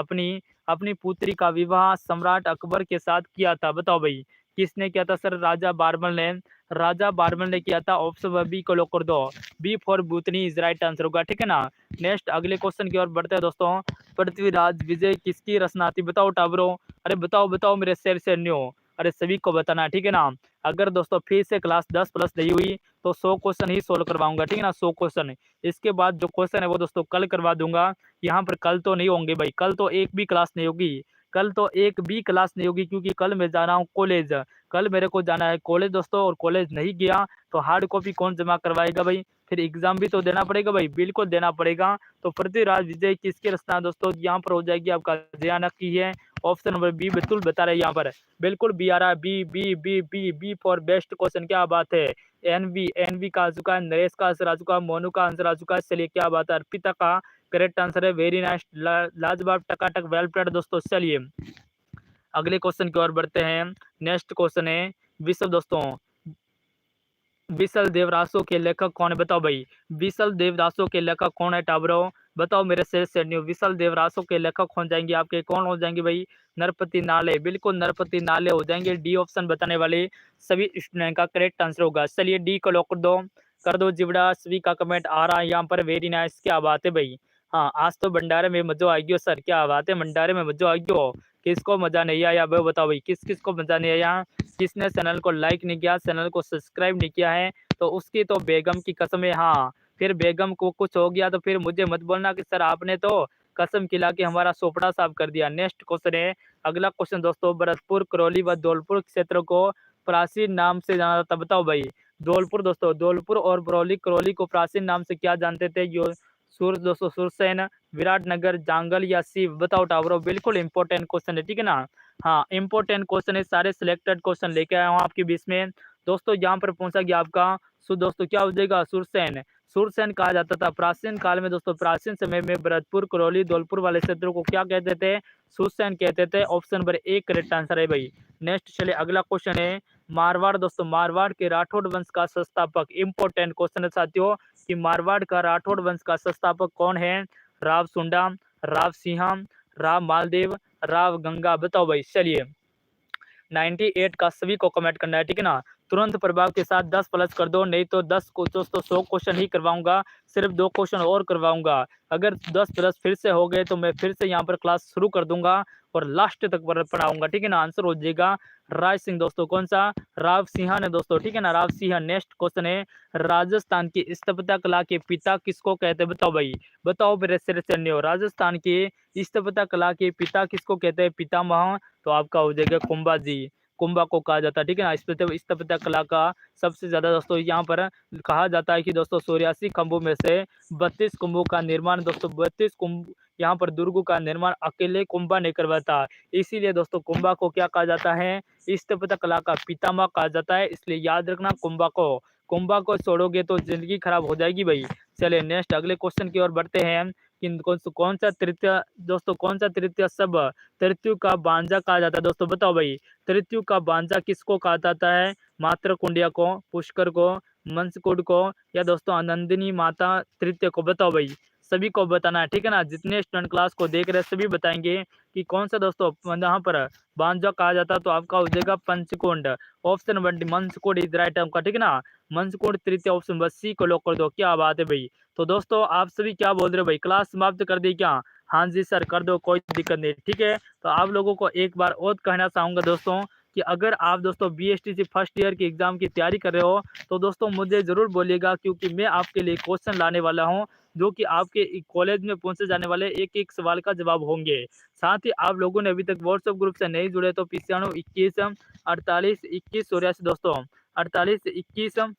अपनी पुत्री का विवाह सम्राट अकबर के साथ किया था, बताओ भाई। किसने किया था सर, राजा बारबल ने राजा बारबल ने किया था। ऑप्शन बी को लॉक कर दो। बी फॉर भूतनी इज राइट आंसर होगा, ठीक है ना। नेक्स्ट अगले क्वेश्चन की ओर बढ़ते हैं दोस्तों। पृथ्वीराज विजय किसकी रचना थी, बताओ टाबरो। अरे बताओ बताओ मेरे शेर सैन्यो, अरे सभी को बताना, ठीक है ना। अगर दोस्तों फिर से क्लास 10 प्लस नहीं हुई तो 100 क्वेश्चन ही सोल्व करवाऊंगा, ठीक है ना, 100 क्वेश्चन। इसके बाद जो क्वेश्चन है वो दोस्तों कल करवा दूंगा। यहाँ पर कल तो नहीं होंगे भाई, कल तो एक भी क्लास नहीं होगी, कल तो एक भी क्लास नहीं होगी, क्योंकि कल मैं जा रहा हूँ कॉलेज। कल मेरे को जाना है कॉलेज दोस्तों, और कॉलेज नहीं गया तो हार्ड कॉपी कौन जमा करवाएगा भाई, फिर एग्जाम भी तो देना पड़ेगा भाई, बिल्कुल देना पड़ेगा। तो पृथ्वीराज विजय किसकी रचना दोस्तों, यहाँ पर हो जाएगी आपका जयानक की है। ऑप्शन नंबर बी बिल्कुल बता रहे हैं यहाँ पर, बिल्कुल बी आ रहा है, B B B B B for best question, क्या बात है। एनवी का आ चुका है, नरेश का आंसर आ चुका है, मोनू का आंसर आ चुका है, चलिए क्या बात है, अर्पिता का करेक्ट आंसर है, वेरी नाइस, लाजवाब, टकाटक, वेल प्लेड दोस्तों। चलिए अगले क्वेश्चन की ओर बढ़ते हैं। नेक्स्ट क्वेश्चन है विश्व दोस्तों, विसल देवरासो के लेखक कौन है, बताओ भाई। विसल देवरासो के लेखक कौन है टाबरो, बताओ मेरे से न्यू। विसल देवरासो के लेखक हो जाएंगे आपके, कौन हो जाएंगे भाई, नरपति नाले, बिल्कुल नरपति नाले हो जाएंगे। डी ऑप्शन बताने वाले सभी स्टूडेंट का करेक्ट आंसर होगा। चलिए डी को लॉक कर दो जिबड़ा, सभी का कमेंट आ रहा है यहाँ पर, वेरी नाइस, क्या बात है भाई। हाँ आज तो भंडारे में मजा आएगी सर, क्या बात है, भंडारे में मजा आएगी। किसको मजा नहीं आया वो बताओ भाई, किस किस को मजा नहीं आया, किसने चैनल को लाइक नहीं किया, चैनल को सब्सक्राइब नहीं किया है, तो उसकी तो बेगम की कसम है। हाँ फिर बेगम को कुछ हो गया तो फिर मुझे मत बोलना कि सर आपने तो कसम खिला के हमारा सोपड़ा साफ कर दिया। नेक्स्ट क्वेश्चन है, अगला क्वेश्चन दोस्तों, भरतपुर करौली व धौलपुर क्षेत्र को प्राचीन नाम से जाना जाता, बताओ भाई। धौलपुर दोस्तों, धौलपुर और बरौली करौली को प्राचीन नाम से क्या जानते थे, यो सूर दोस्तों, सुरसेन, विराटनगर, जांगल या शिव, बताओ टावरों। बिल्कुल इंपॉर्टेंट क्वेश्चन है, ठीक है ना। हाँ इंपॉर्टेंट क्वेश्चन है, सारे सिलेक्टेड क्वेश्चन लेके आया हूँ आपके बीच में दोस्तों। यहाँ पर पहुंचा गया आपका दोस्तों क्या हो जाएगा, सुरसेन। सुरसेन कहा जाता था प्राचीन काल में दोस्तों, प्राचीन समय में भरतपुर करौली धौलपुर वाले क्षेत्रों को क्या कहते थे, सुरसेन कहते थे। ऑप्शन नंबर एक करेक्ट आंसर है भाई। नेक्स्ट चलिए अगला क्वेश्चन है, मारवाड़ दोस्तों, मारवाड़ के राठौड़ वंश का संस्थापक, इंपॉर्टेंट क्वेश्चन है साथियों, कि मारवाड़ का राठौड़ वंश का संस्थापक कौन है, राव सुंडा, राव सिंहा, राव मालदेव, राव गंगा, बताओ भाई। चलिए 98 का सभी को कमेंट करना है, ठीक है ना। तुरंत प्रभाव के साथ 10 प्लस कर दो, नहीं तो 10 को दोस्तों 100 क्वेश्चन ही करवाऊंगा, सिर्फ 2 क्वेश्चन और करवाऊंगा। अगर 10 प्लस फिर से हो गए तो मैं फिर से यहाँ पर क्लास शुरू कर दूंगा और लास्ट तक पढ़ाऊंगा, ठीक है ना। आंसर हो जाएगा राज सिंह दोस्तों, कौन सा, राव सिंहन है दोस्तों, ठीक है ना, राव सिंह। नेक्स्ट क्वेश्चन है, राजस्थान की स्थापत्य कला के पिता किसको कहते हैं, बताओ भाई। बताओ मेरे सैन्य, राजस्थान की स्थापत्य कला के पिता किसको कहते हैं, पितामह, तो आपका हो जाएगा कुंभा जी, कुंभा को कहा जाता है, ठीक है ना। स्थापत्य कला का सबसे ज्यादा दोस्तों यहाँ पर कहा जाता है कि दोस्तों 84 खंभों में से 32 कुंभों का निर्माण दोस्तों, 32 कुंभ यहाँ पर दुर्गों का निर्माण अकेले कुंभा नहीं करवाता, इसीलिए दोस्तों कुंभा को क्या कहा जाता है, स्थापत्य कला का पितामह कहा जाता है, इसलिए याद रखना कुंभा को। कुंभा को छोड़ोगे तो जिंदगी खराब हो जाएगी भाई। चलिए नेक्स्ट अगले क्वेश्चन की ओर बढ़ते हैं कि कौन सा तृतीय दोस्तों, कौन सा तृतीय सब तृतीय का बांजा कहा जाता है दोस्तों, बताओ भाई। तृतीय का बांजा किसको कहा जाता है, मात्र कुंडिया को, पुष्कर को, मंसकुट को, या दोस्तों आनंदिनी माता तृतीय को, बताओ भाई। सभी को बताना है, ठीक है ना, जितने स्टूडेंट क्लास को देख रहे हैं सभी बताएंगे कि कौन सा दोस्तों यहाँ पर बांजा कहा जाता है, तो आपका हो जाएगा पंचकुंड। ऑप्शन नंबर डी मंसकुट इज राइट आपका, ठीक है ना। मंसकुट तृतीय, ऑप्शन बस सी को लॉक कर दो, क्या बात है भाई। तो दोस्तों आप सभी क्या बोल रहे हो भाई, क्लास समाप्त कर दी क्या, हाँ जी सर कर दो, कोई दिक्कत नहीं, ठीक है। तो आप लोगों को एक बार और कहना चाहूँगा दोस्तों कि अगर आप दोस्तों बीएसटीसी फर्स्ट ईयर की एग्जाम की तैयारी कर रहे हो तो दोस्तों मुझे ज़रूर बोलिएगा, क्योंकि मैं आपके लिए क्वेश्चन लाने वाला हूं जो कि आपके कॉलेज में पहुंचे जाने वाले एक एक सवाल का जवाब होंगे। साथ ही आप लोगों ने अभी तक व्हाट्सएप ग्रुप से नहीं जुड़े तो 95 21 48 21 84 दोस्तों, 48 21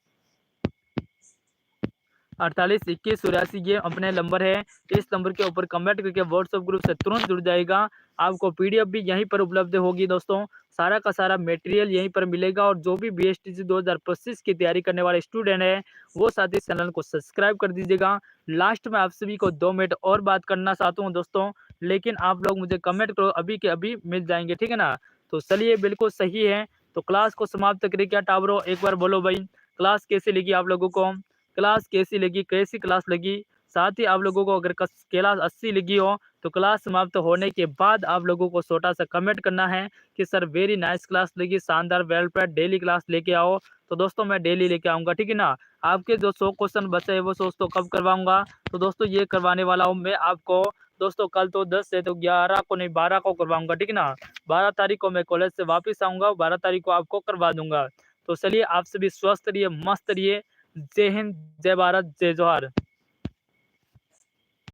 ये अपने नंबर है। इस नंबर के ऊपर कमेंट करके व्हाट्सएप ग्रुप से तुरंत जुड़ जाएगा। आपको पीडीएफ भी यहीं पर उपलब्ध होगी दोस्तों, सारा का सारा मटेरियल यहीं पर मिलेगा। और जो भी बीएसटीसी 2025 की तैयारी करने वाले स्टूडेंट है वो साथ ही चैनल को सब्सक्राइब कर दीजिएगा। लास्ट में आप सभी को 2 मिनट और बात करना चाहता हूँ दोस्तों, लेकिन आप लोग मुझे कमेंट करो, अभी के अभी मिल जाएंगे, ठीक है ना। तो चलिए बिल्कुल सही है, तो क्लास को समाप्त करिए क्या टावरों, एक बार बोलो भाई क्लास कैसे लगी आप लोगों को, क्लास कैसी लगी, कैसी क्लास लगी। साथ ही आप लोगों को अगर क्लास 80 लगी हो तो क्लास समाप्त होने के बाद आप लोगों को छोटा-सा कमेंट करना है कि सर वेरी नाइस क्लास लगी, शानदार, वेल प्लेड, डेली क्लास लेके आओ। तो दोस्तों मैं डेली लेके आऊँगा, ठीक है ना? आपके जो 100 क्वेश्चन बचे हैं वो दोस्तों कब करवाऊँगा? तो दोस्तों ये करवाने वाला हूँ मैं आपको दोस्तों कल तो 10 है तो 11 को नहीं 12 को करवाऊँगा, ठीक है ना? 12 तारीख को मैं कॉलेज से वापस आऊँगा, 12 तारीख को आपको करवा दूँगा। तो चलिए आप सभी स्वस्थ रहिए, मस्त रहिए। जय हिंद, जय भारत, जय जोहार।